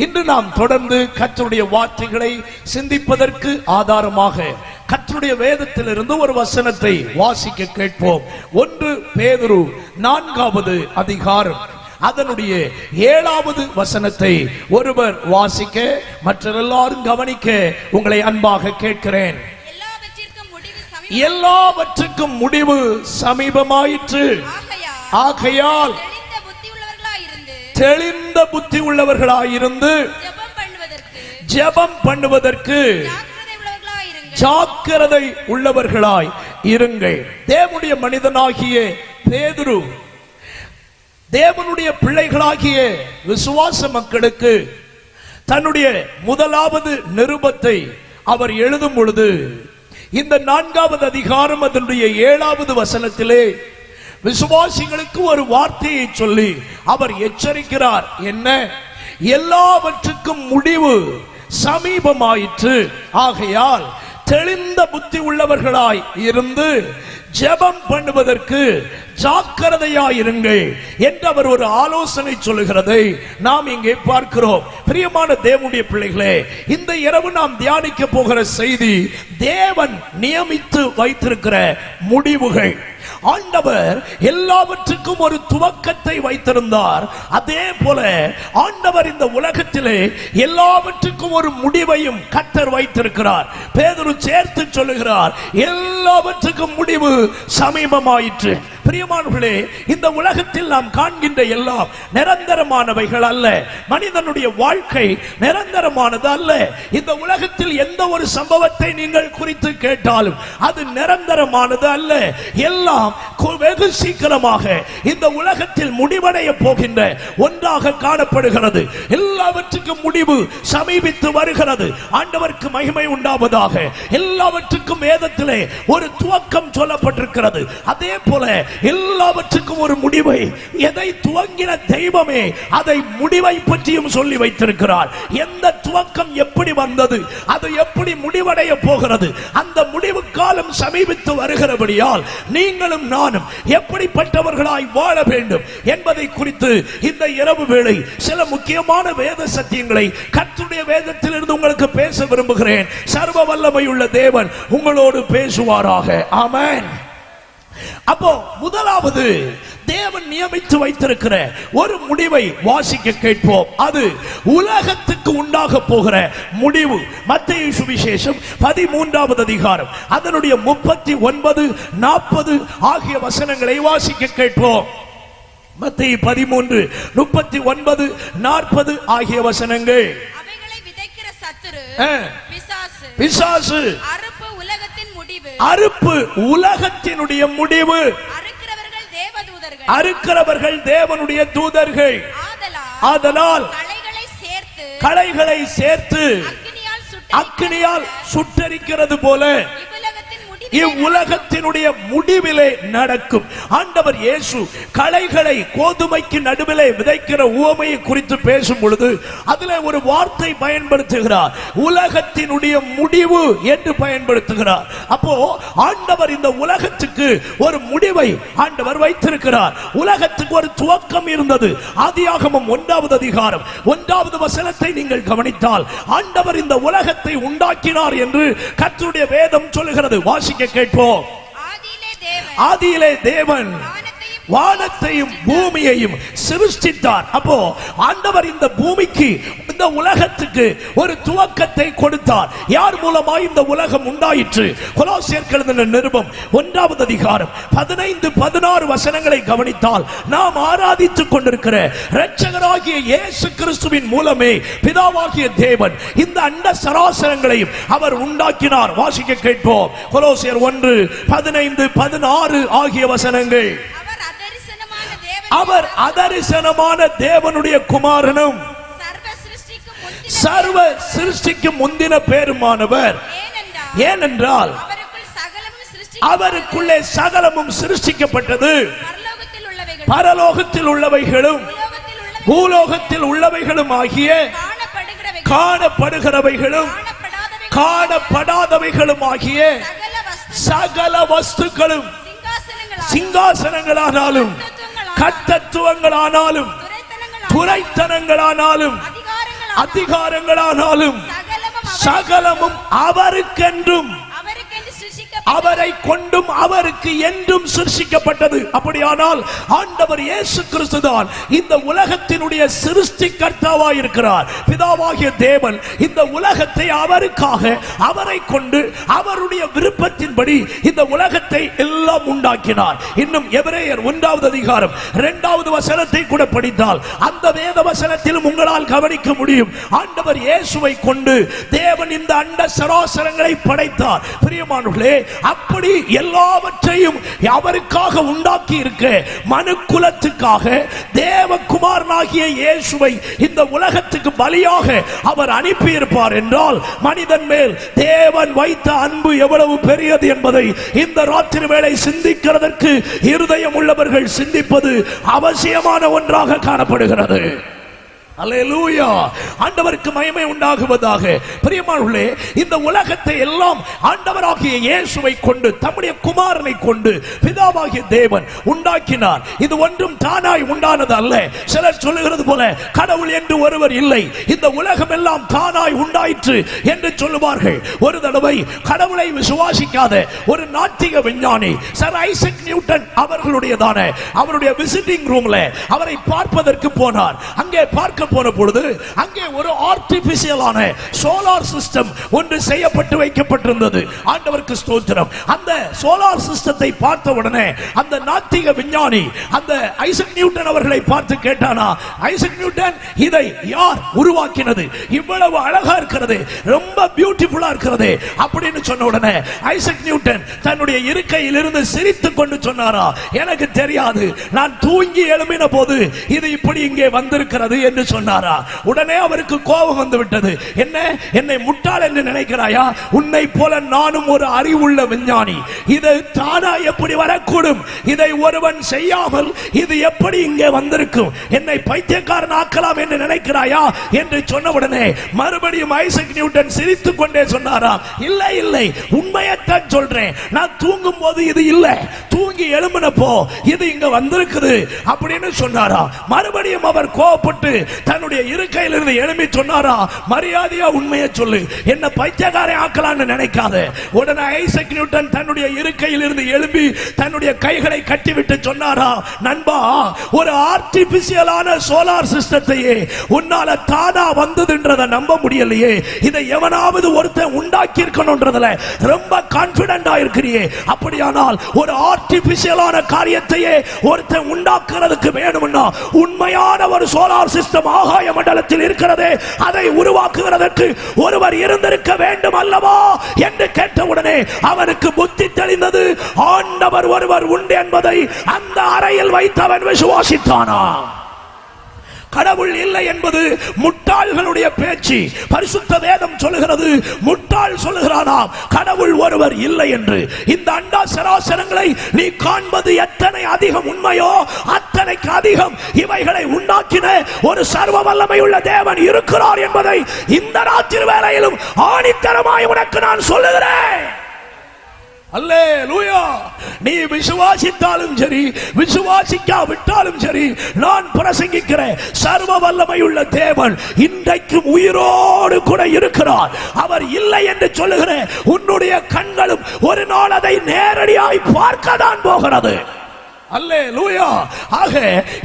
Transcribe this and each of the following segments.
இன்று நாம் தொடர்ந்து கர்த்தருடைய வார்த்தைகளை சிந்திப்பதற்கு ஆதாரமாக கர்த்தருடைய வேதத்திலிருந்து ஒரு வசனத்தை வாசிக்க கேட்போம். 1 பேதுரு 4வது அதிகாரம் அதனுடைய 7வது வசனத்தை ஒருவர் வாசிக்க, மற்ற எல்லாரும் கவனிக்க உங்களை அன்பாக கேட்கிறேன். எல்லாவற்றுக்கும் முடிவு சமீபமாயிற்று. ஆகையால் தெளிந்த புத்தி உள்ளவர்களாயிருந்து ஜெபம் பண்ணுவதற்கு ஜாக்கிரதை உள்ளவர்களாய் இருங்கள். தேவனுடைய மனிதனாகிய பேதுரு தேவனுடைய பிள்ளைகளாகிய விசுவாச மக்களுக்கு தன்னுடைய முதலாவது நிருபத்தை அவர் எழுதும் பொழுது இந்த 4வது அதிகாரம் அதனுடைய 7வது வசனத்திலே விசுவாசிகளுக்கு ஒரு வார்த்தையை சொல்லி அவர் எச்சரிக்கிறார். என்ன? எல்லாவற்றுக்கும் முடிவு சமீபமாயிற்று. ஆகையால் தெளிந்த புத்தி உள்ளவர்களாய் இருந்து ஜெபம் பண்ணுவதற்கு ஜாக்கிரதையாயிருங்கள் என்று அவர் ஒரு ஆலோசனை சொல்லுகிறதை நாம் இங்கே பார்க்கிறோம். பிரியமான தேவனுடைய பிள்ளைகளே, இந்த இரவு நாம் தியானிக்க போகிற செய்தி தேவன் நியமித்து வைத்திருக்கிற முடிவுகள். ஆண்டவர் எல்லாவற்றுக்கும் ஒரு துவக்கத்தை வைத்திருந்தார். அதே போல ஆண்டவர் இந்த உலகத்திலே எல்லாவற்றுக்கும் ஒரு முடிவையும் கர்த்தர் வைத்திருக்கிறார். பேதுரு சேர்த்து சொல்லுகிறார், எல்லாவற்றுக்கும் முடிவு சமீபமாயிற்று. பிரியமானவர்களே, இந்த உலகத்தில் நாம் காண்கின்ற எல்லாம் நிரந்தரமானவைகள் அல்ல. மனிதனுடைய வாழ்க்கை நிரந்தரமானது அல்ல. இந்த உலகத்தில் எந்த ஒரு சம்பவத்தை நீங்கள் குறித்து கேட்டாலும் அது நிரந்தரமானது அல்ல. எல்லாம் வெகு சீக்கிரமாக இந்த உலகத்தில் முடிவடைய போகின்ற ஒன்றாக காணப்படுகிறது. எல்லாவற்றுக்கும் முடிவு சமீபித்து வருகிறது. ஆண்டவருக்கு மகிமை உண்டாவதாக. எல்லாவற்றுக்கும் வேதத்திலே ஒரு துவக்கம் சொல்லப்பட்டிருக்கிறது. அதே போல எல்லாவற்றுக்கும் ஒரு முடிவை, எதை துவங்கின தெய்வமே அதை முடிவை பற்றியும் சொல்லி வைத்திருக்கிறார். எந்த துவக்கம் எப்படி வந்தது, அது எப்படி முடிவடைய போகிறது, அந்த முடிவு காலம் சமீபித்து வருகிறபடியால் நீங்களும் நானும் எப்படிப்பட்டவர்களாய் வாழ வேண்டும் என்பதை குறித்து இந்த இரவு வேளை சில முக்கியமான வேத சத்தியங்களை கர்த்தருடைய வேதத்திலிருந்து உங்களுக்கு பேச விரும்புகிறேன். சர்வ வல்லமையுள்ள தேவன் உங்களோடு பேசுவாராக. ஆமென். அப்போ முதலாவது தேவன் நியமித்து வைத்திருக்கிற ஒரு முடிவை வாசிக்க கேட்போம். அது உலகத்துக்கு உண்டாக போகிற முடிவு. மத்தேயு சுவிசேஷம் 13வது அதிகாரம் அதனுடைய 39, 40 ஆகிய வசனங்களை வாசிக்க கேட்போம். மத்தேயு 13, 39, 40 ஆகிய வசனங்கள். அவைகளை விதைக்கிற சத்துரு பிசாசு, அறுப்பு உலகத்தின் முடிவு, அறுப்பு உலகத்தினுடைய முடிவு, அறுக்கிறவர்கள் தேவனுடைய தூதர்கள். ஆதலால் களைகளை சேர்த்து அக்கினியால் சுட்டரிக்கிறது போல இவ்வுலகத்தினுடைய முடிவிலே நடக்கும். ஆண்டவர் இயேசு களைகளை கோதுமைக்கு நடுவிலே விதைக்கிற உவமையை குறித்து பேசும் பொழுது அதிலே ஒரு வார்த்தை பயன்படுத்துகிறார். உலகத்தினுடைய முடிவு என்று பயன்படுத்துகிறார். அப்போ ஆண்டவர் இந்த உலகத்துக்கு ஒரு முடிவை ஆண்டவர் வைத்திருக்கிறார். உலகத்துக்கு ஒரு துவக்கம் இருந்தது. ஆதியாகமம் 1வது அதிகாரம் 1வது வசனத்தை நீங்கள் கவனித்தால் ஆண்டவர் இந்த உலகத்தை உண்டாக்கினார் என்று கர்த்தருடைய வேதம் சொல்லுகிறது. வாசிக்க கேட்போம். ஆதியிலே தேவன் வானத்தையும் பூமியையும் சிருஷ்டித்தார். அப்போ ஆண்டவர் இந்த பூமிக்கு, இந்த உலகத்துக்கு ஒரு துவக்கத்தை கொடுத்தார். யார் மூலமாய் இந்த உலகம் உண்டாயிற்று? கொலோசியர் எழுதின நிருபம் 1வது அதிகாரம் 15, 16 வசனங்களை கவனித்தால் நாம் ஆராதித்துக் கொண்டிருக்கிற இரட்சகராகிய இயேசு கிறிஸ்துவின் மூலமே பிதாவாகிய தேவன் இந்த அண்ட சராசரங்களையும் அவர் உண்டாக்கினார். வாசிக்க கேட்போம். கொலோசியர் 1, 15, 16 ஆகிய வசனங்கள். அவர் அதரிசனமான தேவனுடைய குமாரனும் சர்வ சிருஷ்டிக்கு முந்தின பேருமானவர். ஏனென்றால் அவருக்குள்ளே சகலமும் சிருஷ்டிக்கப்பட்டது. பரலோகத்தில் உள்ளவைகளும் பூலோகத்தில் உள்ளவைகளும் ஆகிய காணப்படுகிறவைகளும் காணப்படாதவைகளும் ஆகிய சகல வஸ்துக்களும், சிங்காசனங்களானாலும் கர்த்தத்துவங்களானாலும் துரைத்தனங்களானாலும் அதிகாரங்களானாலும் சகலமும் அவருக்கென்றும் அவரை கொண்டும் அவருக்கு என்றும் சிருஷ்டிக்கப்பட்டது. அப்படியானால் ஆண்டவர் இயேசு கிறிஸ்து தான் இந்த உலகத்தினுடைய சிருஷ்டிகர்த்தாவாய் இருக்கிறார். பிதாவாகிய தேவன் இந்த உலகத்தை அவருக்காக, அவரை கொண்டு, அவருடைய விருப்பத்தின்படி இந்த உலகத்தை எல்லாம் உண்டாக்கினார். இன்னும் எபிரேயர் 1வது அதிகாரம் 2வது வசனத்தை கூட படித்தால் அந்த வேத வசனத்திலும் உங்களால் கவனிக்க முடியும். ஆண்டவர் இயேசுவை கொண்டு தேவன் இந்த அண்ட சராசரங்களை படைத்தார். பிரியமானவர்களே, அப்படி எல்லாவற்றையும் அவருக்காக உண்டாக்கி இருக்க மனுக்குலத்துக்காக தேவகுமாரனாகிய இயேசுவை இந்த உலகத்துக்கு பலியாக அவர் அனுப்பி இருப்பார் என்றால் மனிதன் மேல் தேவன் வைத்த அன்பு எவ்வளவு பெரியது என்பதை இந்த ராத்திரி வேளை சிந்திக்கிறதற்கு இருதயம் உள்ளவர்கள் சிந்திப்பது அவசியமான ஒன்றாக காணப்படுகிறது. அல்லேலூயா, ஆண்டவருக்கு மகிமை உண்டாகுவதாக. பிரியமானவர்களே, இந்த உலகத்தை எல்லாம் ஆண்டவராகிய இயேசுவை கொண்டு, தம்முடைய குமாரனை கொண்டு பிதாவாகிய தேவன் உண்டாக்கினார். இது ஒன்றும் தானாய் உண்டானது அல்ல. சிலர் சொல்லுகிறது போல கடவுள் என்று ஒருவர் இல்லை, இந்த உலகம் எல்லாம் தானாய் உண்டாயிற்று என்று சொல்லுவார்கள். ஒரு தடவை கடவுளை விசுவாசிக்காத ஒரு நாத்திக விஞ்ஞானி சர் ஐசக் நியூட்டன் அவர்களுடையதான அவருடைய விசிட்டிங் ரூம்ல அவரை பார்ப்பதற்கு போனார். அங்கே பார்க்க போன பொழுது அங்கே ஒரு ஆர்டிபிஷியலான சோலார் சிஸ்டம் ஒன்று செய்யப்பட்டு வைக்கப்பட்டிருந்தது. ஆண்டவருக்கு ஸ்தோத்திரம். அந்த சோலார் சிஸ்டத்தை பார்த்த உடனே அந்த நாத்திக விஞ்ஞானி அந்த ஐசக் நியூட்டன் அவர்களை பார்த்து கேட்டானா, ஐசக் நியூட்டன், இதை யார் உருவாக்கினது? இவ்வளவு அழகா இருக்கிறது, ரொம்ப பியூட்டிஃபுல்லா இருக்கிறது அப்படின்னு சொன்ன உடனே ஐசக் நியூட்டன் தன்னுடைய இருக்கையில் இருந்து சிரித்துக் கொண்டு சொன்னாரா, எனக்கு தெரியாது, நான் தூங்கி எழும்பின போது இது இப்படி இங்கே வந்திருக்கிறது என்று சொன்னாரா. உடனே அவருக்கு கோபம் வந்து விட்டது. என்ன, என்னை முட்டாள் என்று நினைக்கிறாயா? உன்னை போல நானும் ஒரு அறிவுள்ள விஞ்ஞானி. இது தானா எப்படி வரக்கூடும்? இதை ஒருவன் செய்யாமல் இது எப்படி இங்கே வந்திருக்கும்? என்னை பைத்தியக்காரன் ஆக்கலாம் என்று நினைக்கிறாயா என்று சொன்ன உடனே மறுபடியும் ஐசக் நியூட்டன் சிரித்துக் கொண்டே சொன்னாரா, இல்லை இல்லை, உண்மையைத்தான் சொல்றேன், நான் தூங்கும் போது இது இல்லை, தூங்கி எழும்பினப்போ இது இங்க வந்திருக்குது அப்படின்னு சொன்னாரா. மறுபடியும் அவர் கோபப்பட்டு தன்னுடைய இருக்கையிலிருந்து எழும்பி சொன்னாரா, மரியாதையா உண்மையை சொல்லு, என்ன பைத்தியக்காரை ஆக்கலான்னு நினைக்காத. உடனே ஐசக் நியூட்டன் தன்னுடைய இருக்கையில் இருந்து எழும்பி தன்னுடைய கைகளை கட்டிவிட்டு சொன்னாரா, நண்பா, ஒரு ஆர்டிபிஷியலான சோலார் சிஸ்டத்தையே உன்னால தானா வந்ததுன்றத நம்ப முடியலையே, இதை எவனாவது ஒருத்தன் உண்டாக்கி இருக்கணும்ன்றதுல ரொம்ப கான்பிடென்டா இருக்கிறியே. அப்படியானால் ஒரு ஆர்டிபிஷியலான காரியத்தையே ஒருத்தன் உண்டாக்குறதுக்கு வேணும்னா உண்மையான ஒரு சோலார் சிஸ்டம் ஆகாய மண்டலத்தில் இருக்கிறதே, அதை உருவாக்குகிறதற்கு ஒருவர் இருந்திருக்க வேண்டும் அல்லவா என்று கேட்டவுடனே அவனுக்கு புத்தி தெளிந்தது. ஆண்டவர் ஒருவர் உண்டு என்பதை அந்த அறையில் வைத்தவன் விசுவாசித்தானா. கடவுள் இல்லை என்பது முட்டாள்களுடைய பேச்சு. பரிசுத்த வேதம் சொல்லுகிறது, முட்டாள் சொல்லுகிறானாம் கடவுள் ஒருவர் இல்லை என்று. இந்த அண்டா சராசரங்களை நீ காண்பது எத்தனை அதிகம் உண்மையோ அத்தனைக்கு அதிகம் இவைகளை உண்டாக்கின ஒரு சர்வ வல்லமை உள்ள தேவன் இருக்கிறார் என்பதை இந்த ராத்திரி வேளையிலும் ஆணித்தரமாய் உனக்கு நான் சொல்லுகிறேன். அல்லேலூயா. நீ விசுவாசித்தாலும் சரி, விசுவாசிக்காவிட்டாலும் சரி, நான் பிரசங்கிக்கிற சர்வ வல்லமையுள்ள தேவன் இன்றைக்கும் உயிரோடு கூட இருக்கிறார். அவர் இல்லை என்று சொல்லுகிற உன்னுடைய கண்களும் ஒரு நாள் அதை நேரடியாய் பார்க்கத்தான் போகிறது. அல்லேலூயா. ஆக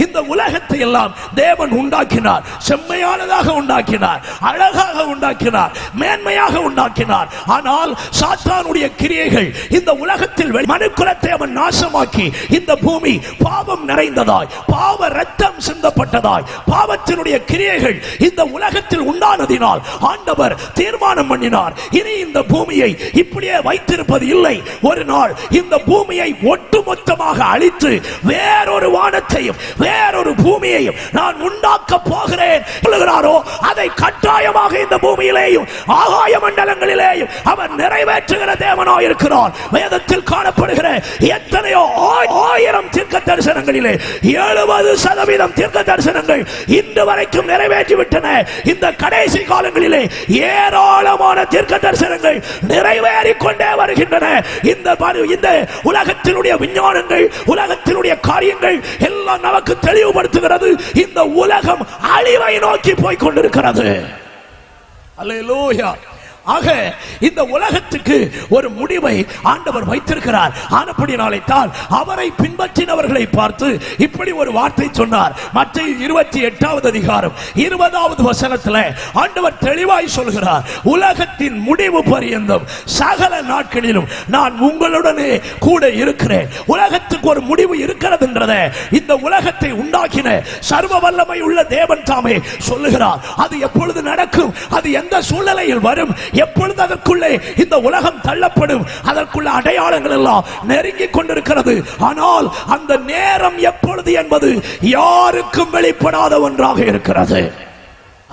இந்த உலகத்தை எல்லாம் தேவன் உண்டாக்கினார், செம்மையானதாக உண்டாக்கினார், அழகாக உண்டாக்கினார், மேன்மையாக உண்டாக்கினார். ஆனால் சாத்தானுடைய கிரியைகள் இந்த உலகத்தில் மனுக்குலத்தை அவன் நாசமாக்கி இந்த பூமி பாவம் நிறைந்ததாய், பாவ ரத்தம் சிந்தப்பட்டதாய், பாவத்தினுடைய கிரியைகள் இந்த உலகத்தில் உண்டானதினால் ஆண்டவர் தீர்மானம் பண்ணினார், இனி இந்த பூமியை இப்படியே வைத்திருப்பது இல்லை. ஒரு நாள் இந்த பூமியை ஒட்டுமொத்தமாக அழித்து வேறொரு வானத்தையும் வேறொரு பூமியையும் நான் உண்டாக்க போகிறேன் சொல்லுகிறாரோ அதை கட்டாயமாக இந்த பூமியிலேயும் ஆகாய மண்டலங்களிலேயும் அவர் நிறைவேற்றுகிற தேவனாய் இருக்கிறார். வேதத்தில் காணப்படுகிற எத்தனையோ ஆயிரம் தீர்க்க தரிசனங்களிலே 70% தீர்க்க தரிசனங்கள் இன்று வரைக்கும் நிறைவேற்றிவிட்டன. இந்த கடைசி காலங்களிலே ஏராளமான தீர்க்க தரிசனங்கள் நிறைவேறிக் கொண்டே வருகின்றன. இந்த உலகத்தினுடைய விஞ்ஞானங்கள், உலகத்தினுடைய காரியங்கள் எல்லாம் நமக்கு தெளிவுபடுத்துகிறது, இந்த உலகம் அழிவை நோக்கி போய் கொண்டிருக்கிறது. அல்லேலூயா. ஆக இந்த உலகத்துக்கு ஒரு முடிவை ஆண்டவர் வைத்திருக்கிறார். ஆனபடினாலே தான் அவரை பின்பற்றினவர்களை பார்த்து இப்படி ஒரு வார்த்தை சொன்னார். மத்தேயு 28வது அதிகாரம் 20வது வசனத்தில் ஆண்டவர் தெளிவாய் சொல்கிறார், உலகத்தின் முடிவு பரியந்தம் சகல நாட்களிலும் நான் உங்களுடனே கூட இருக்கிறேன். உலகத்துக்கு ஒரு முடிவு இருக்கிறது என்றதை இந்த உலகத்தை உண்டாக்கின சர்வ வல்லமை உள்ள தேவன் தாமே சொல்லுகிறார். அது எப்பொழுது நடக்கும், அது எந்த சூழ்நிலையில் வரும், எப்பொழுது அதற்குள்ளே இந்த உலகம் தள்ளப்படும், அதற்குள்ள அடையாளங்கள் எல்லாம் நெருங்கிக் கொண்டிருக்கிறது. ஆனால் அந்த நேரம் எப்பொழுது என்பது யாருக்கும் வெளிப்படாத ஒன்றாக இருக்கிறது.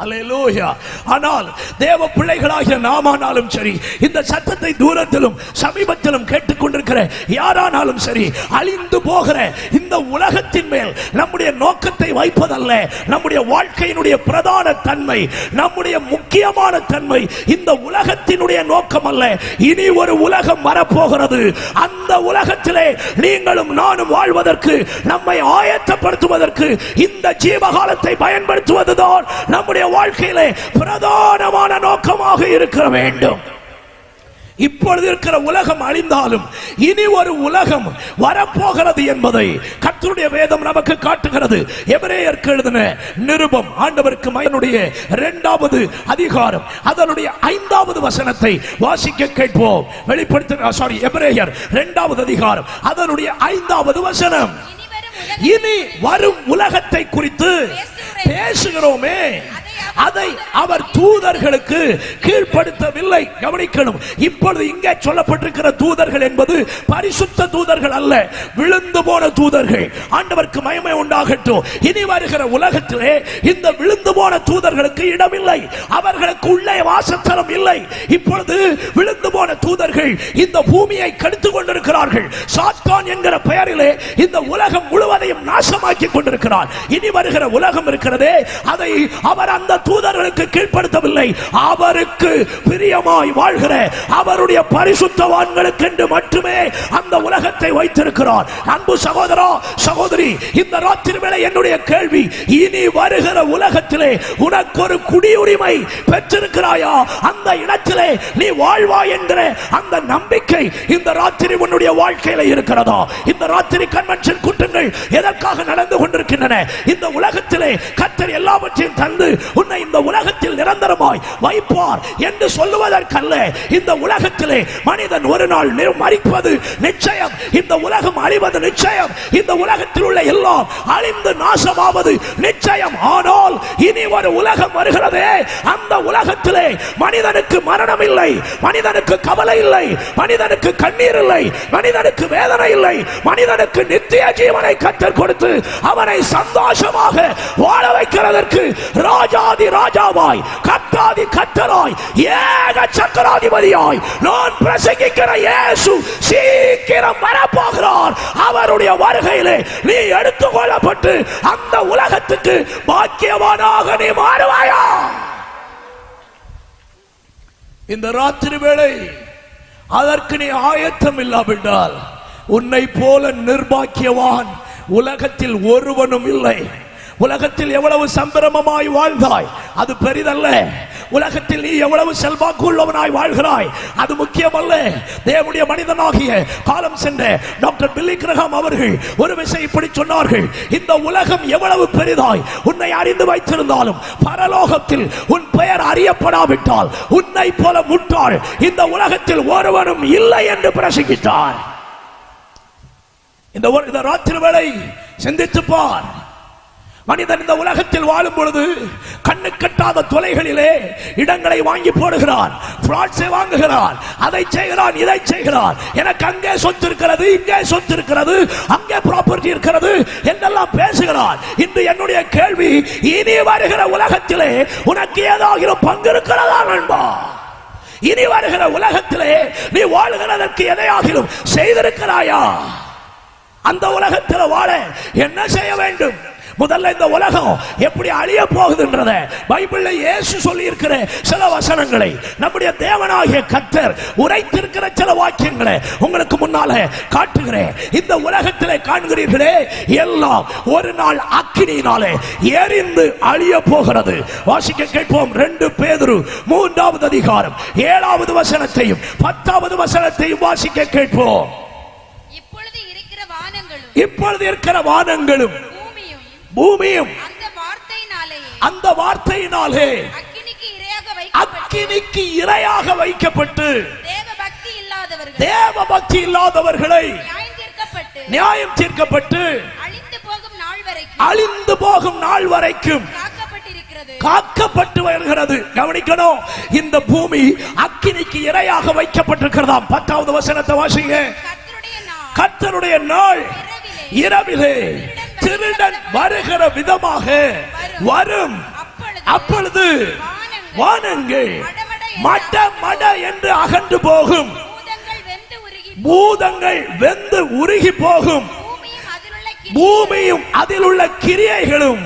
அல்லேலூயா. ஆனால் தேவ பிள்ளைகளாகிய நாமானாலும் சரி, இந்த சத்தத்தை தூரத்திலும் சமீபத்திலும் கேட்டுக்கொண்டிருக்கிற யாரானாலும் சரி, அழிந்து போகிற இந்த உலகத்தின் மேல் நம்முடைய நோக்கத்தை வைப்பதல்ல. நம்முடைய வாழ்க்கையினுடைய பிரதான தன்மை, நம்முடைய முக்கியமான தன்மை இந்த உலகத்தினுடைய நோக்கம் அல்ல. இனி ஒரு உலகம் வரப்போகிறது. அந்த உலகத்திலே நீங்களும் நானும் வாழ்வதற்கு, நம்மை ஆயத்தப்படுத்துவதற்கு இந்த ஜீவகாலத்தை பயன்படுத்துவதுதான் நம்முடைய வாழ்க்கையிலே பிரதானமான நோக்கமாக இருக்க வேண்டும். இப்பொழுது இருக்கிற உலகம் அழிந்தாலும் இனி ஒரு உலகம் வரப்போகிறது என்பதை கர்த்தருடைய வேதம் நமக்கு காட்டுகிறது. எபிரேயருக்கு எழுதின நிருபம் ஆண்டவருக்கு மகனுடைய 2வது அதிகாரம் அதனுடைய 5வது வசனத்தை வாசிக்க கேட்போம். எபிரேயர் 2வது அதிகாரம் அதனுடைய 5வது வசனம். இனி வரும் உலகத்தை குறித்து பேசுகிறோமே, அதை அவர் தூதர்களுக்கு கீழ்ப்படுத்தவில்லை. கவனிக்கணும், இப்பொழுது இங்கே சொல்லப்பட்டிருக்கிற தூதர்கள் என்பது பரிசுத்த தூதர்கள் அல்ல, விழுந்து போன தூதர்கள். ஆண்டவருக்கு மகிமை உண்டாகட்டும். இனி வருகிற உலகத்திலே இந்த விழுந்து போன தூதர்களுக்கு இடமில்லை, அவர்களுக்கு உள்ளே வாசஸ்தலம் இல்லை. இப்பொழுது விழுந்து போன தூதர்கள் இந்த பூமியை கெடுத்துக் கொண்டிருக்கிறார்கள். சாத்தான் என்கிற பெயரிலே இந்த உலகம் முழுவதையும் நாசமாக்கி கொண்டிருக்கிறார். இனி வருகிற உலகம் இருக்கிறதே, அதை அவர் அந்த தூதர்களுக்கு கீழ்ப்படுத்தவில்லை. அவருக்கு பிரியமாய் வாழ்கிற அவருடைய பரிசுத்தவான்களுக்கு என்று மட்டுமே அந்த உலகத்தை வைத்திருக்கிறார். அன்பு சகோதரா சகோதரி, இந்த ராத்திரி வேளை என்னுடைய கேள்வி, இனி வருகிற உலகத்திலே உனக்கு ஒரு குடியுரிமை பெற்றிருக்கிறாயா? அந்த இடத்திலே நீ வாழ்வாய் என்கிற அந்த நம்பிக்கை இந்த ராத்திரி உன்னுடைய வாழ்க்கையில இருக்கிறதா? இந்த ராத்திரி கன்வென்ஷன் கூட்டங்கள் எதற்காக நடந்து கொண்டிருக்கின்றன? இந்த உலகத்திலே கர்த்தர் எல்லாவற்றையும் தந்து உன்னை இந்த உலகத்தில் நிரந்தரமாய் வைப்பார் என்று சொல்லுவதற்கல்ல. இந்த உலகத்திலே மனிதன் ஒரு நாள் மரிப்பது நிச்சயம், இந்த உலகம் அழிவது நிச்சயம், இந்த உலகத்தில் உள்ள எல்லாம் அழிந்து நாசமாவது நிச்சயம். ஆனால் இனி ஒரு உலகம் வருகிறதே, அந்த உலகத்திலே மனிதனுக்கு மரணம் இல்லை, மனிதனுக்கு கவலை இல்லை, மனிதனுக்கு கண்ணீர் இல்லை, மனிதனுக்கு வேதனை இல்லை. மனிதனுக்கு நித்திய ஜீவனை கர்த்தர் கொடுத்து அவனை சந்தோஷமாக வாழ வைக்கிறதற்கு ராஜாதி ராஜாவாய், கர்த்தாதி கர்த்தராய், ஏக சக்கராதிபதியாய் நான் பிரசங்கிக்கிற இயேசு சீக்கிரம் வரப்போகிறார். அவருடைய வருகையிலே நீ எடுத்துக் கொள்ளப்பட்டு அந்த உலகத்துக்கு பாக்கியவானாக நீ மாறுவாயா? இந்த ராத்திரி வேளை அதற்கு நீ ஆயத்தம் இல்லாவிட்டால் உன்னை போல நிர்பாக்கியவான் உலகத்தில் ஒருவனும் இல்லை. உலகத்தில் எவ்வளவு சம்பிரமமாய் வாழ்ந்தாய் அது பெரிதல்ல. உலகத்தில் நீ எவ்வளவு செல்வாக்கு உள்ளவனாய் வாழ்கிறாய் அது முக்கியமல்ல. தேவனுடைய மனிதனாகிய காலம் சென்ற டாக்டர் பில்லி கிரஹாம் அவர்கள் ஒரு விஷயம் இப்படி சொன்னார்கள், இந்த உலகம் எவ்வளவு பெரிதாய் உன்னை அறிந்து வைத்திருந்தாலும் பரலோகத்தில் உன் பெயர் அறியப்படாவிட்டால் உன்னை போல முட்டாள் இந்த உலகத்தில் ஒருவனும் இல்லை என்று பிரசங்கித்தார். இந்த ராத்திரி வேளை சிந்தித்து பார். மனிதன் இந்த உலகத்தில் வாழும் பொழுது கண்ணு கட்டாத தொலைகளிலே இடங்களை வாங்கி போடுகிறான், பிளாட்ஸை வாங்குகிறான், அதை செய்கிறான், இதை செய்கிறான். எனக்கு அங்கே சொத்து இருக்கிறது, இங்கே சொத்து இருக்கிறது, அங்கே ப்ராப்பர்ட்டி இருக்கிறது என்றெல்லாம் பேசுகிறான். இன்று என்னுடைய கேள்வி, இனி வருகிற உலகத்திலே உனக்கு ஏதாவது பங்கு இருக்கிறதா நண்பா? இனி வருகிற உலகத்திலே நீ வாழ்கிறதற்கு எதையாகிலும் செய்திருக்கிறாயா? அந்த உலகத்தில் வாழ என்ன செய்ய வேண்டும்? முதல்ல இந்த உலகம் எப்படி அழிய போகுதுன்றத பைபிள்ல இயேசு சொல்லி இருக்கிற சில வசனங்களை நம்முடைய தேவனாகிய கர்த்தர் உரைத்திருக்கிற சில வாக்கியங்களை உங்களுக்கு முன்னால காட்டுகிறேன். இந்த உலகத்திலே காண்கிறீர்களே எல்லாம் ஒரு நாள் அக்கினியினாலே எரிந்து அழிய போகிறது. வாசிக்க கேட்போம். 2 பேதுரு 3வது அதிகாரம் 7வது வசனத்தையும் 10வது வசனத்தையும் வாசிக்க கேட்போம். இப்பொழுது இருக்கிற வானங்களும் பூமியும் அந்த வார்த்தையினாலே அக்கினிக்கு இரையாக வைக்கப்பட்டு தேவ பக்தி இல்லாதவர்களை நியாயம் தீர்க்கப்பட்டு அழிந்து போகும் நாள் வரைக்கும் காக்கப்பட்டு வருகிறது. கவனிக்கணும், இந்த பூமி அக்கினிக்கு இரையாக வைக்கப்பட்டிருக்கிறதாம். 10வது வசனத்தை வாசிங்க. கர்த்தருடைய நாள் இரவிலே திருடன் வருகிற விதமாக வரும். அப்பொழுது வானங்கள் மட மட என்று அகன்று போகும், பூதங்கள் வெந்து உருகி போகும், பூமியும் அதில் உள்ள கிரியைகளும்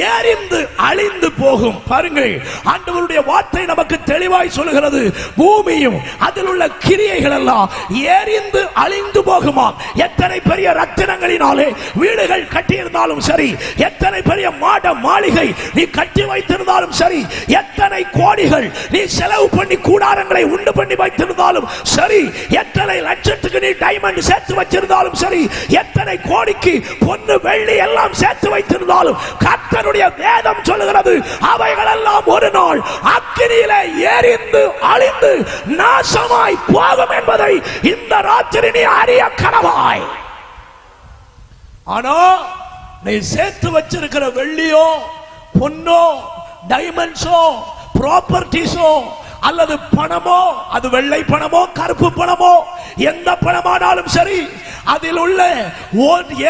எரிந்து அழிந்து போகும். பாருங்கள், ஆண்டவருடைய வார்த்தை நமக்கு தெளிவாய் சொல்கிறது. பூமியும் அதில் உள்ள கிரியைகள் எல்லாம் எரிந்து அழிந்து போகுமா. எத்தனை பெரிய ரத்தினங்களினாலே வீடுகள் கட்டியிருந்தாலும் சரி, எத்தனை பெரிய மாட மாளிகை நீ கட்டி வைத்திருந்தாலும் சரி, எத்தனை கோடிகள் நீ செலவு பண்ணி கூடாரங்களை உண்டு பண்ணி வைத்திருந்தாலும் சரி, எத்தனை லட்சத்துக்கு நீ டைமண்ட் சேர்த்து வச்சிருந்தாலும் சரி, எத்தனை கோடிக்கு பொன்னு வெள்ளி எல்லாம் சேர்த்து வைத்திருந்தாலும் கர்த்தருடைய வேதம் சொல்லுகிறது அவைகள் எல்லாம் ஒரு நாள் அக்கினியிலே எரிந்து அழிந்து நாசமாய் போகும் என்பதை இந்த ராத்திரி நீ அறிய கடவாய். ஆனா நீ சேர்த்து வச்சிருக்கிற வெள்ளியோ பொன்னோ டைமண்ட்ஸோ ப்ராப்பர்ட்டிஸோ அல்லது பணமோ, அது வெள்ளை பணமோ கருப்பு பணமோ எந்த பணமானாலும் சரி, அதில் உள்ள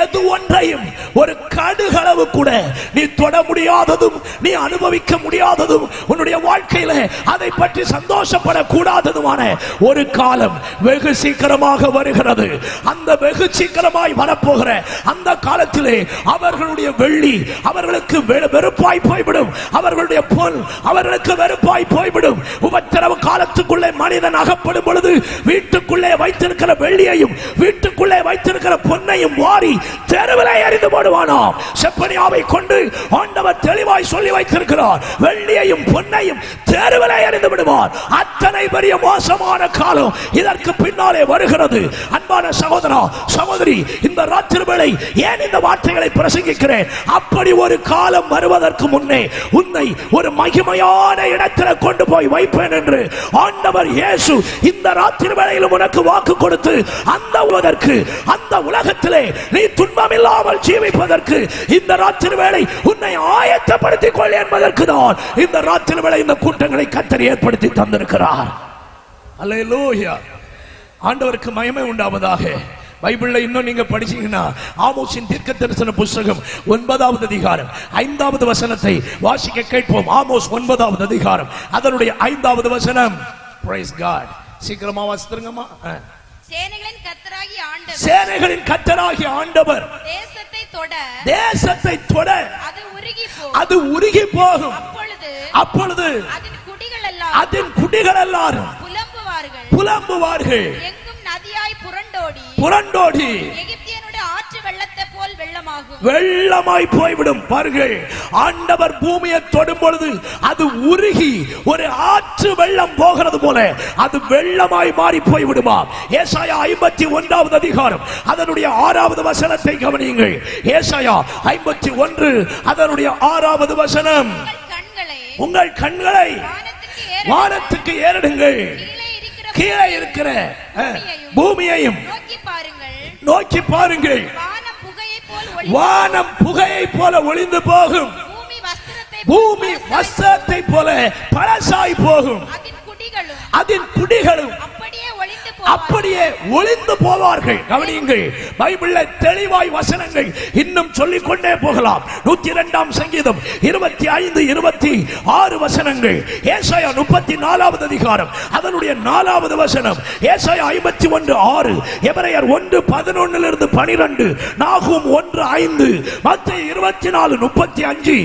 எது ஒன்றையும் ஒரு கடுகளவு கூட நீ தொட முடியாததும் நீ அனுபவிக்க முடியாததும் உன்னுடைய வாழ்க்கையில அதை பற்றி சந்தோஷப்படக்கூடாததுமான ஒரு காலம் வெகு சீக்கிரமாக வருகிறது. அந்த வெகு சீக்கிரமாய் வரப்போகிற அந்த காலத்திலே அவர்களுடைய வெள்ளி அவர்களுக்கு வெறுப்பாய் போய்விடும், அவர்களுடைய பொன் அவர்களுக்கு வெறுப்பாய் போய்விடும். உபத்திரவ காலத்துக்குள்ளே மனிதன் அகப்படும் பொழுது வீட்டுக்குள்ளே வைத்திருக்கிற வெள்ளியையும் வீட்டுக்குள்ளே வைத்திருக்கிற பொன்னையும் வாரி தெருவிலே எறிந்து போடுவானாம். செப்பனியாவை கொண்டு ஆண்டவர் தெளிவாய் சொல்லி வைத்திருக்கிறார், வெள்ளியையும் பொன்னையும் தெருவிலே எறிந்து விடுவார். அத்தனை பெரிய மோசமான காலம் இதற்கு பின்னாலே வருகிறது. அன்பான சகோதரா சகோதரி, இந்த ராத்திரி வேளை ஏன் இந்த வார்த்தைகளை பிரசங்கிக்கிறேன்? அப்படி ஒரு காலம் வருவதற்கு முன்னே உன்னை ஒரு மகிமையான இடத்தில் கொண்டு போய் வைப்பேன் என்று ஆண்டவர் இயேசு இந்த ராத்திரி வேளையில் உனக்கு வாக்கு கொடுத்து அந்த உலகத்திலே நீ துன்பம் இல்லாமல் ஜீவிப்பதற்கு இந்த ராத்திரி வேளை உன்னை ஆயத்தப்படுத்திக் கொள் என்பதற்கு தான் இந்த ராத்திரி வேளை இந்த கூட்டங்களை கர்த்தர் ஏற்படுத்தி தந்திருக்கிறார். அல்லேலூயா, ஆண்டவருக்கு மகிமை உண்டாவதாக. பைபிள்ல இன்னும் நீங்க படிச்சீங்கன்னா ஆமோஸின் தீர்க்கதரிசன புத்தகம் 9வது அதிகாரம் 5வது வசனத்தை வாசிக்க கேட்போம். ஆமோஸ் 9வது அதிகாரம் அதனுடைய 5வது வசனம். Praise God. சீக்கிரமா வாசித்துருங்கம்மா. சேனைகளின் கர்த்தராகிய ஆண்டவர் தேசத்தை தொட அது உருகி போகும். அப்பொழுது அதன் குடிகள் எல்லாரும் புலம்புவார்கள். புரண்டோடி எகிப்தியனுடைய ஆற்று வெள்ளத்தை போல் வெள்ளமாய் போய்விடும். பாருங்கள், ஆண்டவர் பூமியை தொடும் பொழுது அது உருகி ஒரு ஆற்று வெள்ளம் போகிறது போல அது வெள்ளமாய் மாறி போய்விடுமா. ஏசாயா 51வது அதிகாரம் அதனுடைய 6வது வசனத்தை கவனியுங்கள். ஏசாயா 51 அதனுடைய 6வது வசனம். உங்கள் கண்களை வானத்துக்கு ஏறெடுங்கள், கீழே இருக்கிற பூமியையும் நோக்கி பாருங்கள். வானம் புகையை போல ஒளிந்து போகும், பூமி வஸ்திரத்தை போல பழசாய் போகும், அதன் குடிகளும் அப்படியே ஒளிந்து போவார்கள். கவனியுங்கள், பைபிள்ல தெளிவாய் வசனங்கள் இன்னும் சொல்லிக் கொண்டே போகலாம். 102ஆம் சங்கீதம் 25, 26 வசனங்கள். ஏசாயா 34வது அதிகாரம் அதனுடைய 4வது வசனம். ஏசாயா 51:6, எபிரேயர் 1:11 12, நாகூம் 1:5, மத்தேயு 24:35.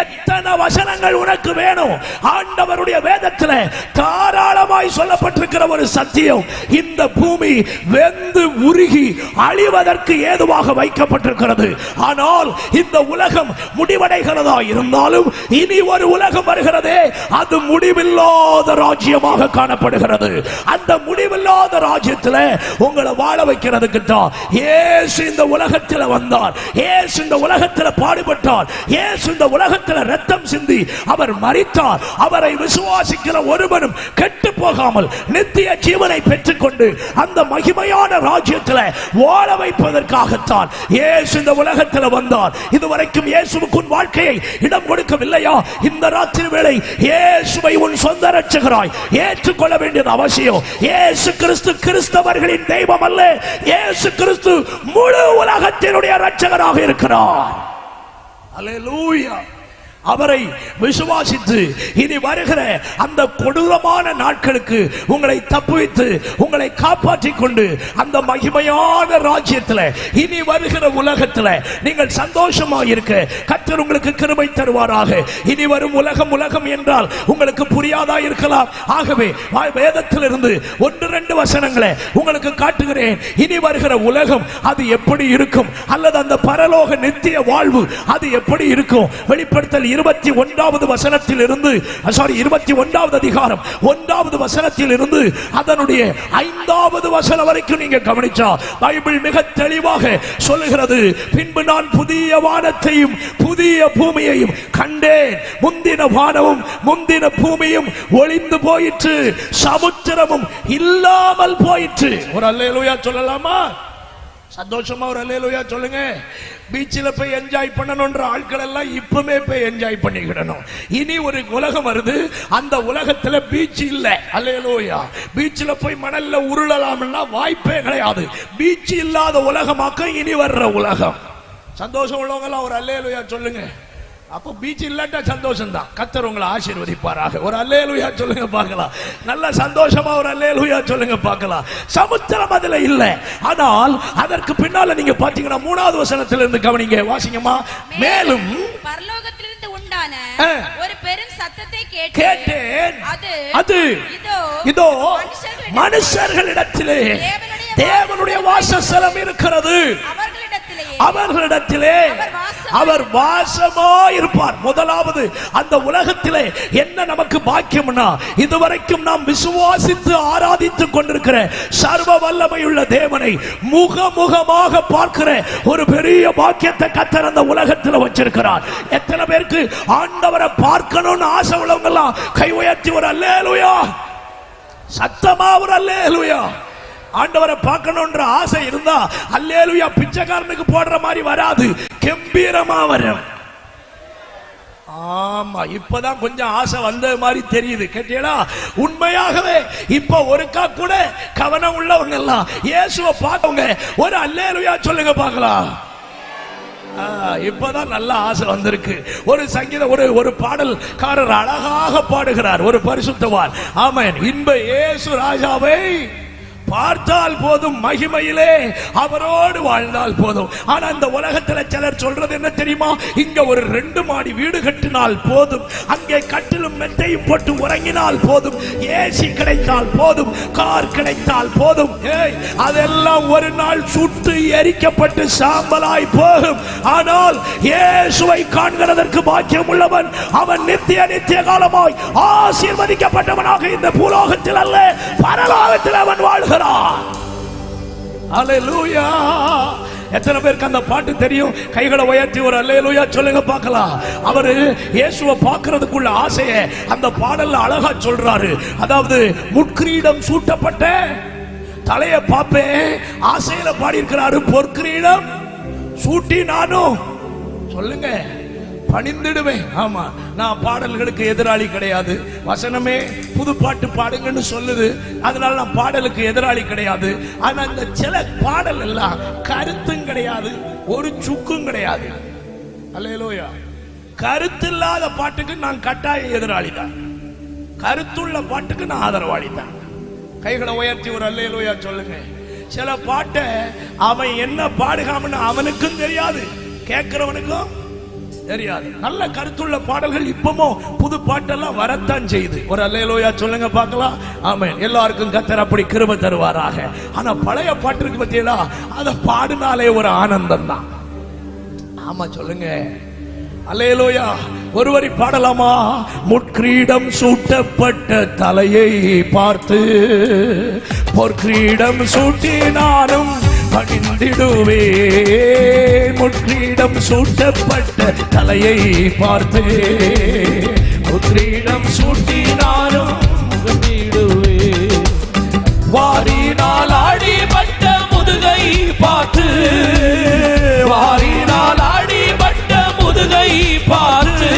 எத்தனை வசனங்கள் உனக்கு வேணும்? ஆண்டவருடைய வேதத்தில் தாராளமாய் சொல்லப்பட்டிருக்கிற ஒரு சத்தியம், இந்த பூமி வெந்து உருகி அழிவதற்கு ஏதுவாக வைக்கப்பட்டிருக்கிறது. ஆனால் இந்த உலகம் முடிவடைகிறதா இருந்தாலும் இனி ஒரு உலகம் வருகிறதே, அது முடிவில்லாத ராஜ்யமாக காணப்படுகிறது. அந்த முடிவில்லாத ராஜ்யத்தில் உங்களை வாழ வைக்கிறதுக்கு தான் இயேசு இந்த உலகத்தில் வந்தார். இயேசு இந்த உலகத்தில் பாடுபட்டார். இயேசு இந்த உலகத்தில் ரத்தம் சிந்தி அவர் மரித்தார். அவரை விசுவாசிக்கிற ஒருவனும் கெட்டு போகாமல் நித்திய ஜீவனை பெற்றுக்கொண்டு அந்த மகிமையான ராஜ்யத்தில் வாழ வைப்பதற்காகத்தான் இயேசு இந்த உலகத்தில் வந்தார். இதுவரைக்கும் இயேசுவுக்கு உன் வாழ்க்கையை இடம் கொடுக்கவில்லையா? இந்த ராத்திரி வேளை இயேசுவை உன் சொந்த இரட்சகராய் ஏற்றுக்கொள்ள வேண்டியது அவசியம். இயேசு கிறிஸ்து கிறிஸ்தவர்களின் தெய்வம் அல்ல. இயேசு கிறிஸ்து முழு உலகத்தினுடைய இரட்சகராக இருக்கிறார். அல்லேலூயா. அவரை விசுவாசித்து இனி வருகிற அந்த கொடூரமான நாட்களுக்கு உங்களை தப்புவித்து உங்களை காப்பாற்றிக் கொண்டு அந்த மகிமையான ராஜ்யத்தில் இனி வருகிற உலகத்தில் நீங்கள் சந்தோஷமாக இருக்க கர்த்தர் உங்களுக்கு கிருபை தருவாராக. இனி வரும் உலகம் என்றால் உங்களுக்கு புரியாதா இருக்கலாம். ஆகவே வேதத்திலிருந்து 1-2 வசனங்களை உங்களுக்கு காட்டுகிறேன். இனி வருகிற உலகம் அது எப்படி இருக்கும், அல்லது அந்த பரலோக நித்திய வாழ்வு அது எப்படி இருக்கும்? வெளிப்படுத்தல் 21வது வசனத்தில் இருந்து 21வது அதிகாரம் 1வது வசனத்தில் இருந்து அதனுடைய 5வது வசனம் வரைக்கும் நீங்க கவனிச்சா பைபிள் மிக தெளிவாக சொல்லுகிறது. பின்பு நான் புதிய வானத்தையும் புதிய பூமியையும் கண்டேன். முந்தின வானமும் முந்தின பூமியும் ஒளிந்து போயிற்று, சமுத்திரமும் இல்லாமல் போயிற்று. ஒரு அல்லேலூயா சொல்லலாமா? சந்தோஷமா ஒரு அல்லேலூயா சொல்லுங்க. பீச்சில் போய் என்ஜாய் பண்ணணும்ன்ற ஆட்கள் எல்லாம் இப்பவே போய் என்ஜாய் பண்ணிக்கிடணும். இனி ஒரு உலகம் வருது, அந்த உலகத்துல பீச் இல்ல. அல்லேலூயா. பீச்சில் போய் மணல்ல உருளலாம்னா வாய்ப்பே கிடையாது. பீச் இல்லாத உலகமாக்க இனி வர்ற உலகம். சந்தோஷம் உள்ளவங்க எல்லாம் ஒரு அல்லேலூயா சொல்லுங்க. அப்போ பீச் இல்லாட்டா சந்தோஷம் தான். கர்த்தர் உங்களை ஆசீர்வதிப்பாராக. ஒரு அல்லேலூயா சொல்லுங்க பார்க்கலாம். நல்ல சந்தோஷமா ஒரு அல்லேலூயா சொல்லுங்க பார்க்கலாம். சமுத்திரம் அதுல இல்ல. ஆனால் அதற்கு பின்னால நீங்க பாத்தீங்கன்னா 3வது வசனத்திலிருந்து கவனிங்க, வாசிங்கம்மா. மேலும் பரலோகத்திலிருந்து உண்டான ஒரு பெரும் சத்தத்தை கேட்டேன். அது இதோ மனுஷர்களிடத்திலே தேவனுடைய வாசஸ்தலம் இருக்கிறது. அவர்களிடத்திலே அவர் வாசமாயிருப்பார். முதலாவது அந்த உலகத்திலே என்ன நமக்கு பாக்கியம்னா, இதுவரைக்கும் நாம் விசுவாசித்து ஆராதித்துக் கொண்டிருக்கிற சர்வ வல்லமையுள்ள தேவனை முகமுகமாக பார்க்கிற ஒரு பெரிய பாக்கியத்தை கர்த்தர் அந்த உலகத்தில் வச்சிருக்கிறார். எத்தனை பேருக்கு ஆண்டவரை பார்க்கணும்னு ஆசை உள்ளவங்க எல்லாம் கை உயர்த்தி ஒரு அல்லேலூயா, சத்தமா ஒரு அல்லேலூயா. ஆண்டவரை பார்க்கணும்ன்ற ஆசை இருந்தா அல்லேலூயா பிச்சைக்காரனுக்கு போடுற மாதிரி வராது, கம்பீரமா வரும். ஆமா, இப்பதான் கொஞ்சம் ஆசை வந்த மாதிரி தெரியுது. கேட்டீங்களா? உண்மையாகவே இப்ப ஒருக்கா கூட கவனம் உள்ளவங்க எல்லாம் இயேசுவை பார்க்கவங்க ஒரு அல்லேலூயா சொல்லுங்க பார்க்கலாம். இப்பதான் நல்ல ஆசை வந்திருக்கு. ஒரு சங்கீத ஒரு பாடல்காரர் அழகாக பாடுகிறார், ஒரு பரிசுத்தவான். ஆமென். இன்ப இயேசு ராஜாவை பார்த்தால் போதும், மகிமையிலே அவரோடு வாழ்ந்தால் போதும். ஆனா இந்த உலகத்துல சிலர் சொல்றது என்ன தெரியுமா? இங்க ஒரு 2 மாடி வீடு கட்டினால் போதும், அங்கே கட்டிலும் மெத்தையும் போட்டு உறங்கினால் போதும், ஏசி கிடைத்தால் போதும், கார் கிடைத்தால் போதும். அதெல்லாம் ஒரு நாள் சுட்டு எரிக்கப்பட்டு சாம்பலாய் போகும். ஆனால் இயேசுவை காண்கிறதற்கு பாக்கியம் உள்ளவன் அவன் நித்திய காலமாய் ஆசீர்வதிக்கப்பட்டவனாக இந்த பூலோகத்தில் அல்ல, பரலோகத்தில் அவன் வாழ்கிறான். அல்லேலூயா. எத்தனை பேருக்கு அந்த பாட்டு தெரியும்? கைகளை உயர்த்தி ஒரு அல்லேலூயா சொல்லுங்க பார்க்கலாம். அவரு இயேசுவை பார்க்கிறதுக்குள்ள ஆசையை அந்த பாடல்ல அழகா சொல்றாரு. அதாவது முட்கிரீடம் சூட்டப்பட்ட தலைய பாப்பேன் ஆசையில பாடி இருக்கிறாரு. பொற்கிரீடம் சூட்டி நானும் சொல்லுங்க பணிந்திடுவேன். ஆமா, நான் பாடல்களுக்கு எதிராளி கிடையாது. வசனமே புது பாட்டு பாடுங்கன்னு சொல்லுது, அதனால நான் பாடலுக்கு எதிராளி கிடையாது. ஆனா இந்த சில பாடல் எல்லாம் கருத்தும் கிடையாது, ஒரு சுக்கும் கிடையாது. அல்லேலூயா. கருத்து இல்லாத பாட்டுக்கு நான் கட்டாய எதிராளி தான், கருத்துள்ள பாட்டுக்கு நான் ஆதரவாளி தான். கைகளை உயர்த்தி ஒரு அல்லேலூயா சொல்லுங்க. சில பாட்டை அவன் என்ன பாடுகாமன்னு அவனுக்கும் தெரியாது, கேட்கிறவனுக்கும் தெரியாது. நல்ல கருத்துள்ள பாடல்கள் இப்பவும் புது பாட்டெல்லாம் வரத்தான் செய்யுது. ஒரு அல்லேலூயா சொல்லுங்க பார்க்கலாம். ஆமென். எல்லாருக்கும் கர்த்தர் அப்படி கிருபை தருவாராக. ஆனா பழைய பாட்டு இருக்கு பத்தியலா, அதை பாடினாலே ஒரு ஆனந்தம் தான். ஆமா சொல்லுங்க. அல்லேலூயா. ஒருவரை பாடலாமா? முட்கிரீடம் சூட்டப்பட்ட தலையை பார்த்து பொற்கிரீடம் சூட்டி நானும் பணிந்திடுவேன். முட்கிரீடம் சூட்டப்பட்ட தலையை பார்த்து பொற்கிரீடம் சூட்டி நானும் பணிந்திடுவேன். வாரினால் ஆடிப்பட்ட முதுகை பார்த்து, வாரினால் ஆடிப்பட்ட முதுகை பார்த்து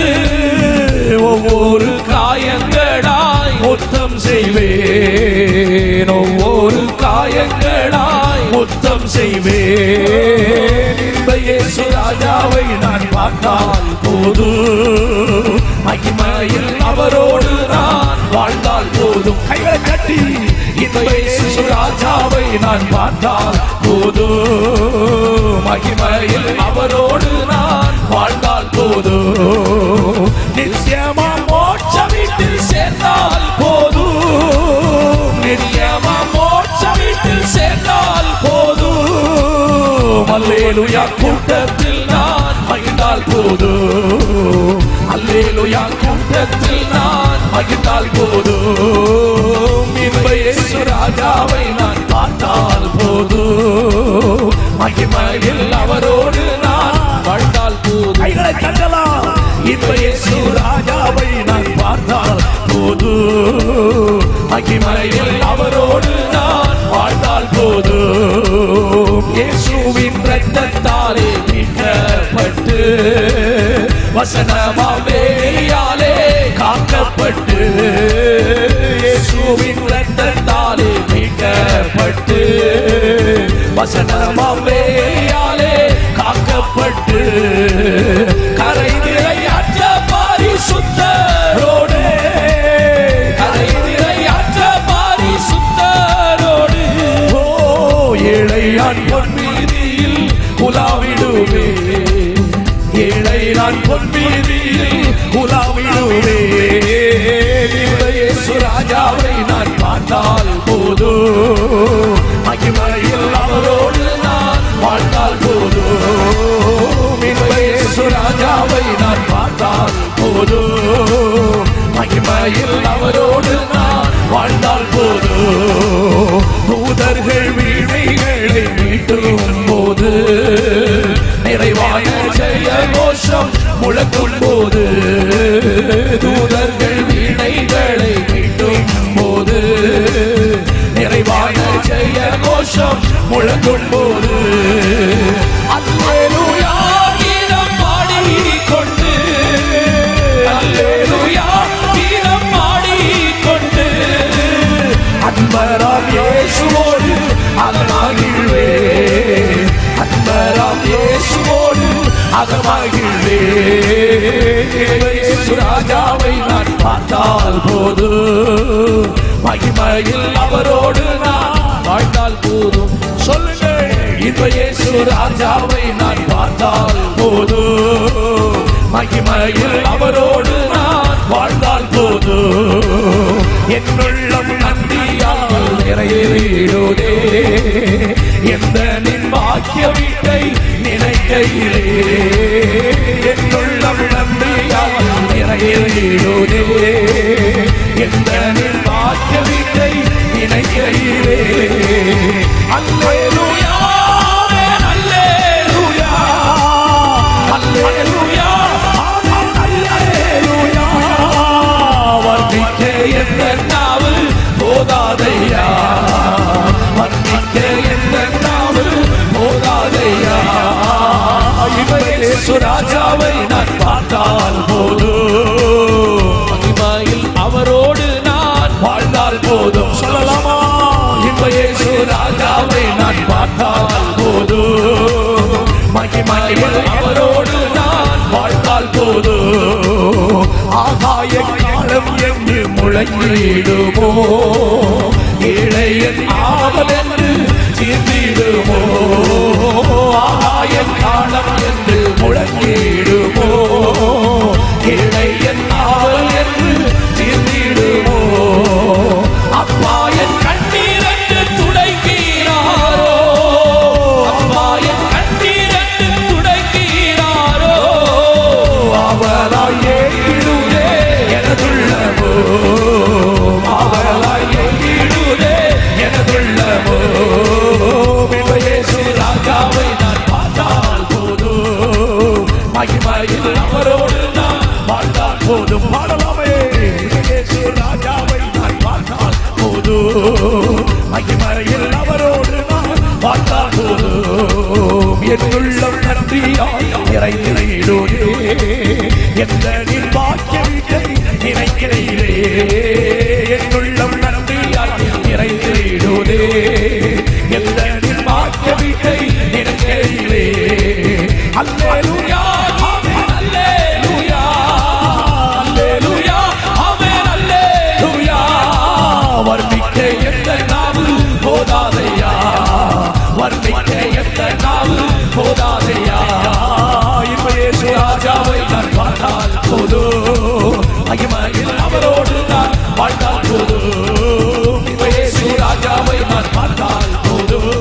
ஒவ்வொரு காயங்களாய் முத்தம் செய்வேன். ஒவ்வொரு காயங்களாய் முத்தம் செய்வேன். இந்த இயேசு ராஜாவை நான் பார்த்தால் போதும், மகிமையில் அவரோடு நான் வாழ்ந்தால் போதும். கைகளை கட்டி இந்த இயேசு ராஜாவை நான் பார்த்தால் போதும், மகிமையில் அவரோடு நான் வாழ்ந்தால் போதும். நிச்சயமா மோட்ச வீட்டில் சேர்ந்தால் போதும், நிச்சயமா மோட்ச வீட்டில் சேர்ந்தால் போதும். அல்லேலூயா கூட்டத்தில் நான் மகிழ்ந்தால் போதும், அல்லேலூயா கூட்டத்தில் நான் மகிழ்ந்தால் போதும். இந்த இயேசு ராஜாவை நான் பார்த்தால் போதும், மகிமையில் அவரோடு நான் வாழ்ந்தால் போதும். கைகளை தட்டலாம். இந்த இயேசு ராஜாவை நான் பார்த்தால் போதும், மகிமையில் அவரோடு நான் வாழ்ந்தால் போதும். இயேசுவின் இரத்தத்தாலே மீட்கப்பட்டு, வசனமாவேயாலே காக்கப்பட்டு, இயேசுவின் இரத்தத்தாலே மீட்கப்பட்டு, வசனமாவேயாலே காக்கப்பட்டு, கரை நிறையற்ற பரிசுத்தரோடு, கரை நிறையற்ற பரிசுத்தரோடு, ஓ ஏழையான் பொன்வீதியில் உலாவிடுவே, ஏழை நான் பொன்வீதியில் உலாவிடுவே. இயேசு ராஜாவை நான் பார்த்தால் போதும், மகிமையில் அவரோடு நான் வாழ்ந்தால் போதும். இயேசு ராஜாவை நான் பார்த்தால் போதும், மகிமையில் அவரோடு நான் வாழ்ந்தால் போதும். தூதர்கள் வீணைகளை மீட்டும் போது, நிறைவான ஜெய கோஷம் முழக்கும் போது, தூதர்கள் வீணைகளை மீட்டும் போது, நிறைவான ஜெய கோஷம் முழக்கும் போது, அல்லேலூயா கீதம் பாடிக்கொண்டு, அல்லேலூயா கீதம் பாடிக்கொண்டு, அன்பராம் இயேசுவோடு அகமகிழ்வே, அன்பராம் இயேசுவோடு அகமகிழ்வே. இயேசு ராஜாவை நான் பார்த்தால் போதும், மகிமையில் அவரோடு நான் வாழ்ந்தால் போதும். சொல்லுங்கள். இந்த இயேசு ராஜாவை நான் பார்த்தால் போதும், மகிமையில் அவரோடு நான் வாழ்ந்தால் போதும். என்னுள்ளம் நன்றியால் நிறைவேறுதே, எந்த நின் பாக்கிய வீட்டை நினைக்கையிலே, என்னுள்ளம் நன்றியால் நிறைவேறுதே, எந்த நின் பாக்கிய வீட்டை நினைக்கையிலே. அல்லேலூயா அல்லேலூயா அல்லேலூயா அல்லேலூயா. வர்ணிக்க எந்த நாவு போதாதையா, வர்ணிக்க எந்த நாவு போதாதையா. இயேசு ராஜாவை நான் பார்த்த பார்த்தால் போதும், மகிமையில் அவரோடு நான் வாழ்ந்தால் போதும். சொல்லலாமா? இந்த இயேசு ராஜாவை நான் பார்த்தால் போதும், மகிமையில் அவரோடு நான் வாழ்ந்தால் போதும். ஆகாய காலம் என்று முழங்கிடுமோ, ஏழையன் ஆவல் என்று தீர்ந்திடுமோ. ஆகாய காலம் என்று முழங்கிடுமோ, ஏழையன் ஆவல் என்று தீர்ந்திடுமோ. அப்பா என் கண்ணீர் என்று துடைக்கிறாரோ, அப்பா என் கண்ணீர் என்று துடைக்கிறாரோ. அவராய் ஏங்கிடுதே எனதுள்ளமோ, அவராய் ஏங்கிடுதே எனதுள்ளமோ. இயேசு ராஜாவை நான் பார்த்தால் போதும், மகிமையில் அவரோடு நான் வாழ்ந்தால் போதும். பாடலாமே. இயேசு ராஜாவை நான் பார்த்தால் போதும், மகிமையில் அவரோடு நான் வாழ்ந்தால் போதும். என் உள்ளம் நன்றியாய் நிறைந்திடுதே, எந்த நிர்வாகிய வீட்டை நினைக்கிறீரே. என் உள்ளம் நன்றியாய் நிறைந்திடுதே, எந்த நிர்வாகிய வீட்டை நினைக்கிறீரே. அல்லேலூயா, ஆமென், அல்லேலூயா, அல்லேலூயா, ஆமென், அல்லேலூயா. வர்ணிக்க எந்த நாவு போதாதையா, வர்ணிக்க எந்த நாவு போதாதையா. இப்ப இயேசு ராஜாவை நான் பார்த்தால் போதும், மகிமையில் அவரோடு நான் வாழ்ந்தால் போதும். இப்ப இயேசு ராஜாவை நான் பார்த்தால் போதும்,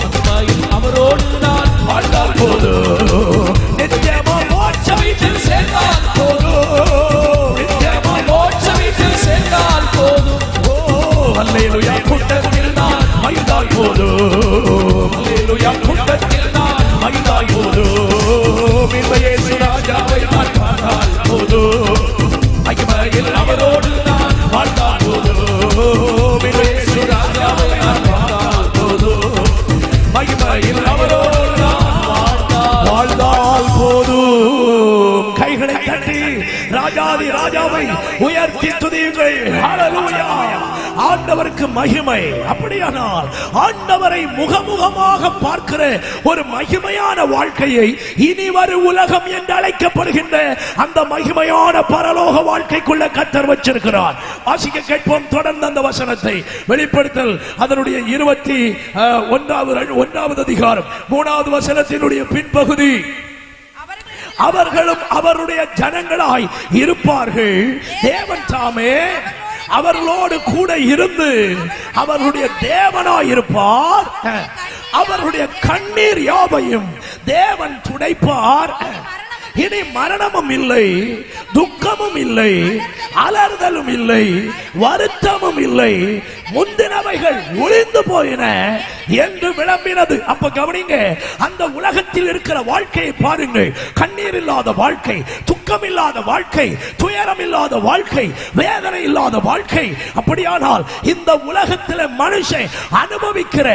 மகிமையில் அவரோடு நான் வாழ்ந்தால் போதும். நித்தியமா மோட்ச வீட்டில் சேர்ந்தால் போதும், நித்தியமா மோட்ச வீட்டில் சேர்ந்தால் போதும். ஓ அல்லேலூயா, கூட்டத்தில் நான் மகிழ்ந்தால் போதும், அல்லேலூயா, கூட்டத்தில் நான் மகிழ்ந்தால் போதும். இந்த இயேசு ராஜாவை நான் பார்த்தால் போதும், மகிமையில் அவரோடு நான் வாழ்ந்தால் போதும். இந்த இயேசு ராஜாவை நான் பார்த்தால் போதும், மகிமையில் அவரோடு நான் வாழ்ந்தால் போதும். கைகளை தட்டி ராஜாதி ராஜாவை உயர்த்தி துதியுங்கள். ஹல்லேலூயா. ஆண்டவருக்கு மகிமை. அப்படியானால் ஆண்டவரை முகமுகமாக பார்க்கிற ஒரு மகிமையான வாழ்க்கையை இனி வரும் உலகம் என்று அழைக்கப்படுகின்ற அந்த மகிமையான பரலோக வாழ்க்கைக்குள்ள கர்த்தர் வச்சிருக்கிறார். வாசிக்க கேட்போம் தொடர்ந்து அந்த வசனத்தை. வெளிப்படுத்தல் அதனுடைய 21வது அதிகாரம் 3வது வசனத்தினுடைய பின்பகுதி. அவர்களும் அவருடைய ஜனங்களாய் இருப்பார்கள், தேவன் தாமே அவர்களோடு கூட இருந்து அவர்களுடைய தேவனாய் இருப்பார். அவர்களுடைய கண்ணீர் யாவையும் தேவன் துடைப்பார். இனி மரணமும் இல்லை, துக்கமும் இல்லை, அலறுதலும் இல்லை, வருத்தமும் இல்லை, முந்தினவைகள் ஒளிந்து போயின என்று விளம்பினது. அப்ப கவனிங்க, அந்த உலகத்தில் இருக்கிற வாழ்க்கையை பாருங்கள். கண்ணீர் இல்லாத வாழ்க்கை, துக்கம் இல்லாத வாழ்க்கை, துயரம் இல்லாத வாழ்க்கை, வேதனை இல்லாத வாழ்க்கை. அப்படியானால் இந்த உலகத்தில் மனுஷன் அனுபவிக்கிற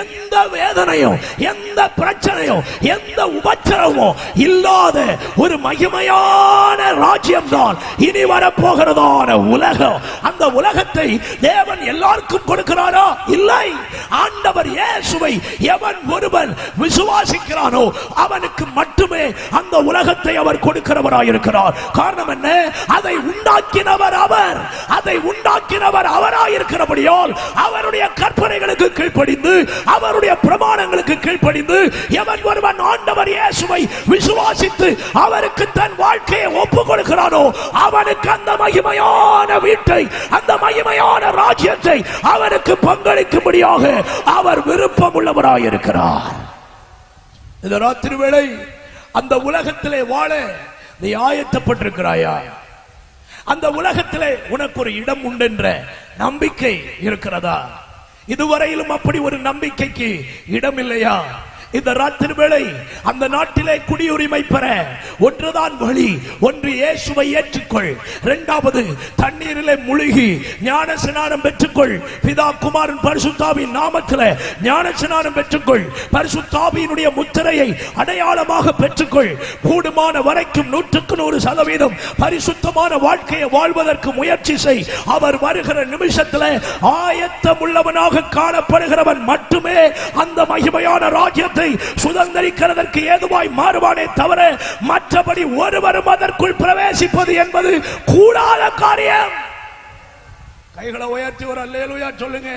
எந்த வேதனையும், எந்த பிரச்சனையும், எந்த உபத்திரமும் இல்லாத ஒரு மகிமையான ராஜ்யம் தான் இனி வரப்போகிறதான உலகம். அந்த உலகத்தை தேவன் எல்லாருக்கும் கொடுக்கிறாரா? இல்லை. ஆண்டவர் இயேசுவை எவன் ஒருவன் விசுவாசிக்கிறானோ அவனுக்கு மட்டுமே அந்த உலகத்தை அவர் கொடுக்கிறவராயிருக்கிறார். காரணம் என்ன? அதை உண்டாக்கினவர் அவர், அதை உண்டாக்கினவர் அவராயிருக்கிறபடியால் அவருடைய கற்பனைகளுக்கு கீழ்ப்படிந்து, அவருடைய பிரமாணங்களுக்கு கீழ்ப்படிந்து எவன் ஒருவன் ஆண்டவர் இயேசுவை விசுவாசித்து அவருக்கு தன் வாழ்க்கையை ஒப்புக் கொடுக்கிறானோ அவனுக்கு அந்த மகிமையான வீட்டை, அந்த மகிமையான ராஜ்யத்தை அவருக்கு பங்களிக்கும்படியாக அவர் விருப்பம் உள்ளவராயிருக்கிறார். இந்த ராத்திரி வேளை அந்த உலகத்திலே வாழ நீ ஆயத்தப்பட்டிருக்கிறாயா? அந்த உலகத்திலே உனக்கு ஒரு இடம் உண்டென்ற நம்பிக்கை இருக்கிறதா? இதுவரையிலும் அப்படி ஒரு நம்பிக்கைக்கு இடம் இல்லையா? இந்த ராத்திரி வேளை அந்த நாட்டிலே குடியுரிமை பெற ஒன்றுதான் வழி. ஒன்று, இயேசுவை ஏற்றுக்கொள். இரண்டாவது, தண்ணீரிலே முழுகி ஞானஸ்நானம் பெற்றுக்கொள். பிதா குமாரன் பரிசுத்தாவின் நாமத்திலே ஞானஸ்நானம் பெற்றுக்கொள். பரிசுத்தாவியினுடைய முத்திரையை அடையாளமாக பெற்றுக்கொள். கூடுமான வரைக்கும் 100% பரிசுத்தமான வாழ்க்கையை வாழ்வதற்கு முயற்சி செய். அவர் வருகிற நிமிஷத்தில் ஆயத்தம் உள்ளவனாக காணப்படுகிறவன் மட்டுமே அந்த மகிமையான ராஜ்யத்தை சுதந்திரிக்கிறதற்கு ஏதுவாய் மாறுவானே தவிர மற்றபடி ஒருவரும் அதற்குள் பிரவேசிப்பது என்பது கூடாத காரியம். கைகளை உயர்த்தி ஒரு அல்லேலூயா சொல்லுங்க.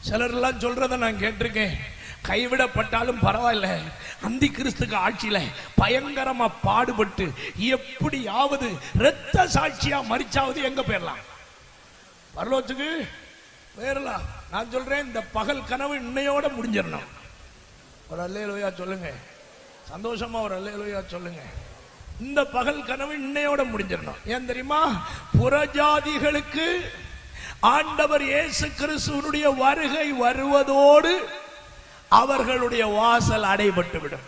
சிலர் எல்லாம் சொல்றதை நான் கேட்டிருக்கேன். கைவிடப்பட்டாலும் பரவாயில்ல, அந்தி கிறிஸ்துக்கு ஆட்சியில பயங்கரமா பாடுபட்டு எப்படியாவது இரத்த சாட்சியா மரிச்சாவது எங்க போயிடலாம், பரலோகத்துக்கு போயிடலாம். நான் சொல்றேன், இந்த பகல் கனவு இன்னையோட முடிஞ்சிடணும். ஒரு அல்லேலூயா சொல்லுங்க. சந்தோஷமா ஒரு அல்லேலூயா சொல்லுங்க. இந்த பகல் கனவு இன்னையோட முடிஞ்சிடணும். ஏன் தெரியுமா? புறஜாதிகளுக்கு ஆண்டவர் இயேசு கிறிஸ்துவினுடைய வருகை வருவதோடு அவர்களுடைய வாசல் அடைபட்டு விடும்.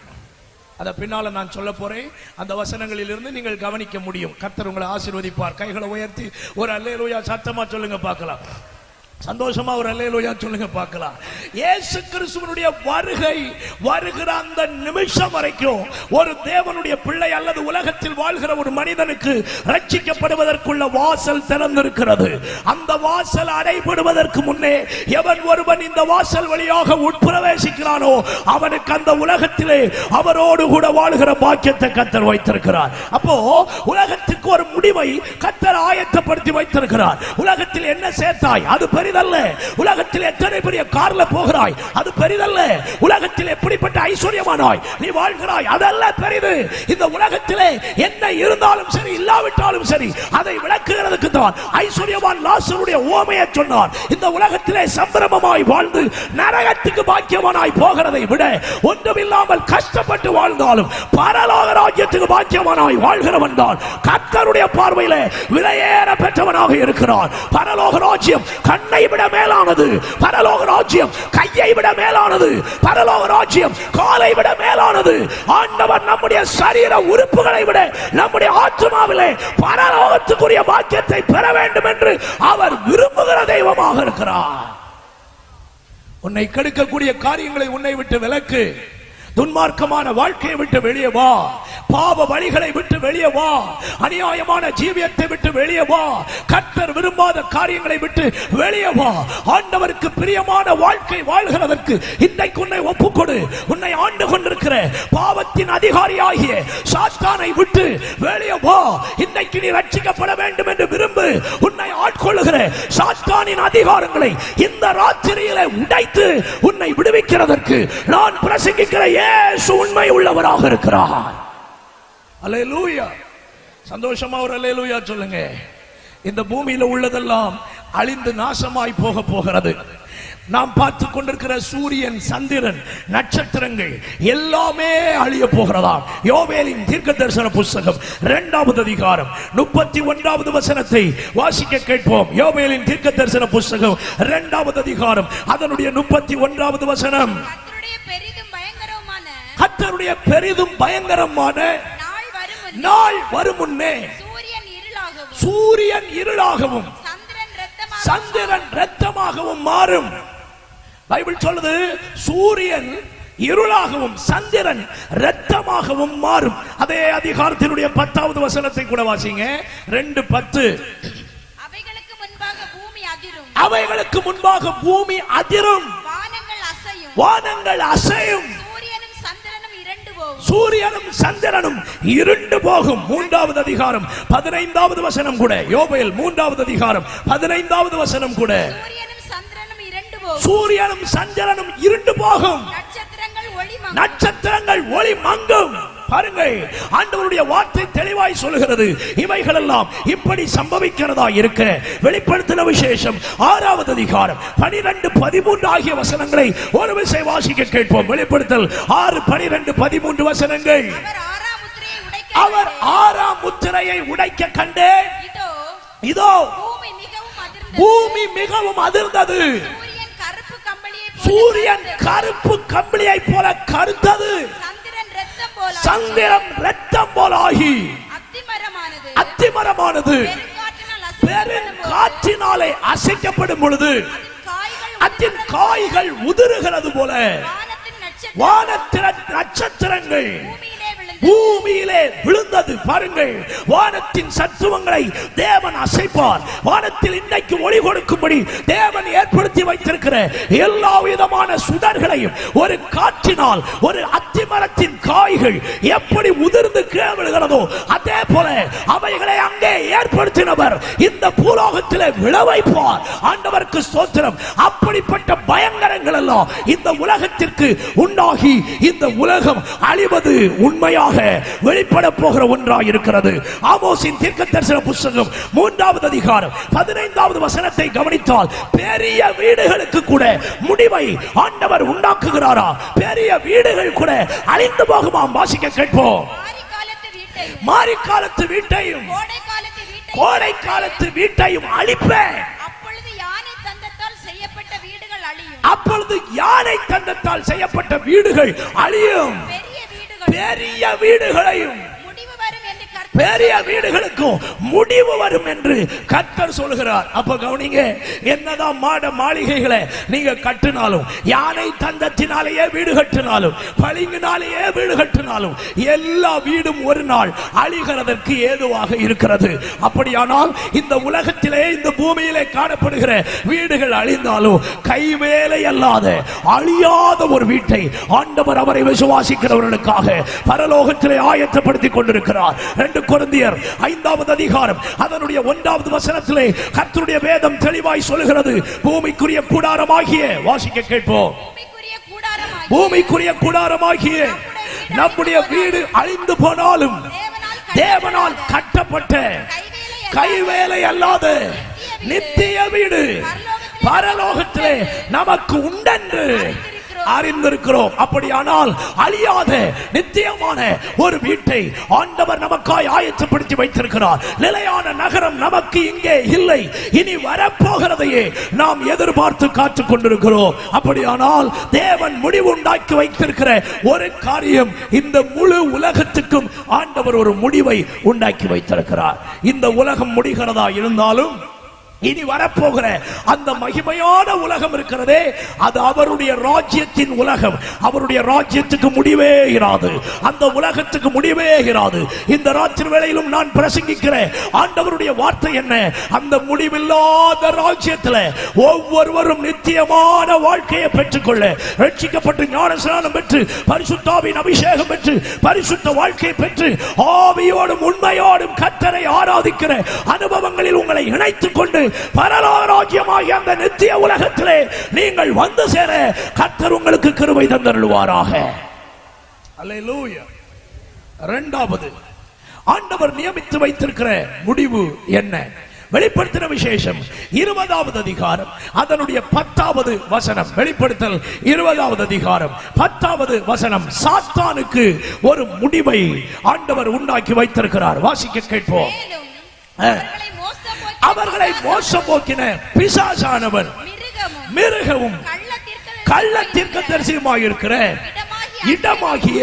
அத பின்னால நான் சொல்ல போறேன். அந்த வசனங்களில் இருந்து நீங்கள் கவனிக்க முடியும். கர்த்தர் உங்களை ஆசீர்வதிப்பார். கைகளை உயர்த்தி ஒரு அல்லேலூயா சத்தமா சொல்லுங்க பார்க்கலாம். சந்தோஷமா ஒரு அல்லேலூயா சொல்லுங்க பார்க்கலாம். இயேசு கிறிஸ்துவினுடைய வருகை வருகிற அந்த நிமிஷம் வரைக்கும் ஒரு தேவனுடைய பிள்ளை அல்லது உலகத்தில் வாழ்கிற ஒரு மனிதனுக்கு ரட்சிக்கப்படுவதற்குள்ள வாசல் திறந்திருக்கிறது. அந்த வாசல் அடைபடுவதற்கு முன்னே எவன் ஒருவன் இந்த வாசல் வழியாக உட்பிரவேசிக்கிறானோ அவனுக்கு அந்த உலகத்திலே அவரோடு கூட வாழ்கிற பாக்கியத்தை கர்த்தர் வைத்திருக்கிறார். அப்போ உலகத்துக்கு ஒரு முடிவை கர்த்தர் ஆயத்தப்படுத்தி வைத்திருக்கிறார். உலகத்தில் என்ன சேர்த்தாய் அது பெரிதல்ல. உலகத்தில் எத்தனை பெரிய கார்ல போகிறாய் அது பெரிதல்ல. உலகத்தில் எப்படிப்பட்ட ஐஸ்வர்யமானாய் நீ வாழ்கிறாய் அதல்ல பெரிது. இந்த உலகத்திலே என்ன இருந்தாலும் சரி இல்லாவிட்டாலும் சரி அதை விளக்குகிறதுக்கு தான் ஐஸ்வர்யவான் லாசருடைய உவமையை சொன்னார். இந்த உலகத்திலே சம்பிரமமாய் வாழ்ந்து நரகத்துக்கு பாக்கியவானாய் போகிறதை விட ஒன்றுமில்லாமல் கஷ்டப்பட்டு வாழ்ந்தாலும் பரலோக ராஜ்யத்துக்கு பாக்கியவானாய் வாழ்கிறவன் தான் கர்த்தருடைய பார்வையிலே விலையேற பெற்றவனாக இருக்கிறார். பரலோக ராஜ்யம் கண்ணை விட மேலானது. பரலோக ராஜ்யம் கையை விட மேலானது. பரலோக ராஜ்யம் காலை விட மேலானது. ஆண்டவர் நம்முடைய சரீர உறுப்புகளை விட நம்முடைய ஆத்மாவிலே பரலோகத்துக்குரிய பாக்கியத்தை பெற வேண்டும் என்று அவர் விரும்புகிற தெய்வமாக இருக்கிறார். உன்னை கெடுக்கக்கூடிய காரியங்களை உன்னை விட்டு விலக்கு. துன்மார்க்கமான வாழ்க்கையை விட்டு வெளியே வா. பாவ வழிகளை விட்டு வெளியே வா. அநியாயமான ஜீவியத்தை விட்டு வெளியே வா. கர்த்தர் விரும்பாத காரியங்களை விட்டு வெளியே வா. ஆண்டவருக்கு பிரியமான வாழ்க்கை வாழ்கிறதற்கு இன்றைக்கு உன்னை ஒப்புக்கொடு. உன்னை ஆண்டு கொண்டிருக்கிற பாவத்தின் அதிகாரியாகிய சாத்தானை விட்டு வெளியே வா. இன்றைக்கு நீ ரட்சிக்கப்பட வேண்டும் என்று விரும்பு. உன்னை ஆட்கொள்ளுகிற சாத்தானின் அதிகாரங்களை இந்த ராத்திரியிலே உடைத்து உன்னை விடுவிக்கிறதற்கு நான் பிரசங்கிக்கிற இயேசு உண்மை உள்ளவராக இருக்கிறார். அல்லேலூயா. சந்தோஷமா ஒரு அல்லேலூயா சொல்லுங்க. இந்த பூமியில உள்ளதெல்லாம் அழிந்து நாசமாய் போக போகிறது. நாம் பார்த்து கொண்டிருக்கிற சூரியன், சந்திரன், நட்சத்திரங்கள் எல்லாமே அழிய போகிறதாம். யோவேலின் தீர்க்கதரிசன புத்தகம் 2வது அதிகாரம் 31வது வசனத்தை வாசிக்க கேட்போம். யோவேலின் தீர்க்கதரிசன புத்தகம் 2வது அதிகாரம் அதனுடைய 31வது வசனம். கர்த்தருடைய பெரிதும் பயங்கரமான நாள் வரும் முன்னே சூரியன் இருளாகவும் சந்திரன் இரத்தமாகவும் மாறும். பைபிள் சொல்லுது சூரியன் இருளாகவும் சந்திரன் இரத்தமாகவும் மாறும். அதே அதிகாரத்தினுடைய 10வது வசனத்தை கூட வாசிங்க. 2:10. அவைகளுக்கு முன்பாக பூமி அதிரும், வானங்கள் அசையும், சூரியனும் சந்திரனும் இருண்டு போகும். 3வது அதிகாரம் 15வது வசனம் கூட. யோவேல் 3வது அதிகாரம் 15வது வசனம் கூட. சூரியனும் சந்திரனும் இருண்டு போகும், நட்சத்திரங்கள் ஒளி மங்கும். பாருங்கள், ஆண்டவருடைய வார்த்தை தெளிவாய் சொல்கிறது. இவைகள் எல்லாம் இப்படி சம்பவிக்கிறதா இருக்க வெளிப்படுத்தின விசேஷம் 6வது அதிகாரம் 12, 13 ஆகிய வசனங்களை ஒரு விசை வாசிக்க கேட்போம். வெளிப்படுத்தல் 6, 12, 13 வசனங்கள். அவர் 6ஆம் முத்திரையை உடைக்க கண்டேன். இதோ பூமி மிகவும் அதிர்ந்தது, சூரியன் கருப்பு கம்பளியை போல கருத்தது, சந்திரன் இரத்தம் போல ஆகி அத்திமரமானது பெருங்காற்றினாலே அசைக்கப்படும் பொழுது அதன் காய்கள் உதிருகிறது போல வானத்தின் நட்சத்திரங்கள் பூமியிலே விழுந்தது. பாருங்கள், வானத்தின் சத்துவங்களை தேவன் அசைப்பார். வானத்தில் இன்றைக்கு ஒளி கொடுக்கும்படி தேவன் ஏற்படுத்தி வைத்திருக்கிற எல்லா விதமான சுடர்களையும் ஒரு காற்றினால் ஒரு அத்திமரத்தின் காய்கள் எப்படி உதிர்ந்து கீழே விழுகிறதோ அதே போல அவைகளை அங்கே ஏற்படுத்தினவர் இந்த பூலோகத்திலே விளைவைப்பார். ஆண்டவருக்கு ஸ்தோத்திரம். அப்படிப்பட்ட பயங்கரங்கள் எல்லாம் இந்த உலகத்திற்கு உண்டாகி இந்த உலகம் அழிவது உண்மையாக வெளிப்பட போகிற ஒன்றாக இருக்கிறது. ஆமோஸின் தீர்க்கதரிசன புத்தகம் 3வது அதிகாரம் 15வது வசனத்தை கவனித்தால் பெரிய வீடுகளுக்கு கூட முடிவை ஆண்டவர் உண்டாக்குகிறாரா? பெரிய வீடுகள் கூட அழிந்து போகுமாம். வாசிக்க கேட்போம். மாரிக்காலத்து வீட்டையும் கோடை காலத்து வீட்டையும் அழிப்பேன். அப்பொழுது யானை தந்தத்தால் செய்யப்பட்ட வீடுகள் அழியும். பெரிய வீடுகளையும் பெரிய வீடுகளுக்கும் முடிவு வரும் என்று கர்த்தர் சொல்கிறார். அப்ப கவனிங்க, என்னதான் மாட மாளிகைகளை நீங்க கட்டினாலும், யானை தந்தத்தினாலேயே வீடு கட்டினாலும், பளிங்கினாலேயே வீடு கட்டினாலும், எல்லா வீடும் ஒரு நாள் அழிகிறதற்கு ஏதுவாக இருக்கிறது. அப்படியானால் இந்த உலகத்திலே இந்த பூமியிலே காணப்படுகிற வீடுகள் அழிந்தாலும் கைவேலை அல்லாத அழியாத ஒரு வீட்டை ஆண்டவர் அவரை விசுவாசிக்கிறவர்களுக்காக பரலோகத்திலே ஆயத்தப்படுத்திக் கொண்டிருக்கிறார். 2 கொரிந்தியர் 5வது அதிகாரம் அதனுடைய 1வது வசனத்திலே கர்த்தருடைய வேதம் தெளிவாய் சொல்கிறது. பூமிக்குரிய கூடாரமாகிய, வாசிக்க கேட்போம், பூமிக்குரிய கூடாரமாகிய நம்முடைய வீடு அழிந்து போனாலும் தேவனால் கட்டப்பட்ட கைவேலை அல்லாத நித்திய வீடு பரலோகத்திலே நமக்கு உண்டென்று அறிந்திருக்கிறோம். அப்படியானால் அழியாத நித்தியமான ஒரு வீட்டை ஆண்டவர் நமக்காய் ஆயத்தப்படுத்தி வைத்திருக்கிறார். நிலையான நகரம் நமக்கு இங்கே இல்லை, இனி வரப்போகிறதையே நாம் எதிர்பார்த்து காத்துக் கொண்டிருக்கிறோம். அப்படியானால் தேவன் முடிவு உண்டாக்கி வைத்திருக்கிற ஒரு காரியம், இந்த முழு உலகத்துக்கும் ஆண்டவர் ஒரு முடிவை உண்டாக்கி வைத்திருக்கிறார். இந்த உலகம் முடிகிறதா இருந்தாலும் இனி வரப்போகிற அந்த மகிமையான உலகம் இருக்கிறதே, அது அவருடைய ராஜ்யத்தின் உலகம். அவருடைய ராஜ்யத்துக்கு முடிவே இராது, அந்த உலகத்துக்கு முடிவே இராது. இந்த ராத்திரி வேளையிலும் நான் பிரசங்கிக்கிற ஆண்டவருடைய வார்த்தை என்ன? அந்த முடிவில்லாத ராஜ்யத்தில் ஒவ்வொருவரும் நித்தியமான வாழ்க்கையை பெற்றுக்கொள்ள, ரட்சிக்கப்பட்டு ஞானஸ்நானம் பெற்று பரிசுத்தாவின் அபிஷேகம் பெற்று பரிசுத்த வாழ்க்கையை பெற்று ஆவியோடும் உண்மையோடும் கர்த்தரை ஆராதிக்கிற அனுபவங்களில் உங்களை இணைத்துக் கொண்டு பரலோக ராஜ்யமாகிய அந்த நித்திய உலகத்திலே நீங்கள் வந்து சேர கர்த்தர் உங்களுக்கு கிருபை தந்தருள்வாராக. அல்லேலூயா. 2வது, ஆண்டவர் நியமித்து வைத்திருக்கிற முடிவு என்ன? வெளிப்படுத்தின விசேஷம் 20வது அதிகாரம் அதனுடைய 10வது வசனம். வெளிப்படுத்தல் 20வது அதிகாரம் 10வது வசனம். சாத்தானுக்கு ஒரு முடிவை ஆண்டவர் உண்டாக்கி வைத்திருக்கிறார். வாசிக்க கேட்போம். அவர்களை மோசம் போக்கின பிசாசானவன் மிருகவும் கள்ள தீர்க்கதரிசியுமாய் இருக்கிற இடமாகிய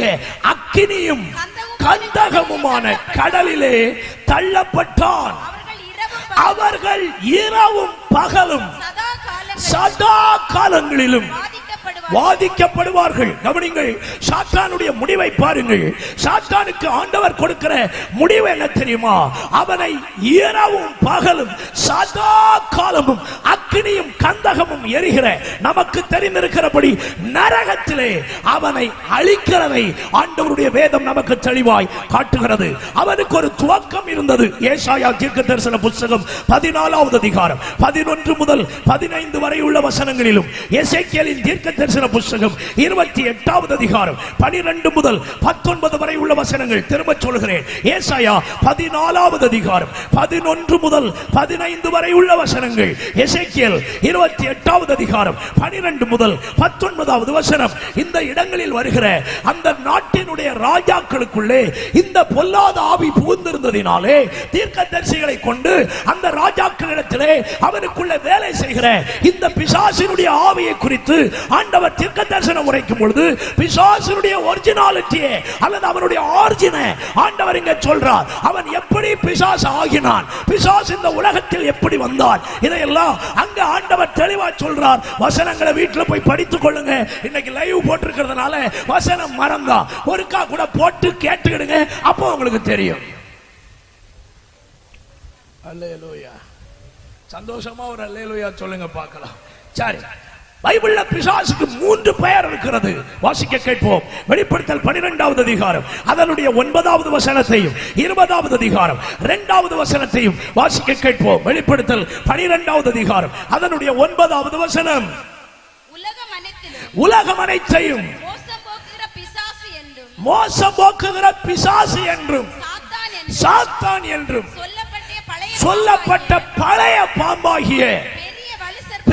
அக்கினியும் கந்தகமுமான கடலிலே தள்ளப்பட்டான். அவர்கள் இரவும் பகலும் சதா காலங்களிலும் வாதிக்கப்படுவார்கள். கவனிங்கள், சாத்தானுடைய முடிவை பாருங்கள். சாத்தானுக்கு ஆண்டவர் கொடுக்கிற முடிவு என்ன தெரியுமா? அவனை இரவும் பகலும் சதா காலமும் அக்கினியும் கந்தகமும் எரிகிற, நமக்கு தெரிந்திருக்கிறபடி நரகத்திலே அவனை அழிக்கிறதை ஆண்டவருடைய வேதம் நமக்கு தெளிவாய் காட்டுகிறது. அவனுக்கு ஒரு துவக்கம் இருந்தது. ஏசாயா தீர்க்கதரிசன புத்தகம் 14வது அதிகாரம் 11 முதல் 15 வரை உள்ள வசனங்களிலும், எசேக்கியேலின் தீர்க்கதரிசன புத்தகம் 28வது அதிகாரம் 12 முதல் 19 வரை உள்ள வசனங்கள். திரும்ப சொல்கிறேன், ஏசாயா 14வது அதிகாரம் 11 முதல் 15 வரை உள்ள வசனங்கள், எசேக்கியேல் 28 38வது அதிகாரம் 12 முதல் 19வது வசனம். இந்த இடங்களில் வருகிற அந்த நாட்டினுடைய ராஜாக்களுக்குள்ளே இந்த பொல்லாத ஆவி புகுந்திருந்ததினாலே தீர்க்கதரிசிகளை கொண்டு அந்த ராஜாக்களிடத்திலே அவனுக்குள்ள வேலை செய்கிற இந்த பிசாசினுடைய ஆவியை குறித்து ஆண்டவர் தீர்க்கதரிசனம் உரைக்கும் பொழுது பிசாசினுடைய ஒரிஜினாலிட்டியே அல்லது அவனுடைய ஆரிஜினை ஆண்டவர் இங்க சொல்றார். அவன் எப்படி பிசாசு ஆகினான், பிசாசு இந்த உலகத்தில் எப்படி வந்தான், இதையெல்லாம் அங்க ஆண்டவர் தெளிவா சொல்றார். வசனங்களை வீட்டுல போய் படித்துக் கொள்ளுங்க. இன்னைக்கு லைவ் போட்டிருக்கிறதுனால வசனம் மறந்தா ஒருக்கா கூட போட்டு கேட்டுக்கிடுங்க, அப்போ உங்களுக்கு தெரியும். அல்லேலூயா. சந்தோஷமா ஒரு அல்லேலூயா சொல்லுங்க பார்க்கலாம். சரி, பைபிள்ல பிசாசுக்கு 3 பெயர் இருக்கிறது. வாசிக்க கேட்போம். வெளிப்படுத்தல் 12வது அதிகாரம் அதனுடைய 9வது வசனத்தையும் 20வது அதிகாரம் 2வது வசனத்தையும் வாசிக்க கேட்போம். வெளிப்படுத்தல் 12வது அதிகாரம் அதனுடைய 9வது வசனம். உலகம் அனைத்தையும் மோசம் போக்குகிற பிசாசு என்றும் சாத்தான் என்றும் சொல்லப்பட்ட பழைய பாம்பாகிய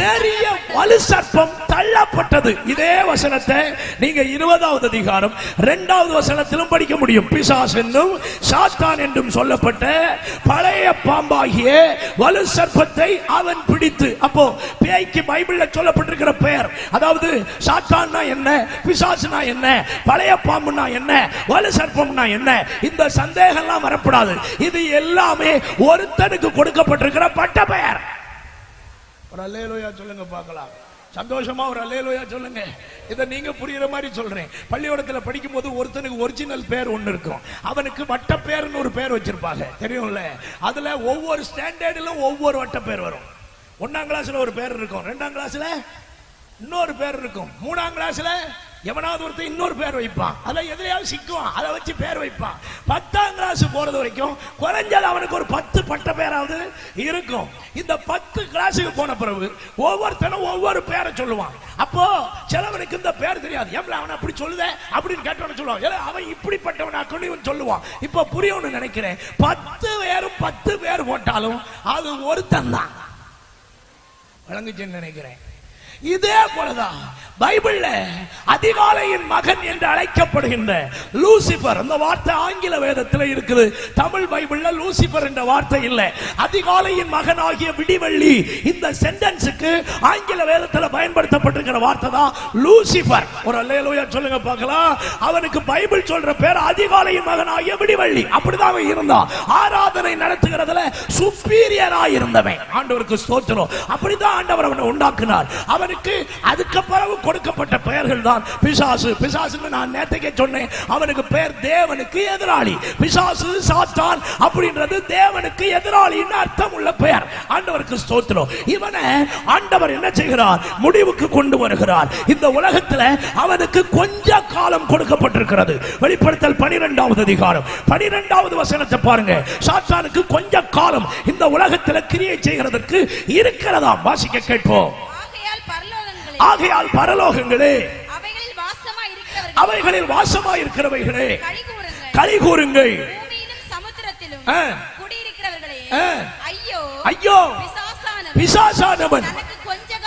பெரிய வலு சர்ப்பம் தள்ளப்பட்டது. இதே வசனத்தை நீங்க 20வது அதிகாரம் 2வது வசனத்திலும் படிக்க முடியும். பிசாசு என்றும் சாத்தான் என்றும் சொல்லப்பட்ட பழைய பாம்பாகிய வலு சர்ப்பத்தை அவன் பிடித்து. அப்போ பேய்க்கு பைபிள்ல சொல்லப்பட்டிருக்கிற பெயர், அதாவது சாத்தான்னா என்ன, பிசாசுனா என்ன, பழைய பாம்புனா என்ன, வலு சர்ப்பம்னா என்ன, இந்த சந்தேகம் எல்லாம் வரப்படாது. இது எல்லாமே ஒருத்தனுக்கு கொடுக்கப்பட்டிருக்கிற பட்ட பெயர். ஒரு அல்லேலூயா சொல்லுங்க பார்க்கலாம். சந்தோஷமா ஒரு அல்லேலூயா சொல்லுங்க. இதை நீங்க புரியுற மாதிரி சொல்றேன். பள்ளிக்கூடத்தில் படிக்கும் போது ஒருத்தனுக்கு ஒரிஜினல் பேர் ஒன்னு இருக்கும், அவனுக்கு வட்ட பேர்னு ஒரு பேர் வச்சிருப்பாங்க, தெரியும்ல. அதுல ஒவ்வொரு ஸ்டாண்டர்டிலும் ஒவ்வொரு வட்ட பேர் வரும். 1ஆம் கிளாஸ்ல ஒரு பேர் இருக்கும், 2ஆம் கிளாஸ்ல இன்னொரு பேர் இருக்கும், 3ஆம் கிளாஸ்ல எவனாவது ஒருத்தர் இன்னொரு பேர் வைப்பான், அதை எதிரையாவது சிக்குவான், அதை வச்சு பேர் வைப்பான். 10ஆம் கிளாஸ் போறது வரைக்கும் குறைஞ்சது அவனுக்கு ஒரு 10 பட்ட பேராவது இருக்கும். இந்த 10 கிளாஸுக்கு போன பிறகு ஒவ்வொருத்தனும் ஒவ்வொரு பேரை சொல்லுவான். அப்போ சிலவனுக்கு இந்த பேர் தெரியாது, ஏன் அவன் அப்படி சொல்லுத அப்படின்னு கேட்டவன சொல்லுவான், அவன் இப்படிப்பட்டவன் சொல்லுவான். இப்ப புரியும்னு நினைக்கிறேன். 10 பேரும் 10 பேர் போட்டாலும் அது ஒருத்தன் தான். விளங்குச்சுன்னு நினைக்கிறேன். இதே போலதான் பைபிள்ல அதிகாலையின் மகன் என்று அழைக்கப்படுகின்ற லூசிபர், அந்த வார்த்தை ஆங்கில வேதத்தில் இருக்குது. தமிழ் பைபிள்ல லூசிபர் என்ற வார்த்தை இல்லை. அதிகாலையின் மகன் ஆகிய விடிவெள்ளி, இந்த சென்டென்ஸுக்கு ஆங்கில வேதத்தில் பயன்படுத்தப்பட்டிருக்கிற வார்த்தை தான் லூசிபர். ஒரு அல்லேலூயா சொல்லுங்க பார்க்கலாம். அவனுக்கு பைபிள் சொல்ற பேர் அதிகாலையின் மகன் ஆகிய விடிவெள்ளி. அப்படிதான் அவன் இருந்தான். ஆராதனை நடத்துகிறதுல சுப்பீரியரா இருந்தவன். ஆண்டவருக்கு ஸ்தோத்திரம். அப்படிதான் ஆண்டவர் அவனை உண்டாக்கினார். அவனுக்கு அதுக்கு பிறகு கொடுக்கப்பட்ட பெயர்கள் தான் பிசாசு. பிசாசுன்னு நான் நேத்தைக்கே சொன்னேன், அவனுக்கு பெயர் தேவனுக்கு எதிராளி. பிசாசு சாத்தான் அப்படின்றது தேவனுக்கு எதிராளின்னு அர்த்தம் உள்ள பெயர். ஆண்டவருக்கு ஸ்தோத்திரம். இவனை ஆண்டவர் என்ன செய்கிறார், முடிவுக்கு கொண்டு வருகிறார். இந்த உலகத்தில் அவனுக்கு கொஞ்ச காலம் கொடுக்கப்பட்டிருக்கிறது. வெளிப்படுத்தல் 12வது அதிகாரம் 12வது வசனத்தை பாருங்க. சாத்தானுக்கு கொஞ்ச காலம் இந்த உலகத்தில் கிரியை செய்கிறதற்கு இருக்கிறதாம். வாசிக்க கேட்போம். ஆகையால் பரலோகங்களே, அவைகளில் வாசமாய் இருக்கிறவைகளே, களி கூறுங்கள். ஐயோ, பிசாசானவன்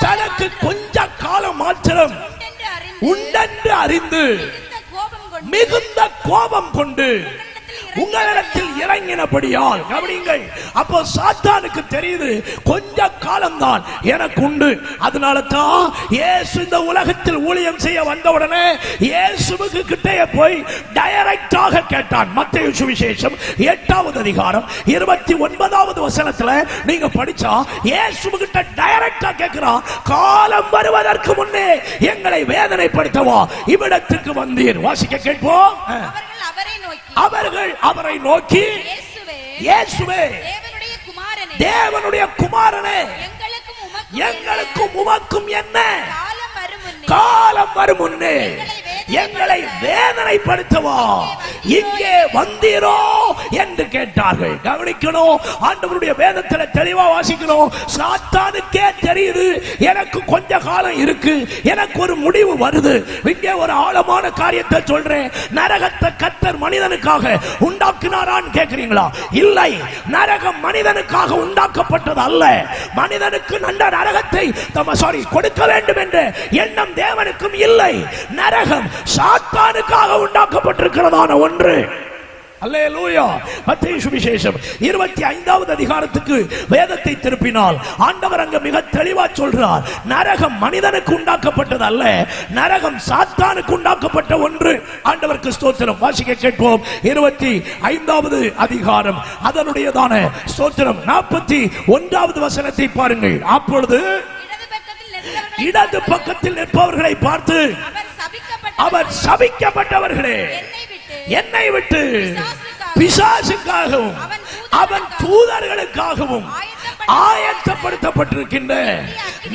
தனக்கு கொஞ்ச காலம் மாத்திரம் உண்டென்று அறிந்து மிகுந்த கோபம் கொண்டு உங்களிடத்தில் இறங்கினபடியால். கவனிங்கள். அப்போ சாத்தானுக்கு தெரியுது கொஞ்ச காலம் தான் எனக்கு உண்டு. அதனால தான் இயேசு இந்த உலகத்தில் ஊழியம் செய்ய வந்தவுடனே இயேசுவுக்கு கிட்டே போய் டைரக்டாக கேட்டான். மத்தேயு சுவிசேஷம் 8வது அதிகாரம் 29வது வசனத்துல நீங்க படிச்சா இயேசுவுக்கிட்ட டைரக்டா கேட்கிறான், காலம் வருவதற்கு முன்னே எங்களை வேதனைப்படுத்தவா இவ்விடத்துக்கு வந்தீர். வாசிக்க கேட்போம். அவர்கள் அவரை நோக்கி, இயேசுவே, தேவனுடைய குமாரனே, எங்களுக்கும் உமக்கும் என்ன காலம் வரும் முன்னே எங்களை வேதனைப்படுத்தவா இங்கே வந்தீரோ என்று கேட்டார்கள். கவனிக்கணும், ஆண்டவருடைய வேதத்தில் தெளிவா வாசிக்கணும். சாத்தானுக்கே தெரியுது எனக்கு கொஞ்ச காலம் இருக்கு, எனக்கு ஒரு முடிவு வருது. இங்கே ஒரு ஆழமான காரியத்தை சொல்றேன். நரகத்தை கர்த்தர் மனிதனுக்காக உண்டாக்கினாரான்னு கேட்கிறீங்களா? இல்லை, நரகம் மனிதனுக்காக உண்டாக்கப்பட்டது அல்ல. மனிதனுக்கு நல்ல நரகத்தை கொடுக்க வேண்டும் என்ற எண்ணம் தேவனுக்கும் இல்லை. நரகம் சாத்தானுக்காக உண்டாக்கப்பட்டிருக்கிறதான ஒன்று. அல்லேலூயா. மத்தேயு சுவிசேஷம் 25வது அதிகாரத்துக்கு வேதத்தை திருப்பினால் ஆண்டவர் அங்க மிக தெளிவா சொல்றார், நரகம் மனிதனுக்கு உண்டாக்கப்பட்டது அல்ல, நரகம் சாத்தானுக்கு உண்டாக்கப்பட்ட ஒன்று. ஆண்டவருக்கு ஸ்தோத்திரம். வாசிக்க கேட்போம். 25வது அதிகாரம் அதனுடையதான ஸ்தோத்திரம் 41வது வசனத்தை பாருங்கள். அப்பொழுது இடது பக்கத்தில் நிற்பவர்களை பார்த்து அவர் சபிக்கப்பட்டவர்களே, என்னை விட்டு பிசாசுக்காகவும் அவன் தூதர்களுக்காகவும் ஆயத்தப்படுத்தப்பட்டிருக்கின்ற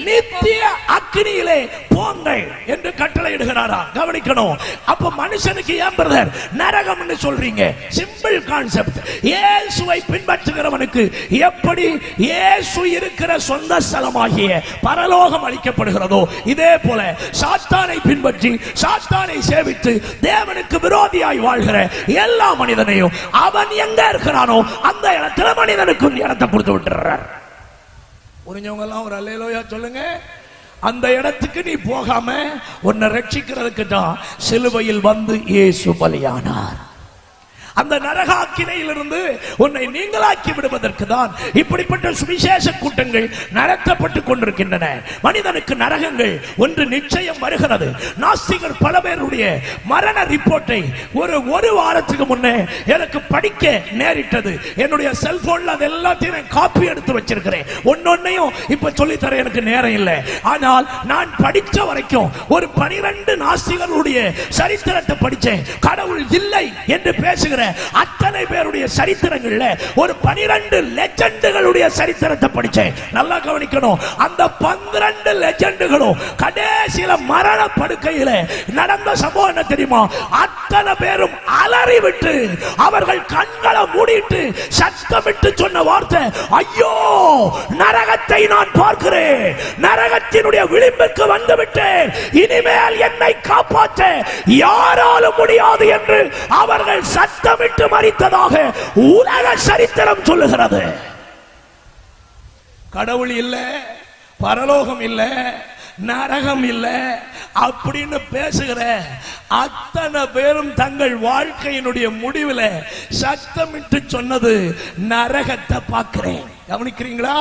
நித்திய அக்கினியிலே போங்கள் என்று கட்டளையிடுகிறாரா? கவனிக்கணும். அப்ப மனுஷனுக்கு ஏன் பிரதர் நரகம் என்று சொல்றீங்க? Simple concept. இயேசுவை பின்பற்றுகிறவனுக்கு எப்படி இயேசு இருக்கிற சொந்த ஸ்தலமாகிய பரலோகம் அளிக்கப்படுகிறதோ, இதே போல சாத்தானை பின்பற்றி சாத்தானை சேவித்து தேவனுக்கு விரோதியாய் வாழ்கிற எல்லா மனிதனையும் அவன் எங்க இருக்கிறானோ அந்த இடத்துல மனிதனுக்கு இடத்தை கொடுத்து விட்டுறார். புரிஞ்சவங்க எல்லாம் ஒரு அல்லேலூயா சொல்லுங்க. அந்த இடத்துக்கு நீ போகாம உன்னை ரட்சிக்கிறதுக்கு தான் சிலுவையில் வந்து இயேசு பலியானார். அந்த நரகாக்கினையிலிருந்து உன்னை நீங்களாக்கி விடுவதற்கு தான் இப்படிப்பட்ட சுவிசேஷ கூட்டங்கள் நடத்தப்பட்டு கொண்டிருக்கின்றன. மனிதனுக்கு நரகங்கள் ஒன்று நிச்சயம் வருகிறது. நாஸ்திகர் பல பேருடைய மரண ரிப்போர்ட்டை ஒரு வாரத்துக்கு முன்னே எனக்கு படிக்க நேரிட்டது. என்னுடைய செல்போன்ல அது எல்லாத்தையும் காப்பி எடுத்து வச்சிருக்கிறேன். ஒன்னொன்னையும் இப்ப சொல்லித்தர எனக்கு நேரம் இல்லை. ஆனால் நான் படிச்ச வரைக்கும் ஒரு 12 நாஸ்திகருடைய சரித்திரத்தை படிச்சேன். கடவுள் இல்லை என்று பேசுகிற அத்தனை பேருடைய சரித்திரங்கள்ல ஒரு 12 லெஜெண்டுகளுடைய சரித்திரத்தை படிச்சேன். நல்லா கவனிக்கணும். அந்த 12 லெஜெண்டுகளும் கடைசியில மரண படுக்கையில நடந்த சம்பவம் என்ன தெரியுமா? அத்தனை பேரும் அலறி விட்டு அவர்கள் கண்களை மூடிட்டு சத்தமிட்டு சொன்ன வார்த்தை, ஐயோ நரகத்தை நான் பார்க்கிறேன், நரகத்தினுடைய விளிம்புக்கு வந்து விட்டேன், இனிமேல் என்னை காப்பாற்ற யாராலும் முடியாது என்று அவர்கள் சத்தம் விட்டு மரித்ததாக உலக சரித்திரம் சொல்லுகிறது. கடவுள் இல்ல, பரலோகம் இல்ல, நரகம் இல்ல அப்படின்னு பேசுகிற அத்தனை பேரும் தங்கள் வாழ்க்கையினுடைய முடிவில் சத்தமிட்டு சொன்னது, நரகத்தை பார்க்கிறேன். கவனிக்கிறீங்களா?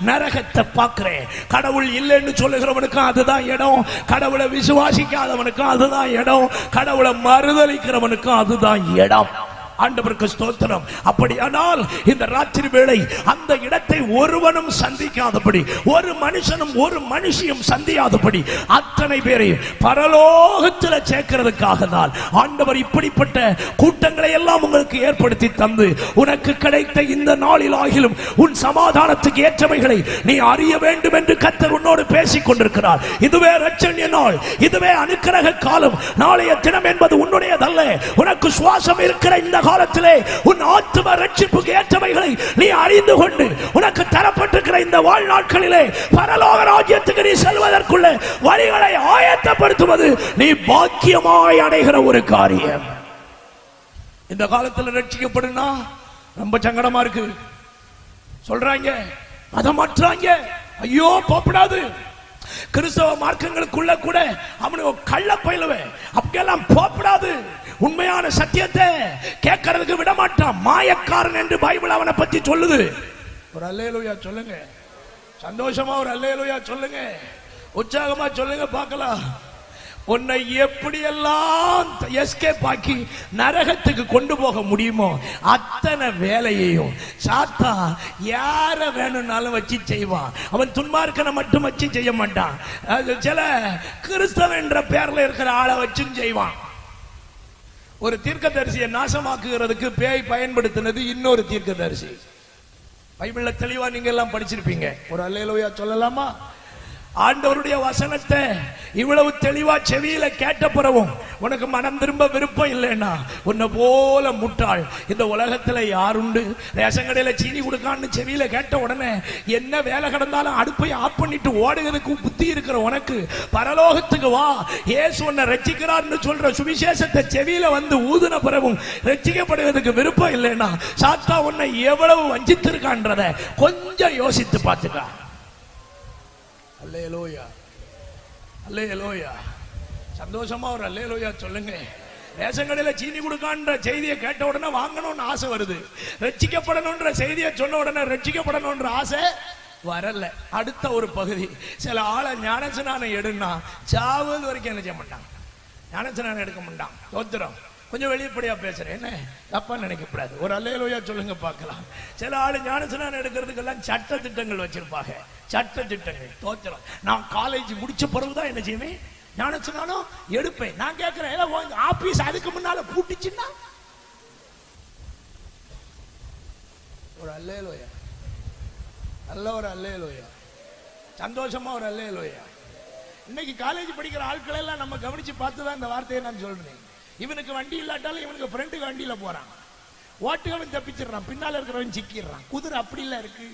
நரகத்தை பார்க்கிறேன். கடவுள் இல்லைன்னு சொல்லுகிறவனுக்கும் அதுதான் இடம், கடவுளை விசுவாசிக்காதவனுக்கும் அதுதான் இடம், கடவுளை மறுதலிக்கிறவனுக்கும் அதுதான் இடம். ஆண்டவருக்கு ஸ்தோத்திரம். அப்படியானால் இந்த ராத்திரி வேளை அந்த இடத்தை ஒருவனும் சந்திக்காதபடி, ஒரு மனுஷனும் ஒரு மனுஷியும் சந்தியாதபடி அத்தனை பேரை பரலோகத்தில் சேர்க்கிறதுக்காக தான் ஆண்டவர் இப்படிப்பட்ட கூட்டங்களை எல்லாம் உங்களுக்கு ஏற்படுத்தி தந்து, உனக்கு கிடைத்த இந்த நாளில் ஆகிலும் உன் சமாதானத்துக்கு ஏற்றவைகளை நீ அறிய வேண்டும் என்று கர்த்தர் உன்னோடு பேசிக் கொண்டிருக்கிறார். இதுவே ரட்சணிய நாள், இதுவே அனுக்கிரக காலம். நாளைய தினம் என்பது உன்னுடையதல்ல. உனக்கு சுவாசம் இருக்கிற இந்த காலத்திலே உன் ஆத்தும ரட்சிப்புக்கு ஏற்றவைகளை நீ அறிந்து கொண்டு உனக்கு தரப்பட்டிருக்கிற இந்த வாழ்நாட்களிலே பரலோக ராஜ்யத்துக்கு நீ செல்வதற்குள்ள வழிகளை ஆயத்தப்படுத்துவது நீ பாக்கியமாய் அடைகிற ஒரு காரியம். இந்த காலத்தில் ரட்சிக்கப்படுனா ரொம்ப சங்கடமா இருக்கு. சொல்றாங்க, மதம் மாற்றாங்க, ஐயோ போகக்கூடாது. கிறிஸ்தவ மார்க்கங்களுக்குள்ள கூட அவனுக்கு கள்ள பயிலுவேன் அப்படியெல்லாம் போகக்கூடாது. உண்மையான சத்தியத்தை கேட்கறதுக்கு விட மாட்டான். மாயக்காரன் என்று பைபிள் அவனை பத்தி சொல்லுது. ஒரு அல்லேலூயா சொல்லுங்க. சந்தோஷமா ஒரு அல்லேலூயா சொல்லுங்க. உற்சாகமா சொல்லுங்க பார்க்கலாம். உன்னை எப்படியெல்லாம் எஸ்கேப் ஆக்கி நரகத்துக்கு கொண்டு போக முடியுமோ அத்தனை வேலையையும் சாத்தா யார வேணும்னாலும் வச்சு செய்வான். அவன் துன்மார்க்கனை மட்டும் வச்சு செய்ய மாட்டான். சில கிறிஸ்தவ என்ற பேர்ல இருக்கிற ஆளை வச்சும் செய்வான். ஒரு தீர்க்கதரிசியை நாசமாக்குகிறதுக்கு பேய் பயன்படுத்தினது இன்னொரு தீர்க்கதரிசி. பைபிள்ல தெளிவா நீங்க எல்லாம் படிச்சிருப்பீங்க. ஒரு அல்லேலூயா சொல்லலாமா? ஆண்டவருடைய வசனத்தை இவ்வளவு தெளிவா செவியில கேட்ட பிறகும் உனக்கு மனம் திரும்ப விருப்பம் இல்லைன்னா உன்னை போல முட்டாள் இந்த உலகத்துல யாருண்டு? ரேஷன் கடையில சீனி கொடுக்கான்னு செவியில கேட்ட உடனே என்ன வேலை கிடந்தாலும் அடுப்பை ஆஃப் பண்ணிட்டு ஓடுகிறதுக்கு புத்தி இருக்கிற உனக்கு பரலோகத்துக்கு வா, இயேசு உன்னை ரட்சிக்கிறார்னு சொல்ற சுவிசேஷத்தை செவியில வந்து ஊதுன பிறகும் ரட்சிக்கப்படுவதற்கு விருப்பம் இல்லைன்னா சாத்தா உன்னை எவ்வளவு வஞ்சித்திருக்கான்றத கொஞ்சம் யோசித்து பார்த்துக்க. அல்லேலூயா, அல்லேலூயா. சந்தோஷமா ஒரு அல்லேலூயா சொல்லுங்க. ரேஷன் கடையில சீனி கொடுக்கான்ற செய்தியை கேட்ட உடனே வாங்கணும்னு ஆசை வருது. ரட்சிக்கப்படணும்ன்ற செய்தியை சொன்ன உடனே ரட்சிக்கப்படணும்ன்ற ஆசை வரல. அடுத்த ஒரு பகுதி, சில ஆளை ஞானஸ்நானம் எடுன்னா சாவது வரைக்கும் என்ன செய்ய மாட்டான், ஞானஸ்நானம் எடுக்க மாட்டான். தோத்திரம். கொஞ்சம் வெளிப்படையா பேசுறேன், என்ன தப்பா நினைக்கப்படாது. ஒரு அல்லேலூயா சொல்லுங்க பார்க்கலாம். சில ஆளு ஞானஸ்நானம் எடுக்கிறதுக்கெல்லாம் சட்ட திட்டங்கள் வச்சிருப்பாங்க, சட்ட திட்டங்கள். தோத்திரம். நான் காலேஜ் முடிச்ச பிறகுதான் என்ன செய்வேன், ஞானஸ்நானம் எடுப்பேன். நான் கேட்கிறேன், ஆபீஸ் அதுக்கு முன்னால பூட்டிச்சுன்னா ஒரு அல்லேலூயா, நல்ல ஒரு அல்லேலூயா, சந்தோஷமா ஒரு அல்லேலூயா. இன்னைக்கு காலேஜ் படிக்கிற ஆட்கள் எல்லாம் நம்ம கவனிச்சு பார்த்துதான் இந்த வார்த்தையை நான் சொல்றேன். இவனுக்கு வண்டி இல்லாட்டாலும் இவனுக்கு ஃப்ரெண்டுக்கு வண்டியில போறான், ஓட்டுகவன் தப்பிச்சிடறான், பின்னால இருக்கிறவன் சிக்கிறான். குதிரை அப்படி இல்ல இருக்கு.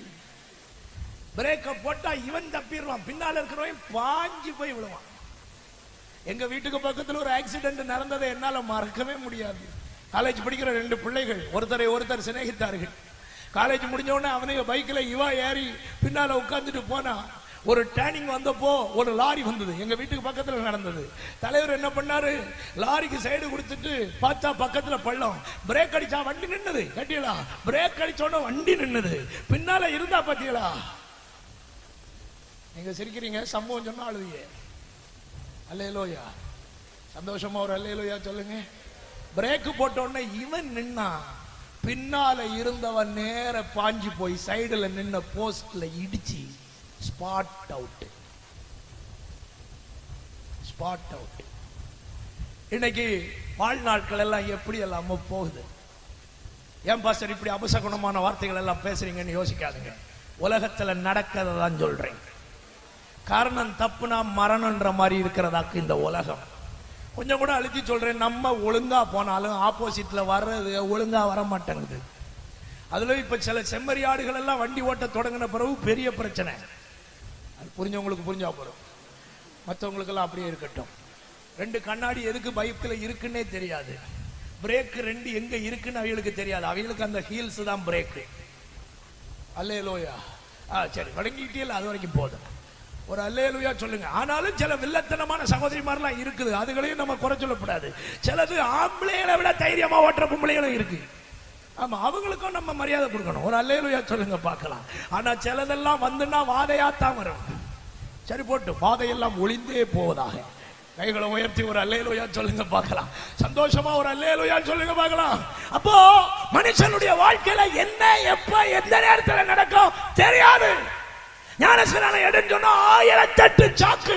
பிரேக்க போட்டா இவன் தப்பிடுவான், பின்னால இருக்கிறவன் பாஞ்சு போய் விழுவான். எங்க வீட்டுக்கு பக்கத்துல ஒரு ஆக்சிடென்ட் நடந்ததை என்னால மறக்கவே முடியாது. காலேஜ் படிக்கிற 2 பிள்ளைகள் ஒருத்தரை ஒருத்தர் சிநேகித்தார்கள். காலேஜ் முடிஞ்ச உடனே அவனுக்கு பைக்ல இவா ஏறி பின்னால உட்கார்ந்துட்டு போனா ஒரு டேர்னிங் வந்தப்போ ஒரு லாரி வந்தது, எங்க வீட்டுக்கு பக்கத்துல நடந்தது. தலைவர் என்ன பண்ணாரு, லாரிக்கு சைடு கொடுத்துட்டு பார்த்தா பக்கத்துல பள்ளம், பிரேக் அடிச்சா வண்டி நின்னது. கட்டியலா பிரேக் அடிச்சோட வண்டி நின்னது. பின்னால இருந்தா பாத்தீங்களா? நீங்க சிரிக்கிறீங்க, சம்பவம் சொன்னா அழுவீங்க. அல்லேலூயா, சந்தோஷமா ஒரு அல்லேலூயா சொல்லுங்க. பிரேக் போட்ட உடனே இவன் நின்னா, பின்னால இருந்தவன் நேர பாஞ்சு போய் சைடுல நின்ன போஸ்ட்ல இடிச்சு ஸ்பாட் அவுட், ஸ்பாட் அவுட். இன்னைக்கு வாழ்நாட்கள் எல்லாம் எப்படி எல்லாமோ போகுது. ஏன் பாஸ்டர் இப்படி அபசகுணமான வார்த்தைகள் எல்லாம் பேசுறீங்கன்னு யோசிக்காதுங்க. உலகத்துல நடக்கிறத தான் சொல்றேன். காரணம் தப்புனா மரணம்ன்ற மாதிரி இருக்கிறதாக்கு இந்த உலகம். கொஞ்சம் கூட அழுத்தி சொல்றேன், நம்ம ஒழுங்கா போனாலும் ஆப்போசிட்ல வர்றது ஒழுங்கா வர மாட்டேங்குது. அதுல இப்ப சில செம்மறியாடுகள் எல்லாம் வண்டி ஓட்ட தொடங்கின பிறகு பெரிய பிரச்சனை. அது புரிஞ்சவங்களுக்கு புரிஞ்சா போறோம், மற்றவங்களுக்கு எல்லாம் அப்படியே இருக்கட்டும். 2 கண்ணாடி எதுக்கு பைக்ல இருக்குன்னே தெரியாது, பிரேக் 2 எங்க இருக்குன்னு அவங்களுக்கு தெரியாது. அவங்களுக்கு அந்த ஹீல்ஸ் தான் பிரேக். அல்லேலூயா. சரி, வழங்கிட்டே இல்லை, அது வரைக்கும் போதும். ஒரு அல்லேலூயா சொல்லுங்க. ஆனாலும் சில வில்லத்தனமான சகோதரிமாரெல்லாம் இருக்குது, அதுகளையும் நம்ம குறை சொல்லக்கூடாது. சிலது ஆம்பளைகளை விட தைரியமா ஓட்டுற பொம்பளைகளும் இருக்கு. ஆமா, அவங்களுக்கும் நம்ம மரியாதை கொடுக்கணும். ஒரு அல்லேலூயா சொல்லுங்க பார்க்கலாம். ஆனா சிலதெல்லாம் வந்துன்னா வாதையாத்தான் வரும். சரி போட்டு வாதையெல்லாம் ஒளிந்தே போவதாக. கைகளை உயர்த்தி ஒரு அல்லேலூயா சொல்லுங்க பார்க்கலாம். சந்தோஷமா ஒரு அல்லேலூயா சொல்லுங்க பார்க்கலாம். அப்போ மனுஷனுடைய வாழ்க்கையில என்ன எப்ப எந்த நேரத்தில் நடக்கும் தெரியாது. ஞானஸ்நானம் எடுன்னு சொன்னா 1008 சாக்கு.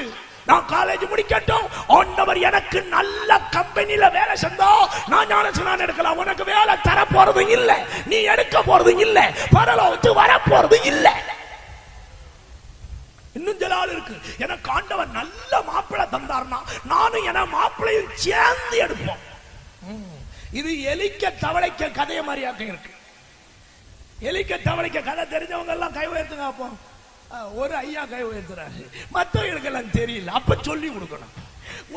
நான் காலேஜ் முடிக்கட்டும், ஆண்டவர் எனக்கு நல்ல கம்பெனில வேலை செஞ்சா நான் ஞானஸ்நானம் எடுக்கலாம். உனக்கு வேலை தர போறது இல்ல, நீ எடுக்க போறது இல்ல, பரலோகத்து வர போறது இல்ல. இன்னும் சில ஆள் இருக்கு, எனக்கு ஆண்டவர் நல்ல மாப்பிள்ளை தந்தார்னா நானும் என மாப்பிள்ளையும் சேர்ந்து எடுப்போம். இது எலிக்க தவளைக்க கதைய மாதிரியாக்க இருக்கு. எலிக்க தவளைக்க கதை தெரிஞ்சவங்க எல்லாம் கை உயர்த்துங்க. அப்போ ஒரு ஐயா கை உயர்த்துறாரு, மற்றவங்களுக்கு எல்லாம் தெரியல. அப்ப சொல்லி கொடுக்கணும்.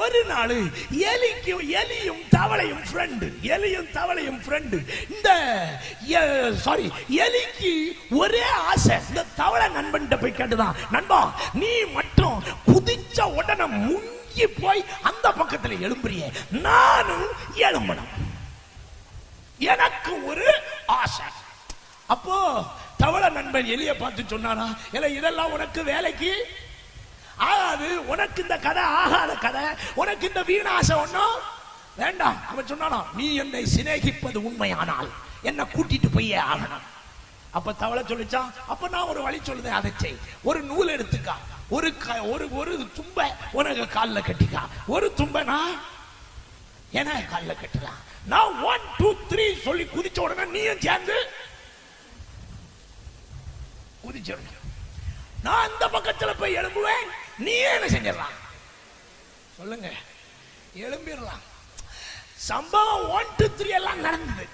ஒரு நாள் எலியும் தவளையும் ஃப்ரெண்டு, எலியும் தவளையும் ஃப்ரெண்டு. இந்த எலிக்கு ஒரே ஆசை, இந்த தவளை நண்பன் போய் கேட்டுதான், நண்பா நீ மட்டும் குதிச்ச உடனே முங்கி போய் அந்த பக்கத்துல எழும்புறிய, நானும் எழும்பணும், எனக்கு ஒரு ஆசை. அப்போ தவளை நண்பன் எலிய பார்த்து சொன்னானா, இல்ல இதெல்லாம் உனக்கு வேலைக்கு ஆகாது, உனக்கு இந்த கதை ஆகாத கதை, உனக்கு இந்த வீணாசை ஒண்ணும் வேண்டாம். அவன் சொன்னானா, நீ என்னை சிநேகிப்பது உண்மையானால் என்ன கூட்டிட்டு போயே ஆகணும். அப்ப தவளை சொல்லிச்சான், அப்ப நான் ஒரு வழி சொல்லுதேன், அதை செய். ஒரு நூல் எடுத்துக்கா, ஒரு தும்ப உனக்கு காலில் கட்டிக்கா, ஒரு தும்ப நான் என காலில் கட்டலாம். நான் 1 2 3 சொல்லி குதிச்ச உடனே நீயும் சேர்ந்து குதிச்சிடணும். நான் அந்த பக்கத்துல போய் எழும்புவேன், நீ என்ன செஞ்சிடலாம் சொல்லுங்க, எழும்பிடலாம். சம்பவம் 1 2 3 எல்லாம் நடந்தது.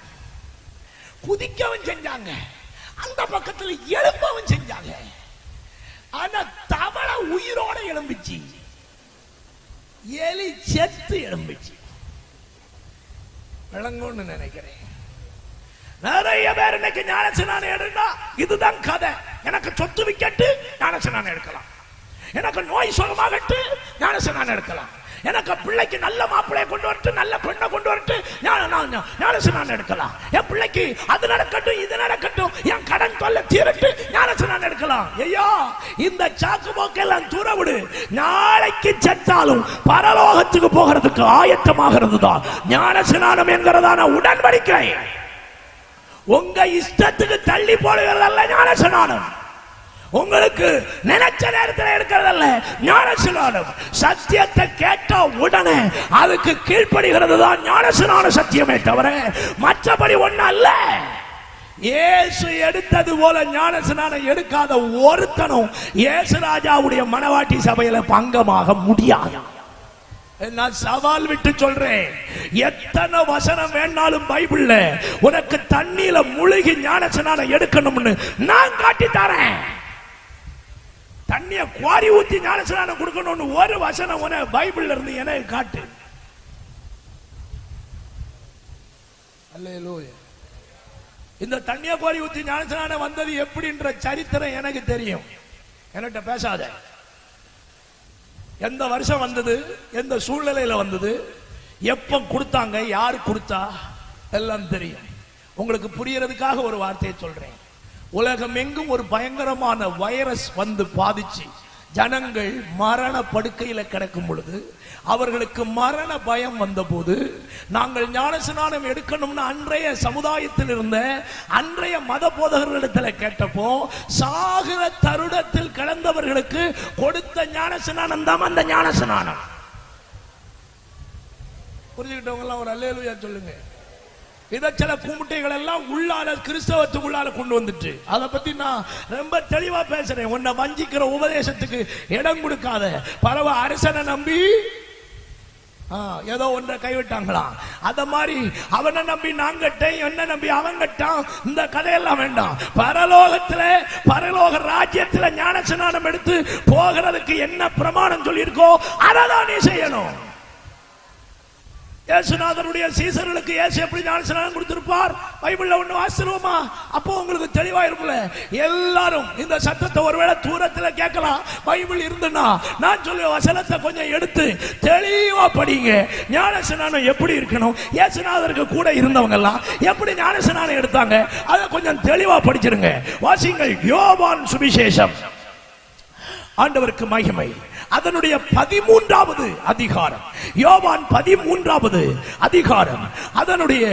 குதிக்கவும் செஞ்சாங்க, அந்த பக்கத்தில் எழுப்பவும் செஞ்சாங்க. ஆனா தவளை உயிரோட எழும்பிச்சு, எலி செத்து எழும்பிச்சு. விளங்கும்னு நினைக்கிறேன். நிறைய பேர் இன்னைக்கு ஞானஸ்நானம் எடுத்தா இதுதான் கதை. எனக்கு சொத்து விக்கட்டு ஞானஸ்நானம் எடுக்கலாம், எனக்கு நோய் சுகமாகட்டு ஞானஸ்நானம் எடுக்கலாம், எனக்கு பிள்ளைக்கு நல்ல மாப்பிள்ளையை கொண்டு வரட்டு, நல்ல பெண்ணை கொண்டு வரட்டு ஞானஸ்நானம் எடுக்கலாம், என் பிள்ளைக்கு அது நடக்கட்டும் இது நடக்கட்டும், என் கடன் தொல்லை தீரட்டு ஞானஸ்நானம் எடுக்கலாம். ஐயா, இந்த சாக்கு போக்கெல்லாம் தூர விடு. நாளைக்கு செத்தாலும் பரலோகத்துக்கு போகிறதுக்கு ஆயத்தமாகிறது தான் ஞானஸ்நானம் என்கிறதான உடன்படிக்கை. உங்க இஷ்டத்துக்கு தள்ளி போடுகிறதல்ல ஞானஸ்நானம், உங்களுக்கு நினைச்ச நேரத்தில் எடுக்கிறதல்ல ஞானஸ்நானம். சத்தியத்தை கேட்ட உடனே அதுக்கு கீழ்ப்படுகிறது தான் ஞானஸ்நான சத்தியமே தவிர மற்றபடி ஒண்ணு அல்ல. இயேசு எடுத்தது போல ஞானஸ்நானம் எடுக்காத ஒருத்தனும் இயேசு ராஜாவுடைய மணவாட்டி சபையில பங்கமாக முடியாது. நான் சவால் விட்டு சொல்றேன், எத்தனை வசனம் வேணாலும் பைபிள்ல உனக்கு தண்ணீல முழுகி ஞானஸ்நானம் எடுக்கணும்னு நான் காட்டி தரேன். தண்ணிய குவாரி ஊத்தி ஞானஸ்நானம் கொடுக்கணும்னு ஒரு வசனம் உன பைபிள்ல இருந்து எனக்கு காட்டு. அல்லேலூயா. இந்த தண்ணிய குவாரி ஊத்தி ஞானஸ்நானம் வந்தது எப்படின்ற சரித்திரம் எனக்கு தெரியும். என்கிட்ட பேசாத. எந்த வருஷம் வந்தது, எந்த சூழ்நிலையில வந்தது, எப்ப கொடுத்தாங்க, யாரு கொடுத்தா எல்லாம் தெரியும். உங்களுக்கு புரியறதுக்காக ஒரு வார்த்தையை சொல்றேன். உலகம் எங்கும் ஒரு பயங்கரமான வைரஸ் வந்து பாதிச்சு ஜனங்கள் மரண படுக்கையில கிடக்கும் பொழுது, அவர்களுக்கு மரண பயம் வந்த போது, நாங்கள் ஞானஸ்நானம் எடுக்கணும்னு அன்றைய சமுதாயத்தில் இருந்த அன்றைய மத போதகர்களிடத்தில் கேட்டப்போ, சாகிற தருணத்தில் கிடந்தவர்களுக்கு கொடுத்த ஞானஸ்நானம் தான் அந்த ஞானஸ்நானம். புரிஞ்சுக்கிட்டவங்க எல்லாம் ஒரு அல்லேலூயா சொல்லுங்க. இத சில கும்பிட்டைகள் எல்லாம் உள்ளால கிறிஸ்தவத்துக்குள்ளால கொண்டு வந்துட்டு, அதை பத்தி நான் ரொம்ப தெளிவா பேசுறேன். உன்னை வஞ்சிக்கிற உபதேசத்துக்கு இடம் கொடுக்காத. பரவ அரசனை நம்பி ஏதோ ஒன்றை கைவிட்டாங்களாம், அத மாதிரி அவனை நம்பி நான் கட்டேன், என்ன நம்பி அவன் கட்டான். இந்த கதையெல்லாம் வேண்டாம். பரலோக ராஜ்யத்துல ஞானஸ்நானம் எடுத்து போகிறதுக்கு என்ன பிரமாணம் சொல்லியிருக்கோ அதை தான் நீ செய்யணும். இயேசுநாதருடைய சீசர்களுக்கு இயேசு எப்படி ஞானஸ்நானம் கொடுத்திருப்பார் பைபிள்ல ஒண்ணு வாசிருவோமா? அப்போ உங்களுக்கு தெளிவா இருக்குல்ல. எல்லாரும் இந்த சத்தத்தை ஒருவேளை தூரத்துல கேட்கலாம். பைபிள் இருந்துன்னா நான் சொல்ல வசனத்தை கொஞ்சம் எடுத்து தெளிவா படிங்க. ஞானஸ்நானம் எப்படி இருக்கணும், இயேசுநாதருக்கு கூட இருந்தவங்க எல்லாம் எப்படி ஞானஸ்நானம் எடுத்தாங்க, அதை கொஞ்சம் தெளிவா படிச்சிருங்க. வாசிங்கள் யோவான் சுவிசேஷம். ஆண்டவருக்கு மகிமை. அதனுடைய 13வது அதிகாரம், யோவான் 13வது அதிகாரம், அதனுடைய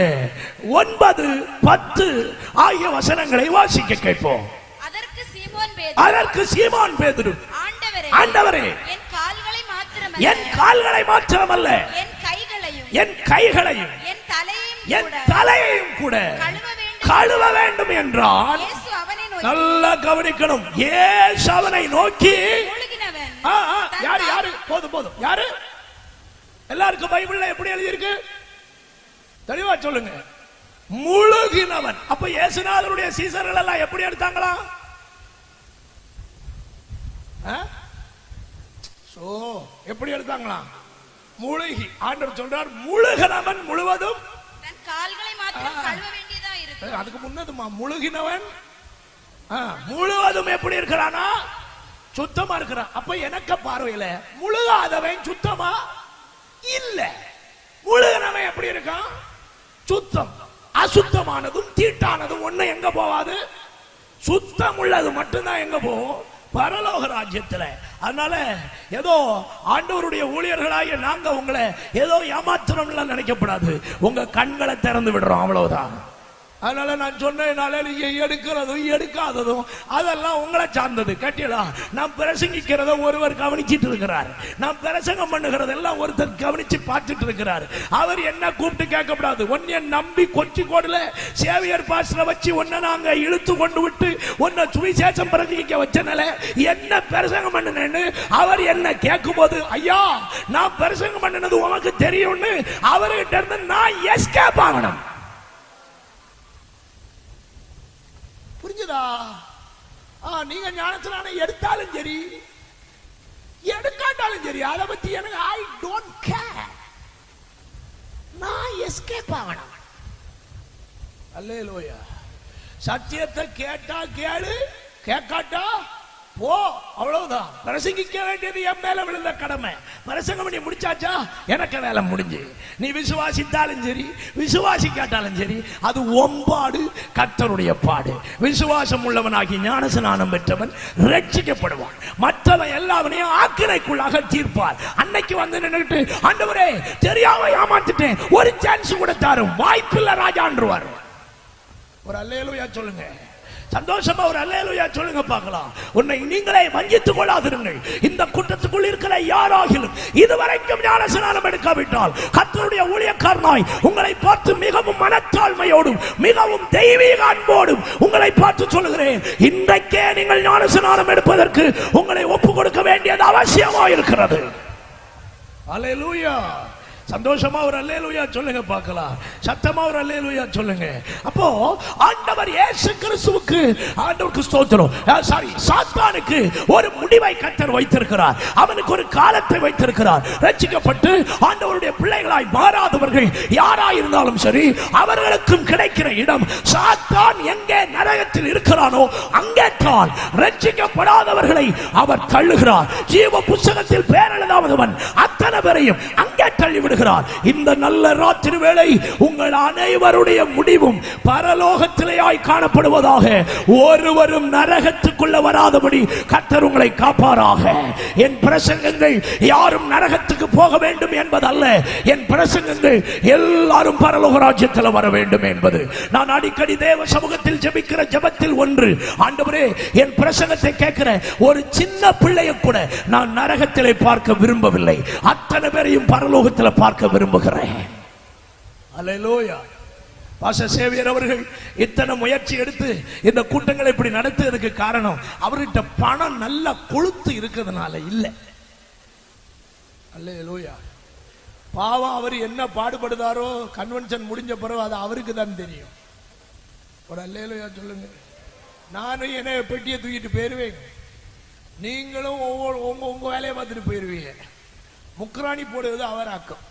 9 10 ஆகிய வசனங்களை வாசிக்க கேட்போம். அதற்கு சீமோன் பேதுரு, ஆண்டவரே, என் கால்களை மாத்திரமல்ல, என் கைகளையும் என் தலையையும் கூட கழுவ வேண்டும் என்றான். நல்லா கவனிக்கணும். இயேசு அவனை நோக்கி, யாரு யாரு போதும் போதும் யாரு? எல்லாருக்கும் பைபிள்ல எப்படி எழுதி இருக்கு தெளிவா சொல்லுங்க. முழுகினவன். அப்ப இயேசுநாதருடைய சீசர்கள் எல்லாம் எப்படி எடுத்தாங்களா? எப்படி எடுத்தாங்களா? முழுகி. ஆண்டவர் சொல்றார், முழுகினவன் முழுவதும் கால்களை மாத்திரம் கழுவ வேண்டியதா இருக்கு. அதுக்கு முன்னதுமா முழுகினவன் முழுவதும் எப்படி இருக்கிறானா? சுத்தமா இருக்கிறான். அப்ப எனக்கு பார்வையில முழுகாதவன் சுத்தமா இல்ல. முழுகினவன் எப்படி இருக்கான்? சுத்தம். அசுத்தமானதும் தீட்டானதும் ஒண்ணு எங்க போவாது? சுத்தம் உள்ளது மட்டும்தான் எங்க போகும்? பரலோக ராஜ்யத்துல. அதனால ஏதோ ஆண்டவருடைய ஊழியர்களாகிய நாங்க உங்களை ஏதோ ஏமாத்திரம் நினைக்கப்படாது. உங்க கண்களை திறந்து விடுறோம், அவ்வளவுதான். அதனால நான் சொன்னதுனால நீங்க எடுக்கிறதும் எடுக்காததும் அதெல்லாம் உங்களை சார்ந்தது. கேட்டீங்களா? நான் பிரசங்கிக்கிறத ஒருவர் கவனிச்சிட்டு இருக்கிறார், நான் பிரசங்கம் பண்ணுகிறதெல்லாம் ஒருத்தர் கவனிச்சு பார்த்துட்டு இருக்கிறார். அவர் என்ன கூப்பிட்டு கேட்கக்கூடாது. ஒன்ன நம்பி கொச்சிக்கோடுல சேவியர் பாஸ்டரை வச்சு ஒன்ன நாங்க இழுத்து கொண்டு விட்டு ஒன்ன சுவிசேஷம் பிரசங்கிக்க வச்சனால என்ன பிரசங்கம் பண்ணுனேன்னு அவர் என்ன கேட்கும் போது, ஐயா நான் பிரசங்கம் பண்ணினது உனக்கு தெரியும்னு அவர்கிட்ட இருந்து நான் எஸ்கேப் ஆகணும். புரிஞ்சுதா? நீங்க ஞானஸ்நானம் எடுத்தாலும் சரி எடுக்காட்டாலும் சரி அதை பத்தி எனக்கு ஐ டோன்ட் கேர். நான் எஸ்கேப் ஆகணும். அல்லேலூயா. சத்தியத்தை கேட்டா கேளு, கேட்காட்டா போ, அவ்வளவுதான். பிரசங்கிக்க வேண்டியது என் மேல விழுந்த கடமை. பிரசங்கம் பண்ணி முடிச்சாச்சா, எனக்கு வேலை முடிஞ்சு. நீ விசுவாசித்தாலும் சரி விசுவாசிக்காட்டாலும் சரி அது ஒம்பாடு, கர்த்தருடைய பாடு. விசுவாசம் உள்ளவனாகி ஞானஸ்நானம் பெற்றவன் ரட்சிக்கப்படுவான். மற்றவன் எல்லாவனையும் ஆக்கினைக்குள்ளாக தீர்ப்பார். அன்னைக்கு வந்து நின்னுட்டு ஆண்டவரே தெரியாம ஏமாத்திட்டேன், ஒரு சான்ஸ் கூட தாரும், வாய்ப்பில்லை ராஜான்றுவார். ஒரு அல்லேலூயா சொல்லுங்க. சந்தோஷமா ஒரு அல்லேலூயா சொல்லுங்க பார்க்கலாம். உன்னை நீங்களே வஞ்சித்துக் கொள்ளாதிருங்கள். இந்த கூட்டத்துக்குள் இருக்கிற யாராகிலும் இதுவரைக்கும் ஞானஸ்நானம் எடுக்காவிட்டால் கர்த்தருடைய ஊழியக்காரனாய் உங்களை பார்த்து மிகவும் மனத்தாழ்மையோடும் மிகவும் தெய்வீக அன்போடும் உங்களை பார்த்து சொல்லுகிறேன், இன்றைக்கே நீங்கள் ஞானஸ்நானம் எடுப்பதற்கு உங்களை ஒப்புக் கொடுக்க வேண்டியது அவசியமா இருக்கிறது. அல்லேலூயா. சந்தோஷமா ஒரு அல்லேலூயா சொல்லுங்க பார்க்கலாம். சத்தமா ஒரு அல்லேலூயா சொல்லுங்க. அப்போ ஆண்டவர் இயேசு கிறிஸ்துவுக்கு, ஆண்டவருக்கு ஸ்தோத்திரம், சாத்தானுக்கு ஒரு முடிவை கர்த்தர் வைத்திருக்கிறார். அவனுக்கு ஒரு காலத்தை வைத்திருக்கிறார். ரட்சிக்கப்பட்டு ஆண்டவருடைய பிள்ளைகளாய் மாறாதவர்கள் யாராய் இருந்தாலும் சரி அவர்களுக்கும் கிடைக்கிற இடம். சாத்தான் எங்கே நரகத்தில் இருக்கிறானோ அங்கே தான் ரட்சிக்கப்படாதவர்களை அவர் தள்ளுகிறார். ஜீவ புத்தகத்தில் பேர் எழுதாதவன் அத்தனை பேரையும் அங்கே தள்ளிவிடுகிறார். இந்த நல்ல ராத்திரி வேளை உங்கள் அனைவருடைய முடிவும் பரலோகத்திலேயாய் காணப்படுவதாக. ஒருவரும் நரகத்துக்குள்ள வராதபடி கர்த்தர் உங்களை காப்பாராக. என் பிரசங்கங்கள் யாரும் நரகத்துக்கு போக வேண்டும் என்பதல்ல, என் பிரசங்கங்கள் எல்லாரும் பரலோக ராஜ்யத்தில் வர வேண்டும் என்பது. நான் அடிக்கடி தேவ சமூகத்தில் ஜெபிக்கிற ஜெபத்தில் ஒன்று, ஆண்டவரே என் பிரசங்கத்தை கேட்கிற ஒரு சின்ன பிள்ளையை கூட நான் நரகத்திலே பார்க்க விரும்பவில்லை, அத்தனை பேரையும் பரலோகத்தில் பார்க்க விரும்புகிறேன். அல்லேலூயா. பாஸ்டர் சேவியர் அவர்கள் இத்தனை முயற்சி எடுத்து இந்த கூட்டங்களை இப்படி நடத்துறதுக்கு காரணம் அவர்கிட்ட பணம் நல்லா கொழுத்து இருக்கிறதுனால இல்ல. அல்லேலூயா. பாவம் அவர் என்ன பாடுபடுதாரோ கன்வென்ஷன் முடிஞ்ச பிறகு அது அவருக்கு தான் தெரியும். ஒரு அல்லேலூயா சொல்லுங்க. நானும் என்ன பெட்டியை தூக்கிட்டு போயிருவேன், நீங்களும் உங்க வேலையை பார்த்துட்டு போயிருவீங்க. முக்கராணி போடுவது அவர் ஆக்கம்.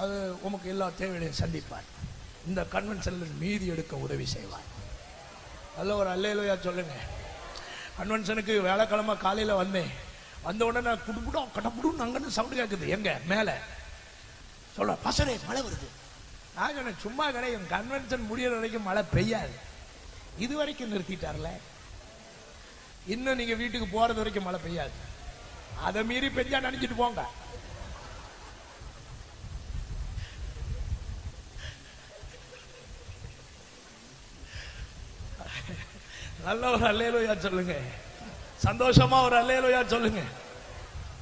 அது உமக்கு எல்லா தேவைகளையும் சந்திப்பார். இந்த கன்வென்ஷனில் மீதி எடுக்க உதவி செய்வார். அல்ல ஒரு அல்லேலூயா சொல்லுங்க. கன்வென்ஷனுக்கு வேலைக்கிழமை காலையில் வந்தேன். வந்த உடனே நான் குடுக்குடும் கடப்புடும் அங்கன்னு சவுண்டு கேட்குது. எங்க மேலே சொல்ல பசரே மழை வருது. நான் சொன்னேன் சும்மா கிடையாது, கன்வென்ஷன் முடிகிற வரைக்கும் மழை பெய்யாது. இது வரைக்கும் நிறுத்திட்டார்ல, இன்னும் நீங்க வீட்டுக்கு போறது வரைக்கும் மழை பெய்யாது. அதை மீறி பெஞ்சா நினைச்சிட்டு போங்க. நல்ல ஒரு அல்லேலூயா சொல்லுங்க. சந்தோஷமா ஒரு அல்லேலூயா சொல்லுங்க.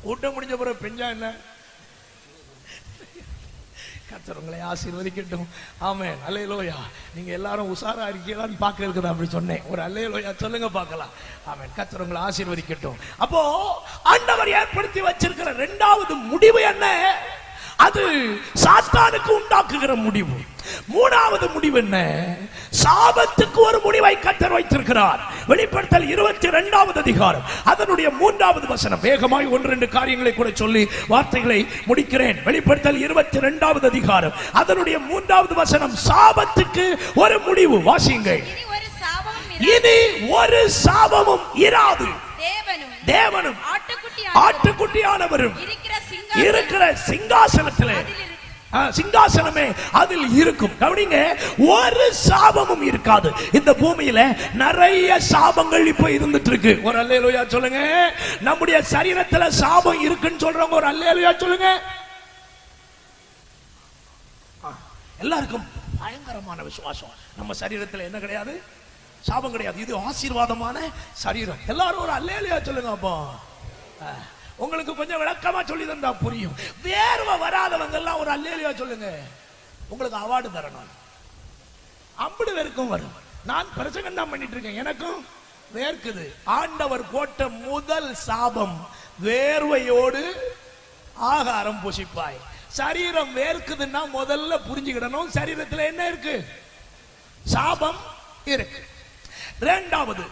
கூட்டம் முடிஞ்ச பிறகு பெஞ்சா என்ன? கர்த்தர் உங்களை ஆசீர்வதிக்கட்டும். ஆமென். அல்லேலூயா. நீங்க எல்லாரும் உசாரா இருக்கீங்களான்னு பார்க்கிறதுக்கு தான் அப்படி சொன்னேன். ஒரு அல்லேலூயா சொல்லுங்க பார்க்கலாம். ஆமென். கர்த்தர் உங்களை ஆசீர்வதிக்கட்டும். அப்போ ஆண்டவர் ஏற்படுத்தி வச்சிருக்கிற இரண்டாவது முடிவு என்ன? அது சாத்தானுக்கு உண்டாக்குகிற முடிவு. மூணாவது முடிவு என்ன? சாபத்துக்கு ஒரு முடிவை கர்த்தர் வைத்திருக்கிறார். வெளிப்படுத்தல் 22வது அதிகாரம் அதனுடைய 3வது வசனம். வேகமாய் 1-2 காரியங்களை கூட சொல்லி வார்த்தைகளை முடிக்கிறேன். வெளிப்படுத்தல் 22வது அதிகாரம் அதனுடைய 3வது வசனம். சாபத்துக்கு ஒரு முடிவு. வாசியுங்கள். இனி ஒரு சாபமும் இராது. தேவனும் ஆட்டுக்குட்டியானவரும் இருக்கிற சிங்காசனத்திலே, சிங்காசனமே அதில் இருக்கும். கவனிங்க, ஒரு சாபமும் இருக்காது. இந்த பூமியில நிறைய சாபங்கள் இப்ப இருந்துட்டு இருக்கு. ஒரு அல்லேலூயா சொல்லுங்க. நம்முடைய சரீரத்துல சாபம் இருக்குன்னு சொல்றவங்க ஒரு அல்லேலூயா சொல்லுங்க. எல்லாருக்கும் பயங்கரமான விசுவாசம். நம்ம சரீரத்தில் என்ன கிடையாது? சாபம் கிடையாது. இது ஆசீர்வாதமான சரீரம். எல்லாரும் ஒரு அல்லேலூயா சொல்லுங்க. அப்போ உங்களுக்கு கொஞ்சம் விளக்கமா சொல்லி தந்தா புரியும். வேர்வை வராதவங்க எல்லாம் ஒரு அல்லேலூயா சொல்லுங்க. உங்களுக்கு அவார்டு தரணும். 50 பேருக்கும் வரும். நான் பிரசங்கம் தான் பண்ணிட்டு இருக்கேன், எனக்கும் வேர்க்குது. ஆண்டவர் போட்ட முதல் சாபம், வேர்வையோடு ஆகாரம் புசிப்பாய். சரீரம் வேர்க்குதுன்னா முதல்ல புரிஞ்சுக்கிடணும், சரீரத்தில் என்ன இருக்கு? சாபம் இருக்கு. இரண்டாவது,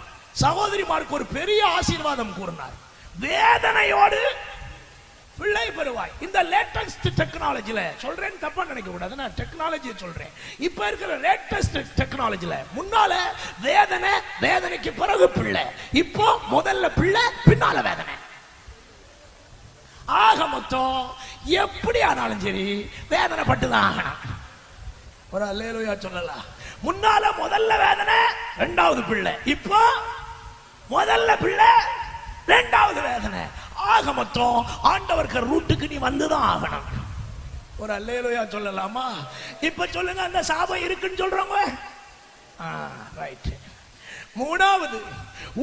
சகோதரிமாருக்கு ஒரு பெரிய ஆசீர்வாதம் கூறினார், வேதனையோடு பிள்ளை பெறுவாய். இந்த லேட்டஸ்ட் டெக்னாலஜில சொல்றேன், தப்பா நினைக்க கூடாது, நான் டெக்னாலஜியை சொல்றேன். இப்ப இருக்கிற லேட்டஸ்ட் டெக்னாலஜில முன்னால வேதனை, வேதனைக்கு பிறகு பிள்ளை, இப்போ முதல்ல பிள்ளை பின்னால வேதனை. ஆக மொத்தம் எப்படி ஆனாலும் சரி வேதனை பட்டுதான் ஆகணும். ஒரு அல்லேலூயா சொல்லலாம். முன்னால முதல்ல வேதனை, இரண்டாவது பிள்ளை, இப்போ முதல்ல பிள்ளை, இரண்டாவது வேதனை. ஆக மொத்தம் ஆண்டவருக்கு ரூட்டுக்கு நீ வந்துதான் ஆகணும். ஒரு அல்லேலூயா சொல்லலாமா? இப்ப சொல்லுங்க, அந்த சாபம் இருக்குன்னு சொல்றவங்க ரைட். மூணாவது,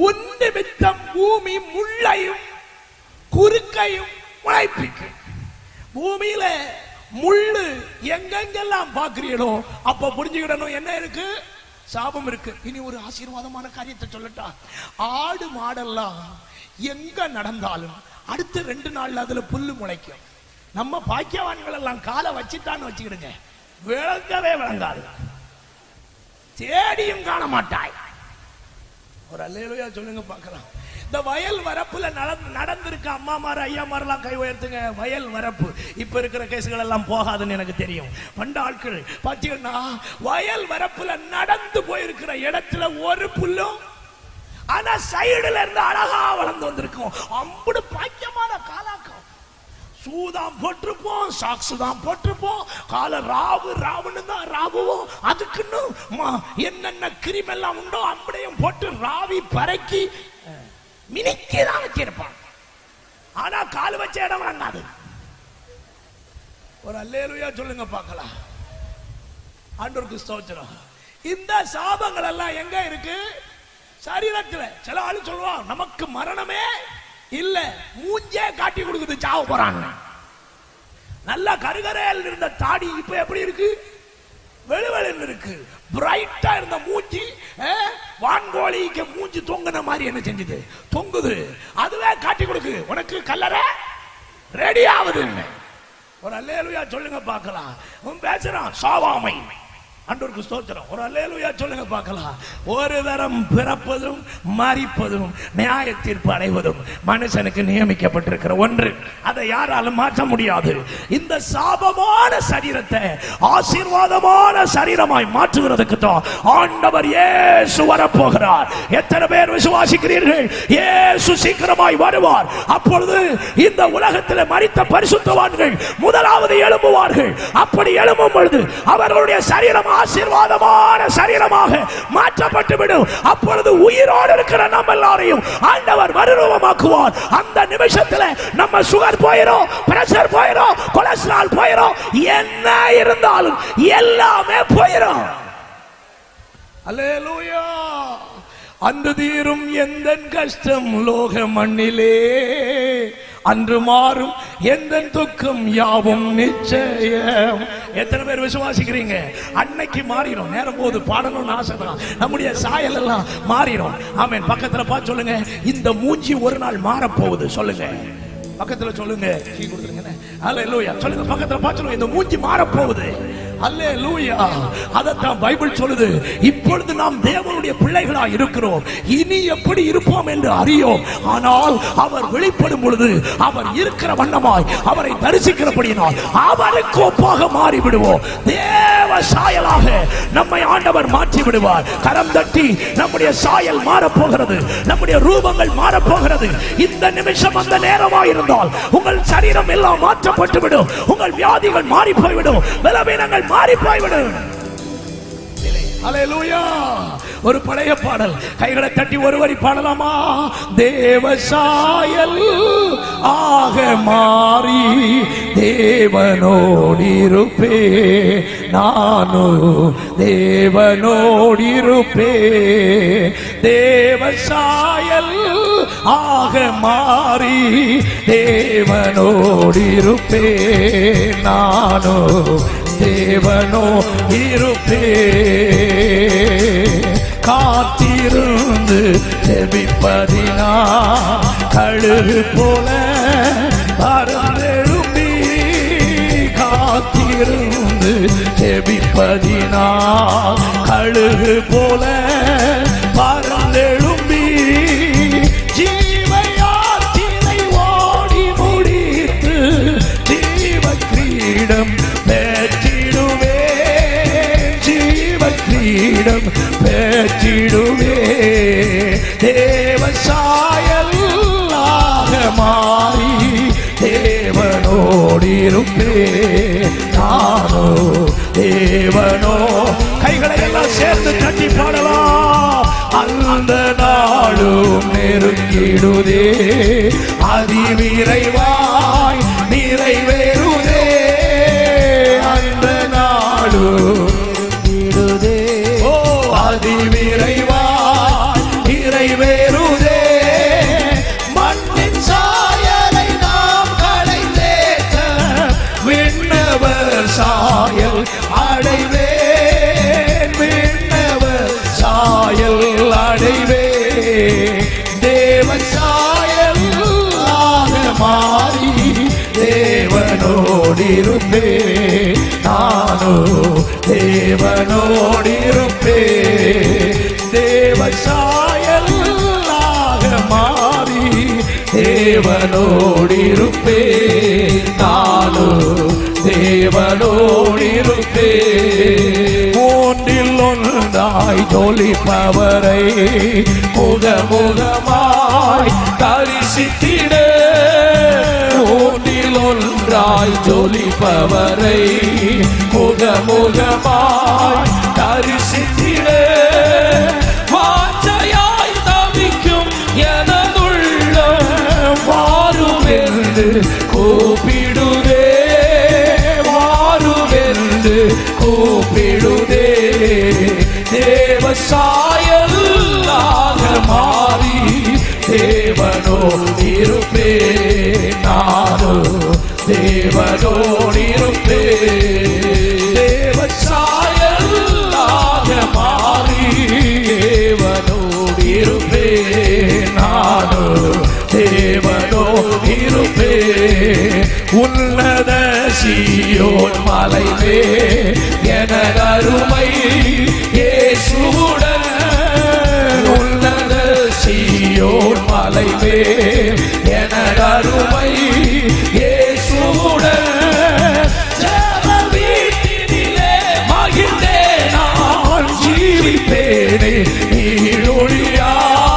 உன் நிமித்தம் பூமி முள்ளையும் குறுக்கையும் முளைப்பிக்கும். பூமியில முள்ளு எங்கெங்கெல்லாம் பாக்குறீங்களோ அப்ப புரிஞ்சுக்கிடணும் என்ன இருக்கு? சாபம் இருக்கு. இனி ஒரு ஆசீர்வாதமான காரியத்தை சொல்லட்டா? ஆடு மாடெல்லாம் எங்க நடந்தாலும் அடுத்த 2 நாள்ல அதுல புல்லு முளைக்கும். நம்ம பாக்கியவான்கள் எல்லாம் காலை வச்சுட்டான்னு வச்சுக்கிடுங்க, விளங்கவே விளங்காது, தேடியும் காண மாட்டாய். ஒரு அல்லேலூயா சொல்லுங்க பார்க்கலாம். இந்த வயல் வரப்புல நடந்திருக்க அம்மாமார் ஐயாமாரெல்லாம் கை உயர்த்துங்க. வயல் வரப்பு இப்ப இருக்கிற கேசுகள் எல்லாம் போகாதுன்னு எனக்கு தெரியும். பண்ட ஆட்கள் பாத்தீங்கன்னா வயல் வரப்புல நடந்து போயிருக்கிற இடத்துல ஒரு புல்லும், ஆனா சைடுல இருந்து அழகா வளர்ந்து வந்திருக்கும். அம்புடு பாக்கியமான காலாக்கம். சூதான் போட்டிருப்போம், சாக்ஸ் தான் போட்டிருப்போம், கால ராவுன்னு தான் ராவுவோம். அதுக்குன்னு என்னென்ன கிரிமெல்லாம் உண்டோ அம்படையும் போட்டு ராவி பறக்கி மினிக்கி தான் வச்சிருப்பான். ஆனா கால் வச்ச இடம் வழங்காது. ஒரு அல்லேலூயா சொல்லுங்க பார்க்கலாம். ஆண்டவருக்கு ஸ்தோத்திரம். இந்த சாபங்கள் எல்லாம் எங்க இருக்கு? சரீரத்துல. சில ஆளு சொல்லுவான், நமக்கு மரணமே இல்ல, மூஞ்சே காட்டி கொடுக்குது, சாவ போறாங்க. நல்லா கருகரையில் இருந்த தாடி இப்ப எப்படி இருக்கு? வெளுவெளில் இருக்கு. பிரைட்டா இருந்த மூஞ்சி வான்கோழிக்கு மூஞ்சி தொங்குன மாதிரி என்ன செஞ்சது? தொங்குது. அதுவே காட்டி கொடுக்கு, உனக்கு கல்லறை ரெடி ஆகுது. ஒரு அல்லேலூயா சொல்லுங்க பார்க்கலாம். பேசுறான் சாவாமை. ஆண்டவருக்கு ஸ்தோத்திரம். ஒரு அல்லேலூயா சொல்லுங்க பார்க்கலாம். ஒரு தரம் பிறப்பதும் மரிப்பதும் நியாய தீர்ப்பு அடைவதும் மனுஷனுக்கு நியமிக்கப்பட்டிருக்கிற ஒன்று. அதை யாராலும் மாற்ற முடியாது. இந்த சாபமான சரீரத்தை ஆசீர்வாதமான சரீரமாய் மாற்றுகிறதுக்கு தான் ஆண்டவர் இயேசு வரப்போகிறார். எத்தனை பேர் விசுவாசிக்கிறீர்கள்? இயேசு சீக்கிரமாய் வருவார். அப்பொழுது இந்த உலகத்தில் மரித்த பரிசுத்தவான்கள் முதலாவது எழும்புவார்கள். அப்படி எழும்பும் பொழுது அவர்களுடைய சரீரம் ஆசீர்வாதமான சரீரமாக மாற்றப்பட்டு விடும். அப்பொழுது உயிரோடு இருக்கிற நம்ம எல்லாரையும் ஆண்டவர் மறுரூபமாக்குவார். அந்த நிமிஷத்துல நம்ம சுகர் போயிடும், பிரஷர் போயிடும், கொலஸ்ட்ரால் போயிடும், என்ன இருந்தாலும் எல்லாமே போயிடும். அல்லேலூயா. அன்று தீரும் எந்த கஷ்டம் லோக மண்ணிலே, அன்று மாறும் எந்த துக்கம் யாவும் நிச்சயம். எத்தனை பேர் விசுவாசிக்கிறீங்க? அன்னைக்கு மாறிடும். நேரம் போது பாடணும்னு ஆசைதான். நம்முடைய சாயல் எல்லாம் மாறிடும். ஆமென். பக்கத்துல பார்த்து சொல்லுங்க, இந்த மூஞ்சி ஒரு நாள் மாறப்போகுது. சொல்லுங்க பக்கத்துல, சொல்லுங்க அல்லேலூயா சொல்லுங்க. பக்கத்துல பார்த்து சொல்லுங்க, இந்த மூஞ்சி மாறப்போகுது. அல்லேலூயா. அதைத்தான் பைபிள் சொல்லுது. இப்பொழுது நாம் தேவனுடைய பிள்ளைகளா இருக்கிறோம், இனி எப்படி இருப்போம் என்று அறியோம். ஆனால் அவர் வெளிப்படும் பொழுது அவர் இருக்கிற வண்ணமாய் அவரை தரிசிக்கிறபடியினால் அவருக்கு ஒப்பாக மாறி விடுவோம். தேவ சாயலாக நம்மை ஆண்டவர் மாற்றி விடுவார். கரம் தட்டி நம்முடைய சாயல் மாறப்போகிறது, நம்முடைய ரூபங்கள் மாறப்போகிறது. இந்த நிமிஷம் அந்த நேரமாக இருந்தால் உங்கள் சரீரம் எல்லாம் மாற்றப்பட்டு விடும். உங்கள் வியாதிகள் மாறி போய்விடும், பலவீனங்கள் மாறி போய்விடும். அல்லேலூயா. ஒரு பழைய பாடல், கைகளை தட்டி ஒரு வரி பாடலாமா? தேவசாயல் ஆக மாறி தேவனோடிருப்பே, நானும் தேவனோடிருப்பே. தேவசாயல் ஆக மாறி தேவனோடிருப்பே, நானும் தேவனோ இருப்பே. காத்திருந்து ஜெபிப்பதினா கழுகு போல பறந்தெழும்பி, காத்திருந்து ஜெபிப்பதினா கழுகு போல பறந்தெழும்பி, ஜீவயாத்திரை ஓடி முடித்து ஜீவ கிரீடம் பெற்றிடுவே, ஜீவ கிரீடம் பெற்றிடுவே. தேவசாயல் ஆக மாறி தேவனோடிருப்பே, நானோ தேவனோ. கைகளை எல்லாம் சேர்த்து தட்டி பாடலாம். அந்த நாளும் நெருங்கிடுதே, அதிவிரைவாய் நிறைவேறுதே. அந்த நாளும் நெருங்கிடுதே, ஓ அதிவிரைவாய் நிறைவேறுதே. மண்ணின் சாயலை நாம் களைந்தேற்ற விண்ணவர் சாயல் அடைவேன், விண்ணவர் சாயல் அடைவே. தேவன் சாயல் ஆக மாறி தேவனோடிருப்பே, நானோ தேவனோடிருப்பே. தேவன் சாயல் ஆக மாறி தேவனோடிருப்பே, நானோ தேவனோடிருப்பே. மூன்றில் ஒன்றாய் ஜொலிப்பவரை முகமுகமாய் தரிசித்திட, மூன்றில் ஒன்றாய் ஜொலிப்பவரை முகமுகமாய் தரிசித்திட, வாஞ்சையாய் தவிக்கும் எனதுள்ள வாருமென்று கூப்பிடுதே, வாருமென்று கூப்பிடுதே. தேவசாயல் ஆக மாறி தேவனோடிருப்பே, நானோ தேவனோடிருப்பே. தேவசாயல் ஆக மாறி தேவனோடிருப்பே, நானோ தேவனோடிருப்பே. உன்னத சீயோன் மலைவே எனதருமை இயேசுவுடன், உன்னத சீயோன் மலைவே எனதருமை இயேசுவுடன், ஜெப வீட்டினிலே மகிழ்ந்தே நான் ஜீவிப்பேனே, நீடொழியாய்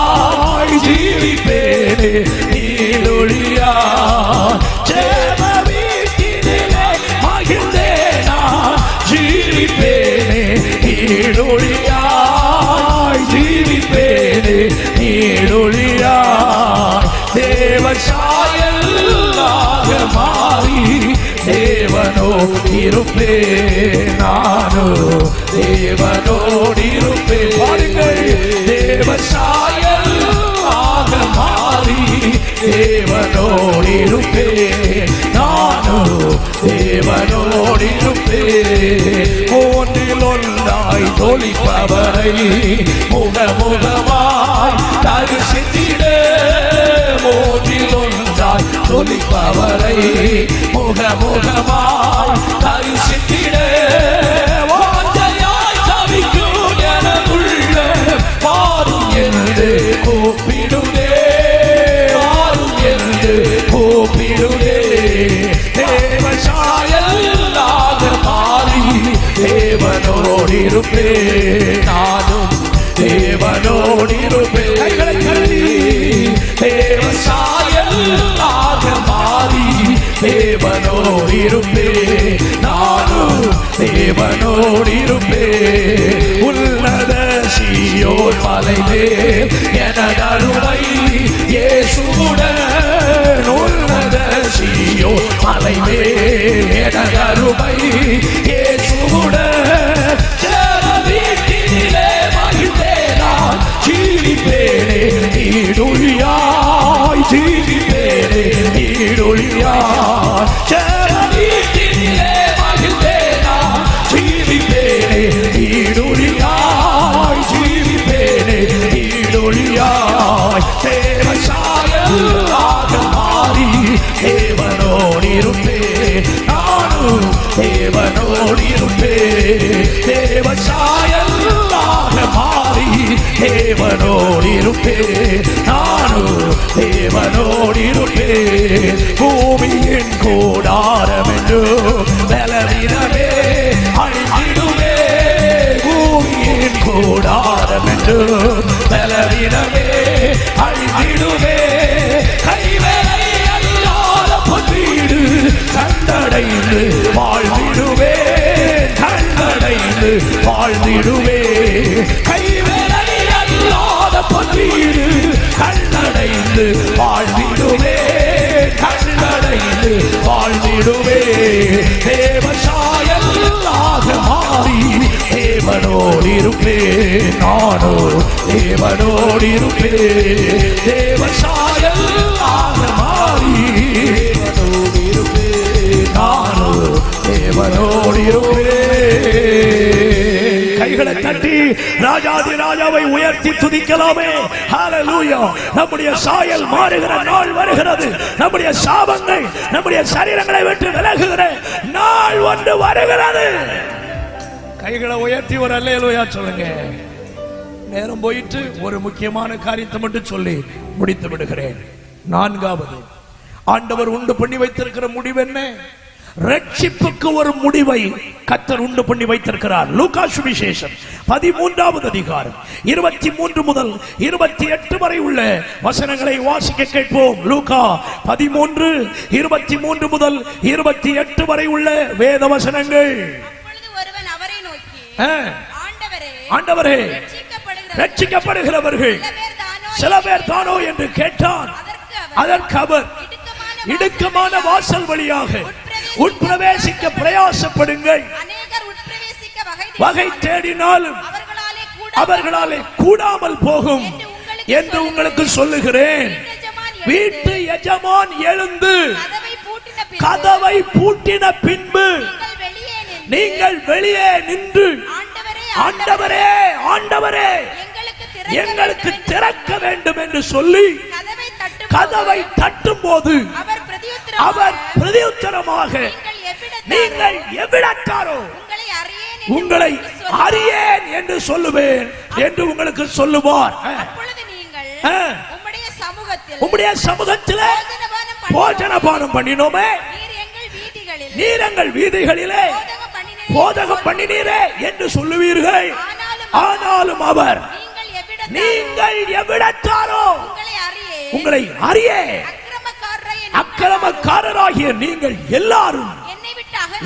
ஜீவிப்பேனே, நீடொழியாய். ஜெப வீட்டினிலே மகிழ்ந்தே நான் ஜீவிப்பேனே, நீடொழியாய் ஜீவிப்பேனே, நீடொழியாய். தேவசாயல் ஆக மாறி தேவனோடிருப்பே, நானோ தேவனோடிருப்பே. பாருங்கள், தேவசாயல் ஆக மாறி தேவனோடிருப்பே, நானோ தேவனோடிருப்பே. மூன்றில் ஒன்றாய் ஜொலிப்பவரை முகமுகமாய் தரிசித்திட, மூன்றில் ஒன்றாய் ஜொலிப்பவரை முகமுகமாய் தரிசித்திட, வாஞ்சையாய் தவிக்கும் எனதுள்ள வாரும் என்று கூப்பிடுதே, வாரும் என்று கூப்பிடுதே. தேவசாயல் ஆக மாறி தேவனோடிருப்பே, நானும் தேவனோடிருப்பே. கைகளை கருதி தேவசாயல் ஆக மாறி தேவனோடிருப்பே, நானும் தேவனோடிருப்பே. மலைமேல் எனதருமை இயேசுவுடன் உன்னத சீயோன் மலைமேல் எனதருமை இயேசுவுடன் வீட்டினிலே மகிழ்ந்தே நான் ஜீவிப்பேனே நீடுழியாய் ஜீவிப்பேனே நீடுழியாய் வீட்டினிலே மகிழ்ந்தே நான் ஜீவிப்பேனே நீடுழியாய் ஜீவிப்பேனே நீடுழியாய் தேவ சாயலாக மாறி தேவனோடிருப்பேன் நானும் தேவனோடிருப்பேன் தேவ சாயலாக மாறி தேவனோடிருப்பேன் நானும் தேவனோடிருப்பேன் பூமியின் கூடாரம் என்று பலவிதமே அழிந்திடுவே பூமியின் கூடாரம் என்று பலவிதமே அழிந்திடுவே கைவேலை அல்லாத பொன்னீடு கண்டடைந்து வாழ்ந்திடுவே கண்டடைந்து வாழ்ந்திடுவே கைவேலை அல்லாத பொன்னீடு கண்டடைந்து வாழ்ந்திடுவே கண்டடைந்து வாழ்ந்திடுவே தேவசாயல்லாக மாறி தேவனோடிருப்பேன் நானோ தேவனோடிருப்பேன் தேவசாயல்லாக மாறி தேவனோடிருப்பேன் நானோ தேவனோடிருப்பேன் கைகளை தட்டி ராஜாதி ராஜாவை உயர்த்தி துதிக்கலாமே. ஹல்லேலூயா. நம்முடைய சாயல் மாறுகிற நாள் வருகிறது. நம்முடைய சாபங்கள் நம்முடைய சரீரங்களை விட்டு விலகுகிற நாள் ஒன்று வருகிறது. கைகளை உயர்த்தி ஒரு அல்லேலூயா சொல்லுங்க. நேரம் போயிட்டு ஒரு முக்கியமான காரியத்தை மட்டும் சொல்லி முடித்து விடுகிறேன். நான்காவது, ஆண்டவர் உண்டு பண்ணி வைத்திருக்கிற முடிவு என்ன? ரட்சிப்புக்கு ஒரு முடிவை கர்த்தர் உண்டு பண்ணி வைத்திருக்கிறார். லூக்கா சுவிசேஷம் 13வது அதிகாரம் 23 முதல் 28 வரை உள்ள வசனங்களை வாசிக்க கேட்போம். லூக்கா 13 23 முதல் 28 வரை உள்ள வேத வசனங்கள். அப்பொழுது ஒருவன் அவரை நோக்கி, ஆண்டவரே, ரட்சிக்கப்படுகிறவர்கள் சில பேர் தானோ என்று கேட்டான். அதற்கு அவர், இடுக்கமான வாசல் வழியாக உட்பிரவேசிக்க பிரயாசப்படுங்கள். வகை தேடினாலும் அவர்களாலே கூடாமல் போகும் என்று உங்களுக்கு சொல்லுகிறேன். வீட்டு எஜமான் எழுந்து கதவை பூட்டின பின்பு நீங்கள் வெளியே நின்று, ஆண்டவரே ஆண்டவரே எங்களுக்கு திறக்க வேண்டும் என்று சொல்லி கதவை தட்டும் போது அவர் பிரதியுத்தரமாக, நீங்கள் எவ்விடத்தாரோ உங்களை அறியேன் என்று சொல்லுவேன் என்று உங்களுக்கு சொல்லுவார். உம்முடைய சமூகத்திலே போஜனபானம் பண்ணினோமே, நீர் எங்கள் வீதிகளிலே போதகம் பண்ணினீரே என்று சொல்லுவீர்கள். ஆனாலும் அவர், நீங்கள் எவ்விடத்தாரோ உங்களை அறியே, அக்கிரமக்காரராகிய நீங்கள் எல்லாரும்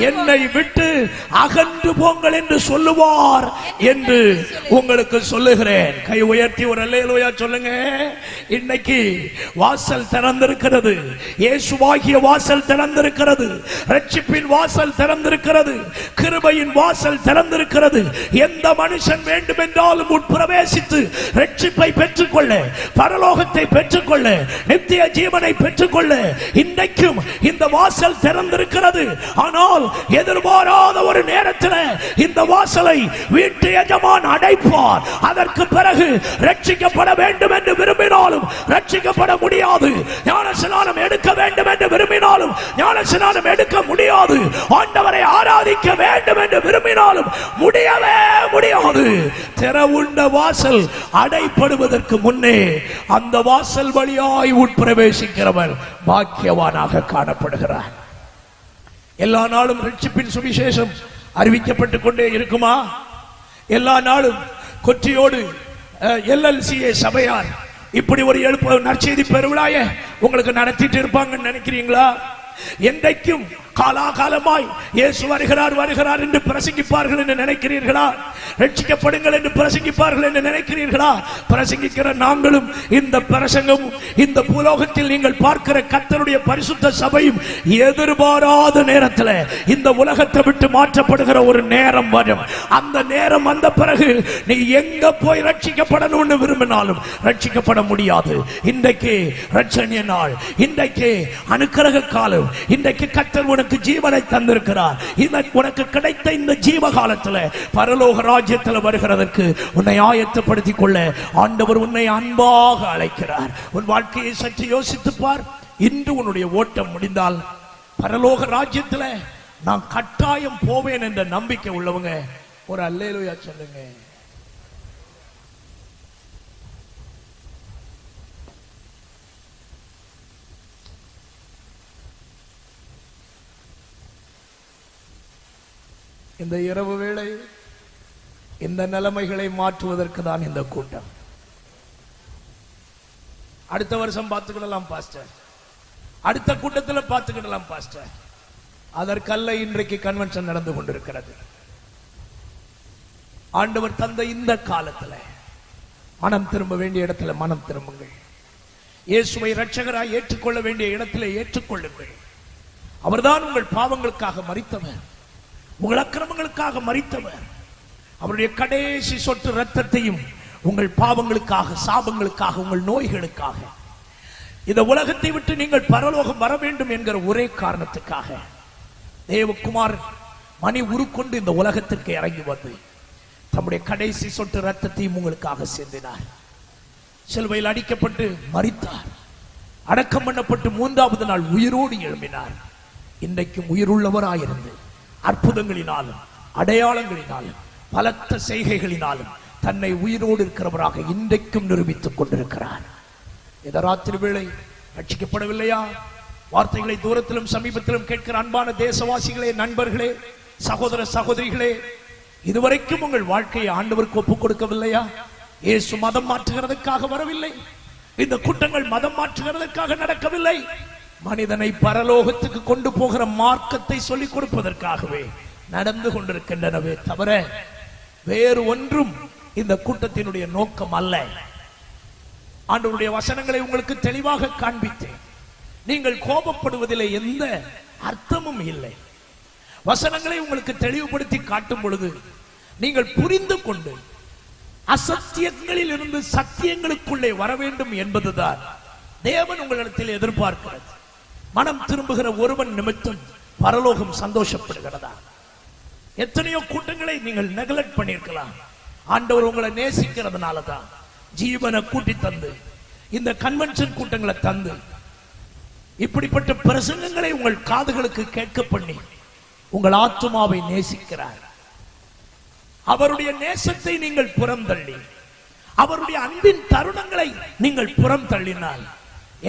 என்னை விட்டு அகன்று போங்கள் என்று சொல்லுவார் என்று உங்களுக்கு சொல்லுகிறேன். கை உயர்த்தி ஒரு அல்லேலூயா சொல்லுங்க. இன்னைக்கு வாசல் திறந்திருக்கிறது. இயேசுவாகிய வாசல் திறந்திருக்கிறது. ரட்சிப்பின் வாசல் திறந்திருக்கிறது. கிருபையின் வாசல் திறந்திருக்கிறது. எந்த மனுஷன் வேண்டும் என்றாலும் உட்பிரவேசித்து ரட்சிப்பை பெற்றுக்கொள்ள, பரலோகத்தை பெற்றுக்கொள்ள, நித்திய ஜீவனை பெற்றுக்கொள்ள இன்றைக்கும் இந்த வாசல் திறந்திருக்கிறது. ஆனால் எதிர்பாராத ஒரு நேரத்தில் இந்த வாசலை வீட்டு எஜமான் அடைப்பார். அதற்கு பிறகு ரட்சிக்கப்பட வேண்டும் என்று விரும்பினாலும் ரட்சிக்கப்பட முடியாது. ஞானஸ்நானம் எடுக்க வேண்டும் என்று விரும்பினாலும் ஞானஸ்நானம் எடுக்க முடியாது. ஆண்டவரை ஆராதிக்க வேண்டும் என்று விரும்பினாலும் முடியவே முடியாது. திறவுண்ட வாசல் அடைப்படுவதற்கு முன்னே அந்த வாசல் வழியாய் உட்பிரவேசிக்கிறவர் பாக்கியவானாக காணப்படுகிறார். எல்லா நாளும் ரட்சிப்பின் சுவிசேஷம் அறிவிக்கப்பட்டுக் கொண்டே இருக்குமா? எல்லா நாளும் கொற்றியோடு LLCA சபையார் இப்படி ஒரு நற்செய்தி பெருவிழாயை உங்களுக்கு நடத்திட்டு இருப்பாங்கன்னு நினைக்கிறீங்களா? என்றைக்கும் காலாகாலமாய் இயேசு வருகிறார் வருகிறார் என்று பிரசங்கிப்பார்கள் என்று நினைக்கிறீர்களா? ரட்சிக்கப்படுங்கள் என்று பிரசங்கிப்பார்கள் என்று நினைக்கிறீர்களா? பிரசங்கிக்கிற நாங்களும் இந்த பிரசங்கமும் இந்த பூலோகத்தில் நீங்கள் பார்க்கிற கர்த்தருடைய பரிசுத்த சபையும் எதிர்பாராத நேரத்தில் இந்த உலகத்தை விட்டு மாற்றப்படுகிற ஒரு நேரம் வரும். அந்த நேரம் வந்த பிறகு நீ எங்க போய் ரட்சிக்கப்படணும்னு விரும்பினாலும் ரட்சிக்கப்பட முடியாது. இன்றைக்கு ரட்சணிய நாள், இன்றைக்கு அனுக்கிரக காலம், இன்றைக்கு கர்த்தர் உனக்கு ஜீவனை தந்திருக்கிறார். உனக்கு கிடைத்த இந்த ஜீவ காலத்தில் பரலோக ராஜ்யத்தில் வருகிறதற்கு உன்னை ஆயத்தப்படுத்திக் கொள்ள ஆண்டவர் உன்னை அன்பாக அழைக்கிறார். உன் வாழ்க்கையை சற்று யோசித்துப் பார். இன்று உன்னுடைய ஓட்டம் முடிந்தால் பரலோக ராஜ்யத்தில் நான் கட்டாயம் போவேன் என்ற நம்பிக்கை உள்ளவங்க ஒரு அல்லேலூயா சொல்லுங்க. இந்த இரவு வேளை இந்த நிலைமைகளை மாற்றுவதற்கு தான் இந்த கூட்டம். அடுத்த வருஷம் பார்த்துக்கிடலாம் பாஸ்டர், அடுத்த கூட்டத்தில் பார்த்துக்கிடலாம் பாஸ்டர். அதற்கல்ல இன்றைக்கு கன்வென்ஷன் நடந்து கொண்டிருக்கிறது. ஆண்டவர் தந்த இந்த காலத்தில் மனம் திரும்ப வேண்டிய இடத்துல மனம் திரும்புங்கள். இயேசுவை இரட்சகராய் ஏற்றுக்கொள்ள வேண்டிய இடத்துல ஏற்றுக்கொள்ளுங்கள். அவர்தான் உங்கள் பாவங்களுக்காக மரித்தவர், உங்கள் அக்கிரமங்களுக்காக மரித்தவர். அவருடைய கடைசி சொட்டு ரத்தத்தையும் உங்கள் பாவங்களுக்காக, சாபங்களுக்காக, உங்கள் நோய்களுக்காக, இந்த உலகத்தை விட்டு நீங்கள் பரலோகம் வர வேண்டும் என்கிற ஒரே காரணத்துக்காக தேவகுமார் மணி உருக்கொண்டு இந்த உலகத்திற்கு இறங்கி வந்து தம்முடைய கடைசி சொட்டு ரத்தத்தையும் உங்களுக்காக சிந்தினார். சிலுவையில் அடிக்கப்பட்டு மரித்தார், அடக்கம் பண்ணப்பட்டு மூன்றாவது நாள் உயிரோடு எழும்பினார். இன்றைக்கும் உயிருள்ளவராயிருந்து அற்புதங்களினாலும் அடையாளங்களினாலும் பலத்த செய்கைகளினாலும் தன்னை உயிரோடு இருக்கிறவராக இன்றைக்கும் நிரூபித்துக் கொண்டிருக்கிறார். இந்த ராத்திரி வேளை ரட்சிக்கப்படவில்லையா? வார்த்தைகளை தூரத்திலும் சமீபத்திலும் கேட்கிற அன்பான தேசவாசிகளே, நண்பர்களே, சகோதர சகோதரிகளே, இதுவரைக்கும் உங்கள் வாழ்க்கையை ஆண்டவருக்கு ஒப்புக் கொடுக்கவில்லையா? இயேசு மதம் மாற்றுகிறதுக்காக வரவில்லை. இந்த கூட்டங்கள் மதம் மாற்றுகிறதுக்காக நடக்கவில்லை. மனிதனை பரலோகத்துக்கு கொண்டு போகிற மார்க்கத்தை சொல்லிக் கொடுப்பதற்காகவே நடந்து கொண்டிருக்கின்றனவே தவிர வேறு ஒன்றும் இந்த கூட்டத்தினுடைய நோக்கம் அல்ல. ஆண்டவருடைய வசனங்களை உங்களுக்கு தெளிவாக காண்பித்தேன். நீங்கள் கோபப்படுவதில் எந்த அர்த்தமும் இல்லை. வசனங்களை உங்களுக்கு தெளிவுபடுத்தி காட்டும் பொழுது நீங்கள் புரிந்து கொண்டு அசத்தியங்களில் இருந்து சத்தியங்களுக்குள்ளே வர வேண்டும் என்பதுதான் தேவன் உங்களிடத்தில் எதிர்பார்க்கிறது. மனம் திரும்புகிற ஒருவன் நிமித்தம் பரலோகம் சந்தோஷப்படுகிறதா? எத்தனையோ கூட்டங்களை நீங்கள் நெக்லெக்ட் பண்ணிருக்கலாம். ஆண்டவர் உங்களை நேசிக்கிறதுனால தான் ஜீவனை கூட்டி தந்து இந்த கன்வென்ஷன் கூட்டங்களை தந்து இப்படிப்பட்ட பிரசங்கங்களை உங்கள் காதுகளுக்கு கேட்க பண்ணி உங்கள் ஆத்துமாவை நேசிக்கிறார். அவருடைய நேசத்தை நீங்கள் புறம் தள்ளி, அவருடைய அன்பின் தருணங்களை நீங்கள் புறம் தள்ளினால்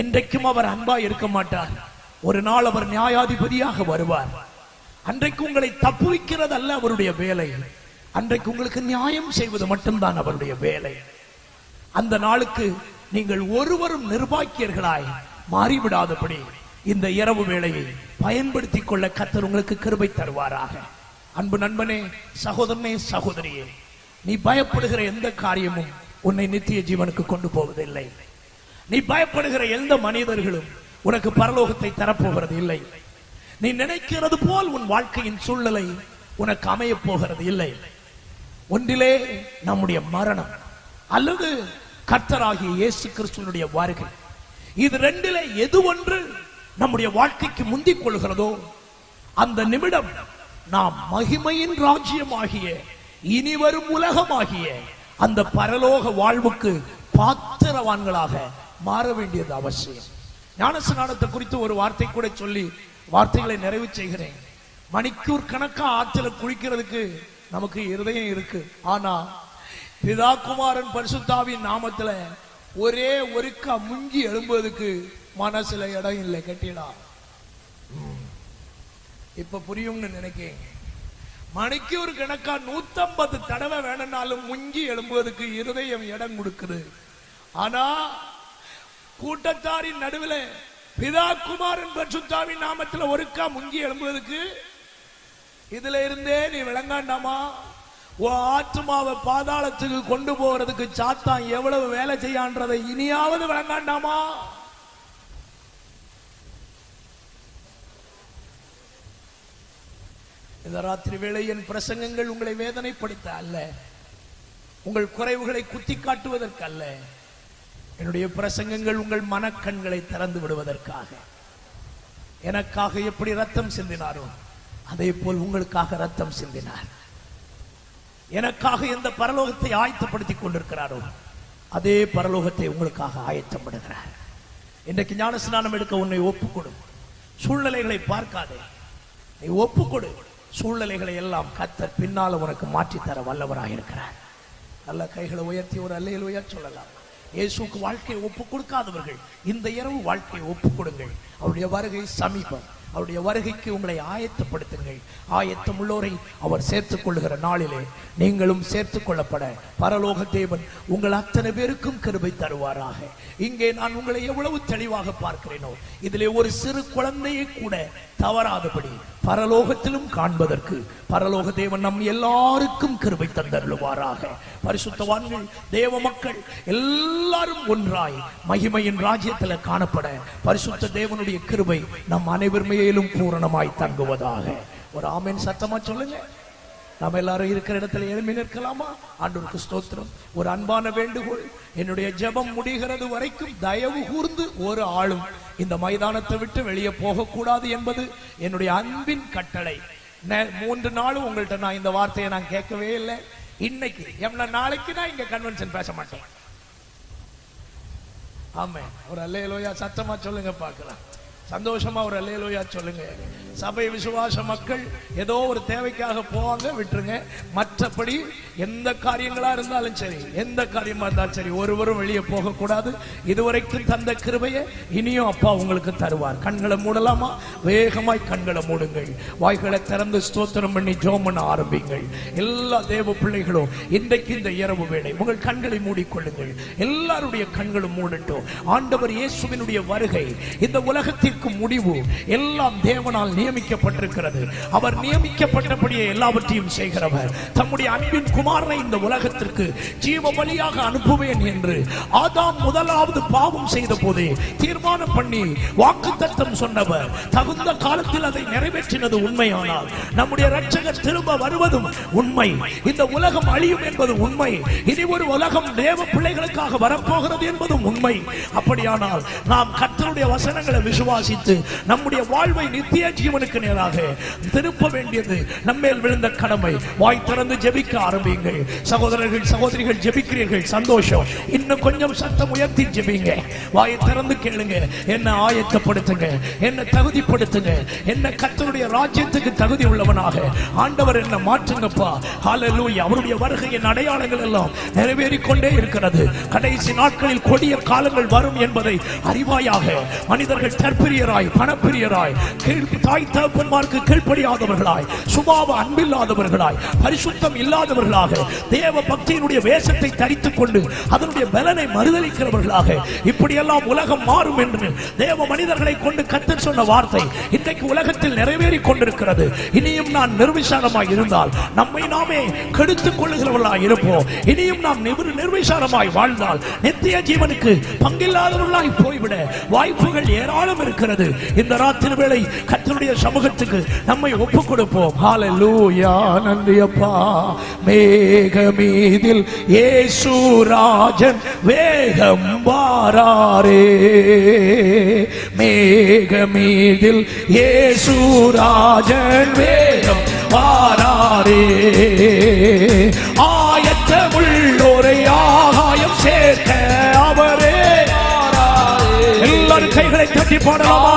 என்றைக்கும் அவர் அன்பா இருக்க மாட்டார். ஒரு நாள் அவர் நியாயாதிபதியாக வருவார். அன்றைக்கு உங்களை தப்புவிக்கிறது அல்ல அவருடைய வேலை, அன்றைக்கு உங்களுக்கு நியாயம் செய்வது மட்டும்தான் அவருடைய வேலை. அந்த நாளுக்கு நீங்கள் ஒருவரும் நிர்பாக்கியர்களாய் மாறிவிடாதபடி இந்த இரவு வேளையை பயன்படுத்திக் கொள்ள கர்த்தர் உங்களுக்கு கிருபை தருவாராக. அன்பு நண்பனே, சகோதரனே, சகோதரியே, நீ பயப்படுகிற எந்த காரியமும் உன்னை நித்திய ஜீவனுக்கு கொண்டு போவதில்லை. நீ பயப்படுகிற எந்த மனிதர்களும் உனக்கு பரலோகத்தை தரப்போகிறது இல்லை. நீ நினைக்கிறது போல் உன் வாழ்க்கையின் சூழ்நிலை உனக்கு அமைய போகிறது இல்லை. ஒன்றிலே நம்முடைய மரணம் அல்லது கர்த்தராகிய இயேசு கிறிஸ்துவினுடைய வருகை, இது ரெண்டிலே எது ஒன்று நம்முடைய வாழ்க்கைக்கு முந்திக் கொள்கிறதோ அந்த நிமிடம் நாம் மகிமையின் ராஜ்யமாகிய இனிவரும் உலகமாகிய அந்த பரலோக வாழ்வுக்கு பாத்திரவான்களாக மாற வேண்டியது அவசியம். ஞானஸ்நானத்தை குறித்து ஒரு வார்த்தை கூட சொல்லி வார்த்தைகளை நிறைவு செய்கிறேன். மணிக்கூர் கணக்கா ஆற்றில குளிக்கிறதுக்கு நமக்கு இருதயம் இருக்கு. ஆனா பிதா குமாரன் பரிசுத்தாவின் நாமத்துல ஒரே ஒருக்கா முங்கி எழும்புவதற்கு மனசுல இடம் இல்லை. கட்டிடா இப்ப புரியும்னு நினைக்கிறேன். மணிக்கூர் கணக்கா 150 தடவை வேணும்னாலும் முங்கி எழும்புவதற்கு இருதயம் இடம் கொடுக்குது. ஆனா கூட்டத்தாரின் நடுவில் பிதா குமாரன் பரிசுத்தாவின் நாமத்தில் ஒருக்கா முங்கி எழும்புவதற்கு இதுல இருந்தே நீ விளங்காண்டாமா? உன் ஆத்மாவை பாதாளத்துக்கு கொண்டு போறதுக்கு சாத்தான் எவ்வளவு வேலை செய்யான்றதை இனியாவது விளங்காண்டாமா? இந்த ராத்திரி வேளை என் பிரசங்கங்கள் உங்களை வேதனைப்படுத்த அல்ல, உங்கள் குறைவுகளை குத்தி காட்டுவதற்கு அல்ல. என்னுடைய பிரசங்கங்கள் உங்கள் மனக்கண்களை திறந்து விடுவதற்காக. எனக்காக எப்படி ரத்தம் சிந்தினாரோ அதே போல் உங்களுக்காக ரத்தம் சிந்தினார். எனக்காக எந்த பரலோகத்தை ஆயத்தப்படுத்திக் கொண்டிருக்கிறாரோ அதே பரலோகத்தை உங்களுக்காக ஆயத்தப்படுகிறார். இன்றைக்கு ஞான ஸ்நானம் எடுக்க உன்னை ஒப்புக்கொடு. சூழ்நிலைகளை பார்க்காதே, நீ ஒப்புக்கொடு. சூழ்நிலைகளை எல்லாம் கர்த்தர் பின்னால உனக்கு மாற்றி தர வல்லவராக இருக்கிறார். நல்ல கைகளை உயர்த்தி ஒரு அல்லேலூயா சொல்லலாம். இயேசுக்கு வாழ்க்கையை ஒப்பு கொடுக்காதவர்கள் இந்த இரவு வாழ்க்கையை ஒப்பு கொடுங்கள். அவருடைய வருகை சமீபம். அவருடைய வருகைக்கு உங்களை ஆயத்தப்படுத்துங்கள். ஆயத்தம் உள்ளோரை அவர் சேர்த்துக் கொள்ளுகிற நாளிலே நீங்களும் சேர்த்துக் கொள்ளப்பட பரலோக தேவன் உங்கள் அத்தனை பேருக்கும் கிருபை தருவாராக. இங்கே நான் உங்களை எவ்வளவு தெளிவாக பார்க்கிறேனோ இதிலே ஒரு சிறு குழந்தையை கூட தவறாதபடி பரலோகத்திலும் காண்பதற்கு பரலோக தேவன் நம் எல்லாருக்கும் கிருபை தந்தருளுவாராக. பரிசுத்தவான்கள் தேவ மக்கள் எல்லாரும் ஒன்றாய் மகிமையின் ராஜ்யத்தில் காணப்பட பரிசுத்த தேவனுடைய கிருபை நம் அனைவர் மேலும் பூரணமாய் தங்குவதாக. ஒரு ஆமென் சத்தமா சொல்லுங்க. நாம் எல்லாரும் இருக்கிற இடத்துல எழுப்பி நிற்கலாமா? ஆண்டவருக்கு ஸ்தோத்திரம். ஒரு அன்பான வேண்டுகோள், என்னுடைய ஜெபம் முடிகிறது வரைக்கும் தயவு கூர்ந்து ஒரு ஆளும் இந்த மைதானத்தை விட்டு வெளியே போகக்கூடாது என்பது என்னுடைய அன்பின் கட்டளை. 3 நாளும் உங்கள்கிட்ட நான் இந்த வார்த்தையை நான் கேட்கவே இல்லை. இன்னைக்கு நாளைக்கு நான் இங்க கன்வென்ஷன் பேச மாட்டேன். ஆமென். ஒரு அல்லேலூயா சத்தமா சொல்லுங்க பார்க்கலாம். சந்தோஷமா ஒரு அல்லேலூயா சொல்லுங்க. சபை விசுவாச மக்கள் ஏதோ ஒரு தேவைக்காக போவாங்க, விட்டுருங்க. மற்றபடி எந்த காரியங்களா இருந்தாலும் சரி, எந்த காரியமா இருந்தாலும் சரி, ஒருவரும் வெளியே போக கூடாது. இதுவரைக்கும் தந்த கிருபையை இனியும் அப்பா உங்களுக்கு தருவார். கண்களை மூடலாமா? வேகமாய் கண்களை மூடுங்கள். வாய்களை திறந்து ஸ்தோத்திரம் பண்ணி ஜெபம் பண்ண ஆரம்பிங்கள். எல்லா தேவ பிள்ளைகளும் இன்றைக்கு இந்த இரவு வேளை உங்கள் கண்களை மூடிக்கொள்ளுங்கள். எல்லாருடைய கண்களும் மூடட்டும். ஆண்டவர் இயேசுவினுடைய வருகை, இந்த உலகத்திற்கு முடிவு எல்லாம் தேவனால் நியமிக்கப்பட்டிருக்கிறது. அவர் நியமிக்கப்பட்டபடியே எல்லாவற்றையும் செய்கிறவர். தம்முடைய அன்பின் குமாரனை இந்த உலகத்திற்கு ஜீவ பலியாக அனுப்புவேன் என்று ஆதாம் முதலாவது பாவம் செய்த போதே தீர்மானம் பண்ணி வாக்குத்தத்தம் சொன்னவர் தகுந்த காலத்தில் அதை நிறைவேற்றினது உண்மையானால் நம்முடைய இரட்சகர் திரும்ப வருவதும் உண்மை. இந்த உலகம் அழியும் என்பது உண்மை. இனி ஒரு உலகம் தேவ பிள்ளைகளுக்காக வரப்போகிறது என்பதும் உண்மை. அப்படியானால் நாம் கர்த்தருடைய வசனங்களை விசுவாசித்து நம்முடைய வாழ்வை நித்திய ஜீவனுக்கு நேராக திருப்ப வேண்டியது நம்மேல் விழுந்த கடமை. வாய் திறந்து ஜெபிக்க ஆரம்பியுங்கள். சகோதரர்கள் சகோதரிகள் ஜெபிக்கிறீர்கள், சந்தோஷம். இன்னும் கொஞ்சம் சத்தம் உயர்த்தி ஜெபிங்க. வாய் திறந்து கேளுங்க. என்ன ஆயத்தப்படுத்துங்க, என்ன தகுதிப்படுத்துங்க, என்ன கர்த்தருடைய ராஜ்யத்துக்கு தகுதி உள்ளவனாக ஆண்டவர் என்ன மாற்றுங்கப்பா. ஹல்லேலூயா. அவருடைய வருகையின் அடையாளங்கள் எல்லாம் நிறைவேறிக் கொண்டே இருக்கிறது. கடைசி நாட்களில் கொடிய காலங்கள் வரும் என்பதை அறிவாயாக. மனிதர்கள் தற்பிரியராய், பணப்பிரியராய், தாய் தகப்பன்மாருக்கு கீழ்ப்படியாதவர்களாய், சுபாவ அன்பில்லாதவர்களாய், பரிசுத்தம் இல்லாதவர்களாக, தேவ பக்தியினுடைய வேஷத்தை தரித்துக் கொண்டு அதனுடைய பலனை மறுதலிக்கிறவர்களாக இப்படியெல்லாம் உலகம் மாறும் என்று தேவ மனிதர்களை கொண்டு கர்த்தர் சொன்ன வார்த்தை இன்றைக்கு உலகத்தில் நிறைவேறிக் கொண்டிருக்கிறது. இனியும் நான் நிர்விசாரமாய் இருந்தால் நம்மை நாமே கெடுத்துக் கொள்ளுகிறவர்களாய் இருப்போம். இனியும் நாம் நிர்விசாரமாய் வாழ்ந்தால் நித்திய ஜீவனுக்கு பங்கில்லாதவர்களாய் போய்விட வாய்ப்புகள் ஏராளம் இருக்கிறது. இந்த ராத்திரி வேளை கர்த்தருடைய சமூகத்துக்கு நம்மை ஒப்புக் கொடுப்போம். ஹல்லேலூயா. நன்றி அப்பா. மேகமீதில் இயேசு ராஜன் வேகம் வாராரே. மேகமீதில் இயேசு ராஜன் வேகம் வாராரே. ஆயத்தமுள்ளோரை ஆகாயம் சேர்க்க அவரே. எல்லாரும் கைகளை தட்டி பாடலாமா?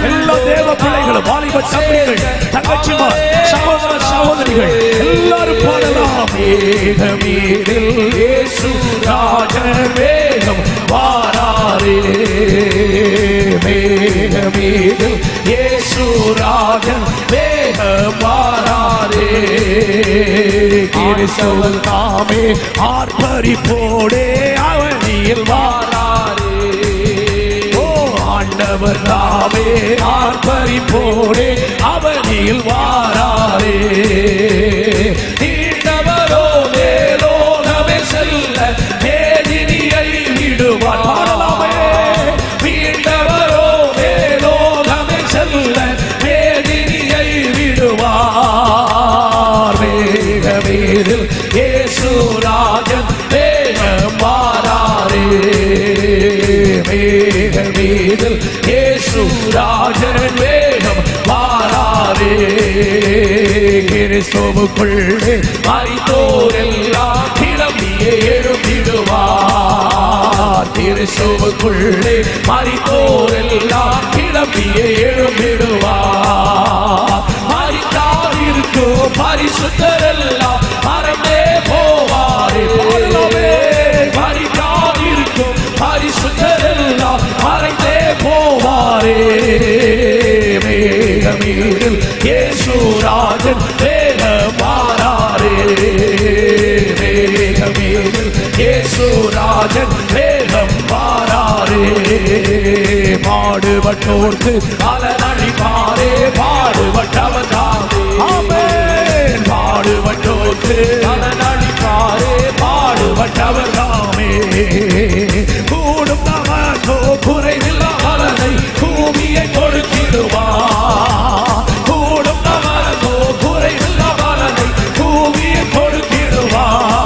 எல்லா தேவ பிள்ளைகளும், வாலிப தம்பிகள், தங்கச்சிமார், சகோதர சகோதரிகள் எல்லாரும் பாடலாம். மேகமீதில் இயேசு ராஜன் வேகம் வாராரே. மேகமீதில் இயேசு ராஜன் வேகம் வாராரே. கிறிஸ்துவல் தாமே ஆர்ப்பரிப்போடே அவனியில் வாராரே. ஆண்டவர் தாமே ஆர்ப்பரிப்போடே அவனில் வாராரே. நீண்டவர் ராஜன் வேகம் வாராரே. கிறிஸ்துவுக்குள்ளே மரித்தோரெல்லாம் கிளம்பியே எழும்பிடுவார். கிறிஸ்துவுக்குள்ளே மரித்தோரெல்லாம் கிளம்பியே எழும்பிடுவார். மரித்தாயிருக்கும் பரிசுத்தரெல்லாம் மறந்தே போவாரே. மரித்தாயிருக்கும் பரிசுத்தரெல்லாம் மறைந்தே போவாரே. மேகமீதில் இயேசு ராஜன் வேகம் வாராரே. மேகமீதில் இயேசு ராஜன் வேகம் வாராரே. பாடுபட்டோர்க்கு பலனளிப்பாரே. பாடுபட்டவர் தாமே. ஆமென். பாடுபட்டோர்க்கு பலனளிப்பாரே. பாடுபட்டவர் தாமே. கூடும் நமக்கோ குறைவில்லா பலனை பூமியை கொடுத்திடுவார். கூடும் நமக்கோ குறைவில்லா பலனை பூமியை கொடுத்திடுவார்.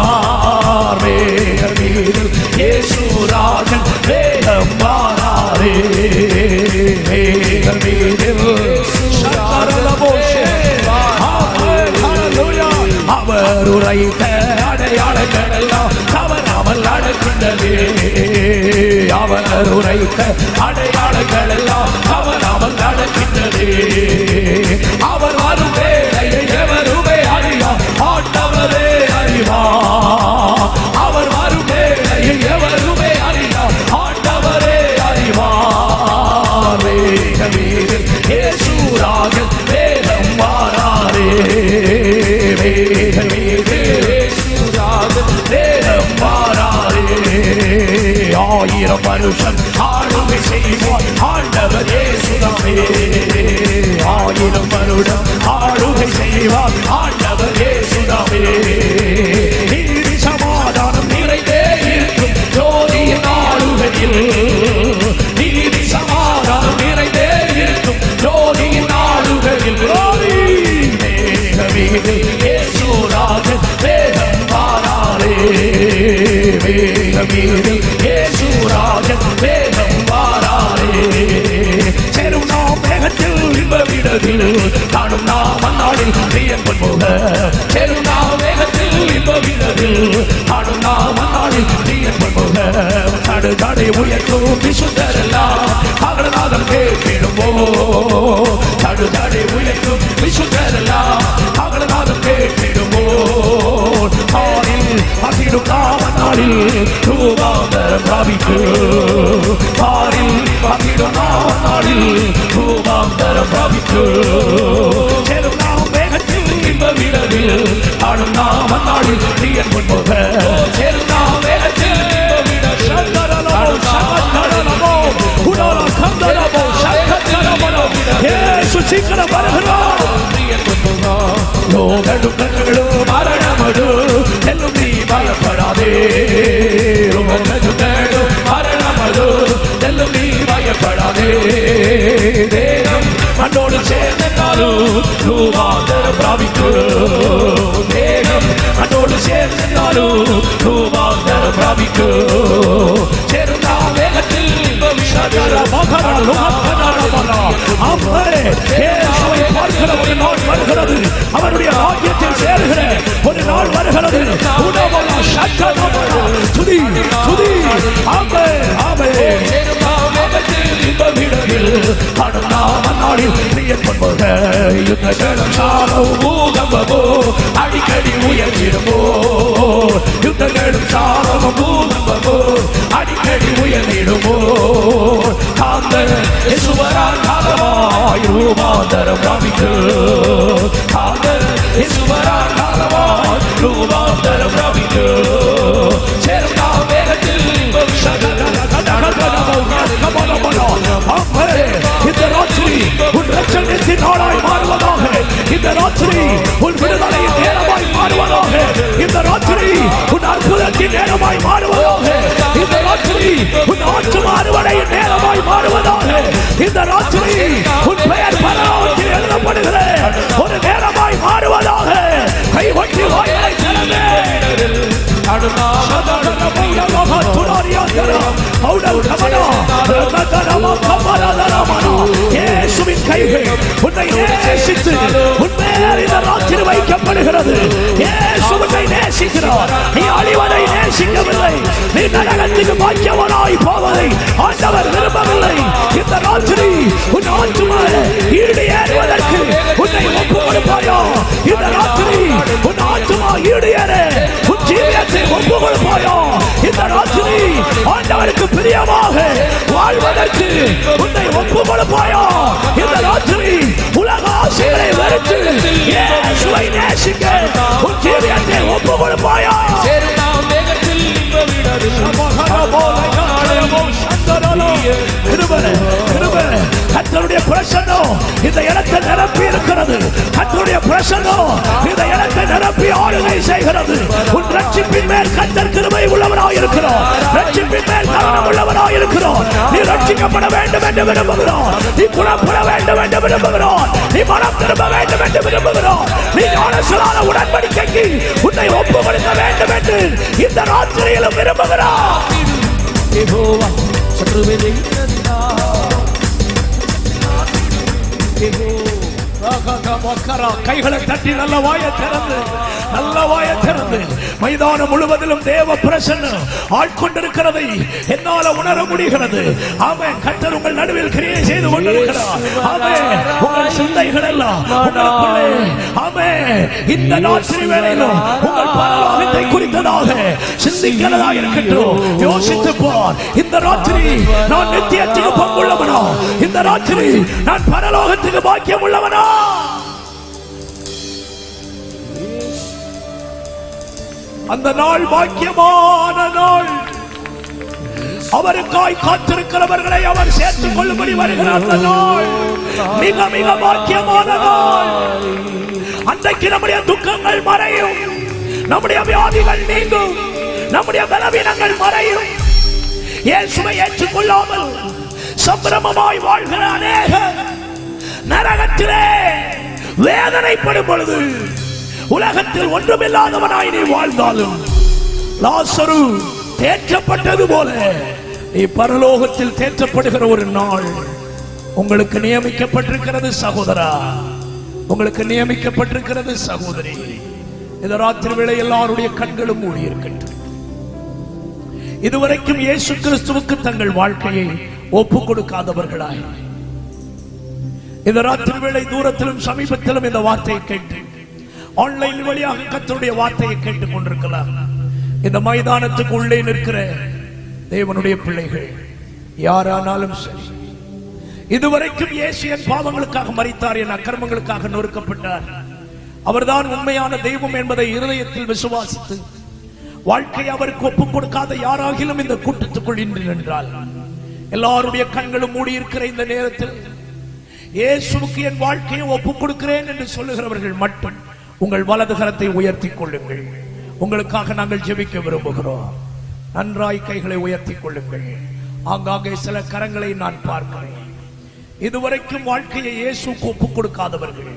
மேகமீதில் இயேசு ராஜன் வேகம் வாராரே. மேகமீதில் அவர் உரைத்த அடையாளங்கள் எல்லாம் தவறாமல் நடக்கின்றதே. அவர் உரைத்த அடையாளங்கள் எல்லாம் தவறாமல் நடக்கின்றதே. அவர் வரும் வேளையை எவருமே அறிவார். ஆண்டவரே அறிவார். அவர் வரும் வேளையை எவருமே அறிவார். ஆண்டவரே அறிவார். மேகமீதில் இயேசு ராஜன் வேகம் வாராரே. மேகமீதில் இயேசு ராஜன் வேகம் வாராரே. 1000 வருஷம் ஆளுகை செய்வார் ஆண்டவர் இயேசுதாமே. 1000 வருடம் ஆளுகை செய்வார் ஆண்டவர் இயேசுதாமே. நீதி சமாதானம் நிறைந்தே இருக்கும் ஜோதியின் ஆளுகையில். நீதி சமாதானம் நிறைந்தே இருக்கும் ஜோதியின் ஆளுகையில். மேகமீதில் இயேசு ராஜன் வேகம் வாராரே. மேகமீதில் இயேசு ராஜன் வேகம் வாராரே. சேரும் நாம் வேகத்தில் இன்பவிடத்தில் காணும் நாம் அந்நாளில் பிரியன்பன் போக. சேரும் நாம் வேகத்தில் இன்பவிடத்தில் காணும் நாம் அந்நாளில் பிரியன்பன் போக. தடு தடை உயர்த்தும் விசுத்தரெல்லாம் அகநாதம் கேட்கிடுமோ. தடு தடை உயர்த்தும் விசுத்தரெல்லாம் அகநாதம் கேட்கிடுமோ. ஆனில் அகிடும் நாம் அந்நாளில் ரூபாந்தரம் பிராபிக்கு. ஆனில் அகிடும் நாம் நாளில் ரூபாந்தரம் பிராபிக்கு. சேரும் நாம் வேகத்தில் இன்பவிடத்தில் ஆடும் நாம் அந்நாளில் பிரியன்பன் போக. சேரும் நாம் வேகத்தில் சீக்கிரம் வருகிறோம். லோகடுக்கங்களும் மரணமடு எல்லும் நீ பயப்படாதே. லோகடுக்கங்களும் மரணமடு எல்லும் நீ பயப்படாதே. தேகம் மண்ணோடு சேர்ந்தாலும் ரூபாந்தரம் பிராபிக்கு. தேகம் மண்ணோடு சேர்ந்தாலும் ரூபாந்தரம் பிராபிக்கு. சேருந்தா வேகத்தில் பார்க்கிற ஒரு நாள் வருகிறது. அவருடைய ராஜ்யத்தில் சேருகிற ஒரு நாள் வருகிறது. துதி துதி. ஆமென் ஆமென். அடிக்கடி உயர்ந்திடுமோ. யுத்தங்களும் சாரமும் பூகம்பமோ அடிக்கடி உயர்ந்திடுமோ. காந்தர் இசுவரால் காலமாய் ரூபாந்தரம் பிராபிக்கு. காந்தர் இசுவரால் காலமாய் ரூபாந்தரம் பிராபிக்கு. சேரும் நாம் வேகத்தில் இந்த ராத்திரி உன் ரட்சணத்தின் நாளாய் மாறுவதாக. இந்த ராத்திரி உன் விடுதலையின் நேரமாய் மாறுவதாக. இந்த ராத்திரி உன் அற்புதத்தின் நேரமாய் மாறுவதாக. இந்த ராத்திரி உன் ஆற்றுமா அறுவடையின் நேரமாய் மாறுவதாக. இந்த ராத்திரி உன் பெயர் பரலோகத்தில் எழுதப்படுகிற ஒரு நேரமாய் மாறுவதாக. கை ஒட்டி வாய்களை திறந்து உன்னை நேசித்து உன்மேல் இந்த ராத்திரி வைக்கப்படுகிறது. இயேசு உன்னை நேசிக்கிறார். நீ அழிவதை நேசிக்கவில்லை. நீ நரகத்துக்கு பாக்கியவனாய் போவதை ஆண்டவர் விரும்பவில்லை. இந்த ராத்திரி உன் ஆத்துமாவை ஈடு ஏறுவதற்கு உன்னை ஒப்புக் கொடுப்பாயோ? இந்த ராத்திரி உன் ஆத்துமா ஈடு ஏற உன் ஜீவியத்தை ஒப்புக் கொடுப்பாயோ? இந்த ராத்திரி ஆண்டவருக்கு பிரியமாக வாழ்வதற்கு உன்னை ஒப்புக் கொடுப்பாயோ? இந்த ராத்திரி உலக ஆசைகளை வெறுத்து இயேசுவை நேசிக்க உன் ஜீவியத்தை ஒப்புக் கொடுப்பாயோ? கர்த்தருடைய பிரசன்னம் இந்த இடத்தை நிரப்பி இருக்கிறது. கர்த்தருடைய பிரசன்னம் இந்த இடத்தை நிரப்பி ஆளுகை செய்கிறது. உன் ரட்சிப்பின் மேல் கர்த்தர் கிருபை உள்ளவராய் இருக்கிறார். ரட்சிப்பின் மேல் கருணை உள்ளவராய் இருக்கிறார். நீ ரட்சிக்கப்பட வேண்டும் என்று விரும்புகிறார். நீ குணப்பட வேண்டும் என்று விரும்புகிறார். நீ மனம் திரும்ப வேண்டும் என்று விரும்புகிறார். நீ ஞானஸ்நான உடன்படிக்கைக்கு உன்னை ஒப்பு கொடுக்க வேண்டும் என்று இந்த ராத்திரியிலும் விரும்புகிறார். கைகளை தட்டி நல்ல வாயை திறந்து மைதானம் முழுவதிலும் தேவ பிரசன்னம் ஆட்கொண்டிருக்கிறதை என்னால உணர முடிகிறது. ஆமென். கர்த்தர் உங்கள் நடுவில் கிரியை செய்து கொண்டிருக்கிறார். ஆமென். உங்கள் சிந்தைகள் எல்லாம் உங்களுக்குள்ளே ஆமென் இந்த ராத்திரி வேளையிலும் உங்கள் பரலோகத்தை குறித்ததாக சிந்திக்கிறதா இருக்கட்டும். யோசித்து பார். இந்த ராத்திரி நான் நித்தியத்துக்கு பங்குள்ளவனா? இந்த ராத்திரி நான் பரலோகத்துக்கு பாக்கியம் உள்ளவனா? அந்த நாள் பாக்கியமான நாள். அவருக்காய் காத்திருக்கிறவர்களை அவர் சேர்த்துக் கொள்ளும்படி வருகிற அந்த நாள் மிக மிக பாக்கியமான நாள். அன்றைக்கு நம்முடைய துக்கங்கள் மறையும், நம்முடைய வியாதிகள் நீங்கும், நம்முடைய பலவீனங்கள் மறையும். இயேசுவை ஏற்றுக்கொள்ளாமல் சம்பிரமமாய் வாழ்கிற அநேகர் நரகத்திலே வேதனைப்படும் பொழுது உலகத்தில் ஒன்றுமில்லாதவனாய் நீ வாழ்ந்தாலும் லாசரு தேற்றப்பட்டது போல நீ பரலோகத்தில் தேற்றப்படுகிற ஒரு நாள் உங்களுக்கு நியமிக்கப்பட்டிருக்கிறது சகோதரா. உங்களுக்கு நியமிக்கப்பட்டிருக்கிறது சகோதரி. இந்த ராத்திரி வேளை எல்லாருடைய கண்களும் மூடி இருக்கட்டும். இதுவரைக்கும் இயேசு கிறிஸ்துவுக்கு தங்கள் வாழ்க்கையை ஒப்புக் கொடுக்காதவர்களாய் இந்த ராத்திரி வேளை தூரத்திலும் சமீபத்திலும் இந்த வார்த்தையை கேட்டு ஆன்லைன் வழியாக கர்த்தருடைய வார்த்தையை கேட்டுக் கொண்டிருக்கலாம். இந்த மைதானத்துக்கு உள்ளே நிற்கிற தேவனுடைய பிள்ளைகள் யாரானாலும் சரி, இதுவரைக்கும் இயேசு என் பாவங்களுக்காக மரித்தார், என் அக்கிரமங்களுக்காக நொறுக்கப்பட்டார், அவர்தான் உண்மையான தெய்வம் என்பதை இருதயத்தில் விசுவாசித்து வாழ்க்கை அவருக்கு ஒப்புக் கொடுக்காத யாராகிலும் இந்த கூட்டத்துக்குள் இன்று நின்றால், எல்லாருடைய கண்களும் மூடி இருக்கிற இந்த நேரத்தில் இயேசுவுக்கு என் வாழ்க்கையை ஒப்புக் கொடுக்கிறேன் என்று சொல்லுகிறவர்கள் மட்டும் உங்கள் வலது கரத்தை உயர்த்திக் கொள்ளுங்கள். உங்களுக்காக நாங்கள் ஜெபிக்க விரும்புகிறோம். நன்றாய் கைகளை உயர்த்திக் கொள்ளுங்கள். ஆங்காங்கே சில கரங்களை நான் பார்க்கிறேன். இதுவரைக்கும் வாழ்க்கையை இயேசுக்கு ஒப்புக் கொடுக்காதவர்கள்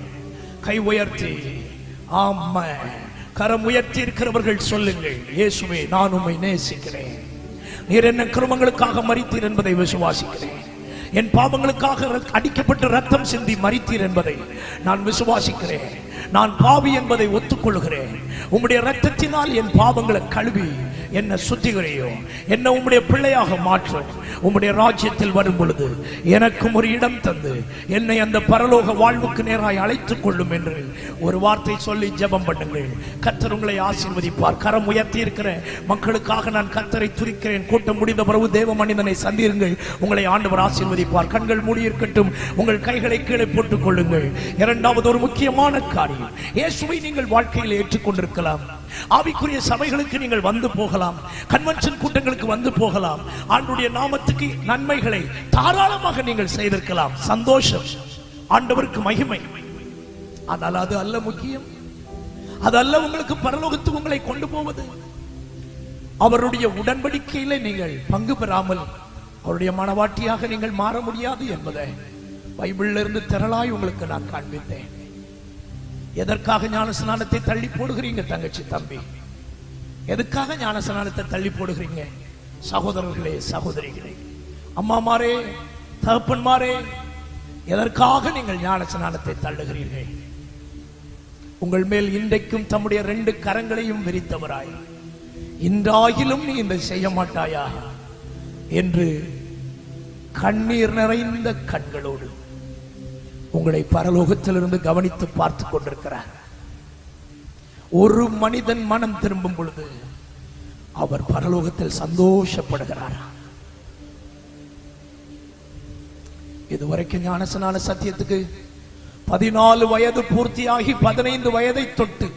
கை உயர்த்தி ஆமா கரம் உயர்த்தி இருக்கிறவர்கள் சொல்லுங்கள், இயேசுவே நான் உம்மை நேசிக்கிறேன், நீர் என்ன கிருமங்களுக்காக மரித்தீர் என்பதை விசுவாசிக்கிறேன், என் பாவங்களுக்காக அடிக்கப்பட்ட ரத்தம் சிந்தி மரித்தீர் என்பதை நான் விசுவாசிக்கிறேன், நான் பாவி என்பதை ஒத்துக்கொள்கிறேன், உம்முடைய ரத்தத்தினால் என் பாவங்களை கழுவி என்ன சுத்திகரியோ, என்ன உம்முடைய பிள்ளையாக மாற்றும், உம்முடைய ராஜ்யத்தில் வரும் பொழுது எனக்கும் ஒரு இடம் தந்து என்னை அந்த பரலோக வாழ்வுக்கு நேராய் அழைத்துக் கொள்ளும் என்று ஒரு வார்த்தை சொல்லி ஜெபம் பண்ணுங்கள். கர்த்தர் உங்களை ஆசீர்வதிப்பார். கரம் உயர்த்தி இருக்கிற மக்களுக்காக நான் கர்த்தரை துதிக்கிறேன். கூட்டம் முடிந்த பிறகு தேவ மனிதனை சந்திருங்கள். உங்களை ஆண்டவர் ஆசீர்வதிப்பார். கண்கள் மூடி இருக்கட்டும். உங்கள் கைகளை கீழே போட்டுக் கொள்ளுங்கள். இரண்டாவது ஒரு முக்கியமான காரியம், இயேசுவை நீங்கள் வாழ்க்கையில் ஏற்றுக்கொண்டிருக்கலாம், ஆவிக்குரிய சபைகளுக்கு நீங்கள் வந்து போகலாம், கன்வென்ஷன் கூட்டங்களுக்கு வந்து போகலாம், ஆண்டவருடைய நாமத்துக்கு நன்மைகளை தாராளமாக நீங்கள் செய்திருக்கலாம். சந்தோஷம், ஆண்டவருக்கு மகிமை. ஆனால் அது அல்ல முக்கியம். அது அல்ல உங்களுக்கு பரலோகத்துக்கு உங்களை கொண்டு போவது. அவருடைய உடன்படிக்கையில நீங்கள் பங்கு பெறாமல் அவருடைய மனவாட்டியாக நீங்கள் மாற முடியாது என்பதை பைபிள்ல இருந்து திரளாய் உங்களுக்கு நான் காண்பித்தேன். எதற்காக ஞானஸ்நானத்தை தள்ளி போடுகிறீங்க தங்கச்சி தம்பி? எதுக்காக ஞானஸ்நானத்தை தள்ளி போடுகிறீங்க? சகோதரர்களே, சகோதரிகளே, அம்மாமாரே, தகப்பன்மாரே, எதற்காக நீங்கள் ஞானஸ்நானத்தை தள்ளுகிறீர்கள்? உங்கள் மேல் இன்றைக்கும் தம்முடைய 2 கரங்களையும் விரித்தவராய், இன்றாகிலும் நீ இந்த செய்ய மாட்டாயா என்று கண்ணீர் நிறைந்த கண்களோடு உங்களை பரலோகத்திலிருந்து கவனித்து பார்த்து கொண்டிருக்கிறார். ஒரு மனிதன் மனம் திரும்பும் பொழுது அவர் பரலோகத்தில் சந்தோஷப்படுகிறார். இதுவரைக்கும் ஞானஸ்நான சத்தியத்துக்கு 14 வயது பூர்த்தியாகி 15 வயதை தொட்டு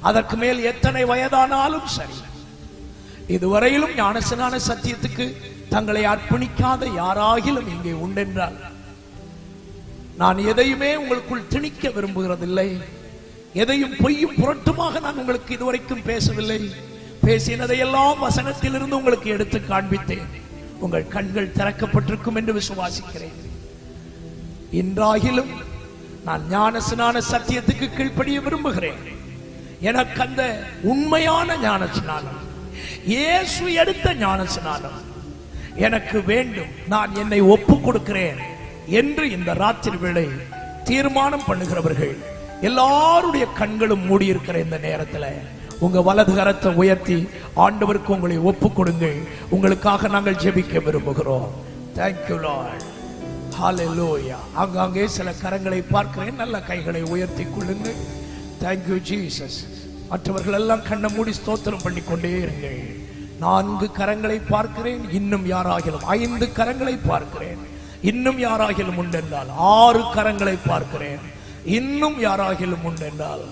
அதற்கு மேல் எத்தனை வயதானாலும் சரி, இதுவரையிலும் ஞானஸ்நான சத்தியத்துக்கு தங்களை அர்ப்பணிக்காத யாராகிலும் இங்கே உண்டென்றால், நான் எதையுமே உங்களுக்குள் திணிக்க விரும்புகிறதில்லை. எதையும் பொய்யும் புரட்டுமாக நான் உங்களுக்கு இதுவரைக்கும் பேசவில்லை. பேசினதையெல்லாம் வசனத்திலிருந்து உங்களுக்கு எடுத்து காண்பித்தேன். உங்கள் கண்கள் திறக்கப்பட்டிருக்கும் என்று விசுவாசிக்கிறேன். இன்றாகிலும் நான் ஞானஸ்நான சத்தியத்துக்கு கீழ்ப்படிய விரும்புகிறேன். எனக்கு அந்த உண்மையான ஞானஸ்நானம், இயேசு எடுத்த ஞானஸ்நானம் எனக்கு வேண்டும். நான் என்னை ஒப்புக் கொடுக்கிறேன் என்று இந்த ராத்திரி வேளை தீர்மானம் பண்ணுகிறவர்கள் எல்லாருடைய கண்களும் மூடியிருக்கிற இந்த நேரத்தில் உங்க வலது கரத்தை உயர்த்தி ஆண்டவருக்கு உங்களை ஒப்புக் கொடுங்கள். உங்களுக்காக நாங்கள் ஜெபிக்க விரும்புகிறோம். Thank you Lord. Hallelujah. அங்கங்கே சில கரங்களை பார்க்கிறேன். நல்ல கைகளை உயர்த்தி கொள்ளுங்கள். Thank you Jesus. மற்றவர்கள் எல்லாம் கண்ணை மூடி ஸ்தோத்திரம் பண்ணி கொண்டே இருங்கள். 4 கரங்களை பார்க்கிறேன். இன்னும் யாராகிலும் 5 கரங்களை பார்க்கிறேன். இன்னும் யாராகிலும் உண்டென்றால் 6 கரங்களை பார்க்கிறேன். இன்னும் யாராகிலும் உண்டென்றால்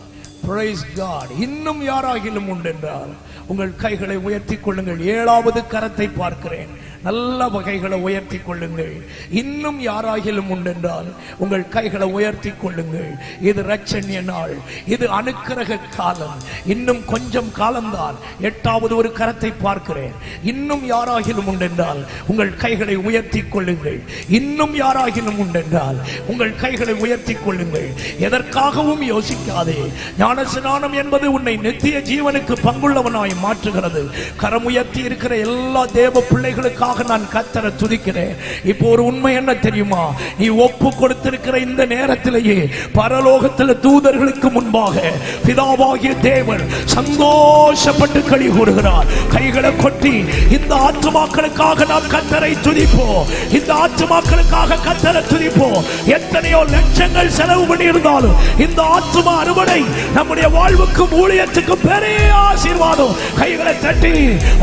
praise God. இன்னும் யாராகிலும் உண்டென்றால் உங்கள் கைகளை உயர்த்தி கொள்ளுங்கள். 7வது கரத்தை பார்க்கிறேன். நல்ல வகைகளை உயர்த்தி கொள்ளுங்கள். இன்னும் யாராகிலும் உண்டென்றால் உங்கள் கைகளை உயர்த்தி கொள்ளுங்கள். இது இரட்சணிய நாள், இது அனுக்கிரக காலம். இன்னும் கொஞ்சம் காலம்தான். 8வது ஒரு கரத்தை பார்க்கிறேன். இன்னும் யாராகிலும் உண்டென்றால் உங்கள் கைகளை உயர்த்தி கொள்ளுங்கள். இன்னும் யாராகிலும் உண்டென்றால் உங்கள் கைகளை உயர்த்தி கொள்ளுங்கள். எதற்காகவும் யோசிக்காதே. ஞானஸ்நானம் என்பது உன்னை நித்திய ஜீவனுக்கு பங்குள்ளவனாய் மாற்றுகிறது. கரம் உயர்த்தி இருக்கிற எல்லா தேவ பிள்ளைகளுக்காக நான் கர்த்தரை துதிக்கிறேன். இப்போ ஒரு உண்மை என்ன தெரியுமா? நீ ஒப்பு கொடுத்திருக்கிற இந்த நேரத்திலேயே பரலோகத்தில் தூதர்களுக்கு முன்பாக பிதாவாகிய தேவன் சந்தோஷப்பட்டு களி கூறுகிறார். கைகளை கொட்டி இந்த ஆத்துமாக்களுக்காக நாம் கர்த்தரை துதிப்போம். இந்த ஆத்துமாக்களுக்காக கர்த்தரை துதிப்போம். எத்தனையோ லட்சங்கள் செலவு பண்ணியிருந்தாலும் இந்த ஆத்துமா அறுவடை நம்முடைய வாழ்வுக்கும் ஊழியத்துக்கும் பெரிய ஆசீர்வாதம். கைகளை தட்டி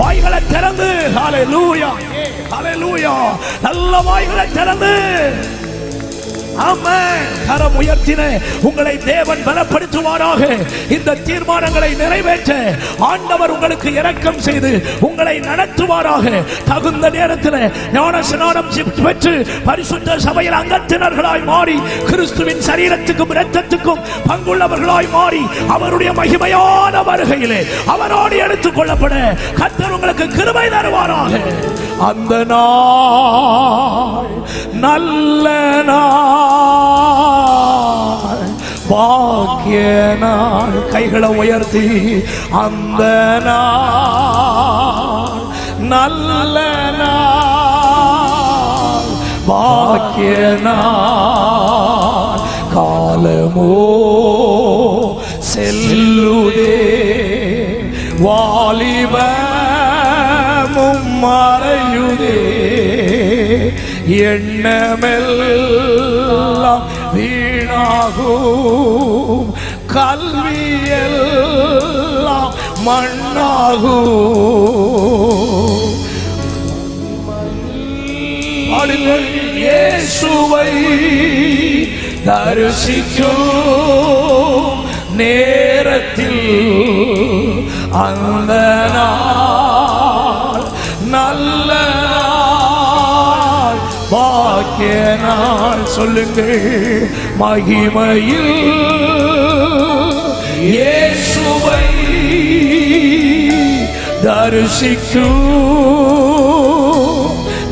வாய்களை திறந்து ஹalleluya ஹalleluya நல்ல வாய்களை திறந்து ஆமென். கரம் உயர்த்தின உங்களை தேவன் பலப்படுத்துவாராக. இந்த தீர்மானங்களை நிறைவேற்ற ஆண்டவர் உங்களுக்கு இரக்கம் செய்து உங்களை நடத்துவாராக. தகுந்த நேரத்தில் ஞானஸ்நானம் பெற்று பரிசுத்த சபையில் அங்கத்தினர்களாய் மாறி கிறிஸ்துவின் சரீரத்துக்கும் இரத்தத்துக்கும் பங்குள்ளவர்களாய் மாறி அவருடைய மகிமையான வருகையிலே அவரோடு எடுத்துக் கொள்ளப்பட கர்த்தர் உங்களுக்கு கிருபை தருவாராக. அந்த நாள் நல்ல நாள், பாக்கிய நாள். கைகளை உயர்த்தி அந்த நாள் நல்ல நாள், பாக்கிய நாள். காலமோ செல்லுதே, வாலிபமும் மறையுதே, எண்ணமெல்லாம் வீணாகும், கல்வியெல்லாம் மண்ணாகும். இயேசுவை தரிசிக்கும் நேரத்தில் அந்த நாள் நல்ல நாள், பாக்கிய நாள். சொல்லுங்கள். மகிமையில் இயேசுவை தரிசிக்கும்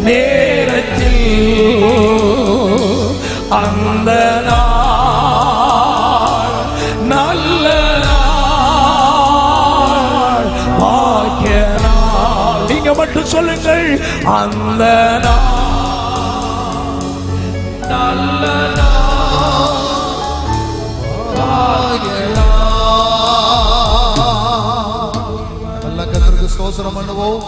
நேரத்தில் அந்த நாள் நல்ல நாள், பாக்கிய நாள். நீங்க மட்டும் சொல்லுங்கள். அந்த நாள் நல்ல நாள் பாக்கிய நாள். நல்ல கர்த்தருக்கு ஸ்தோத்திரம் பண்ணுவோம்.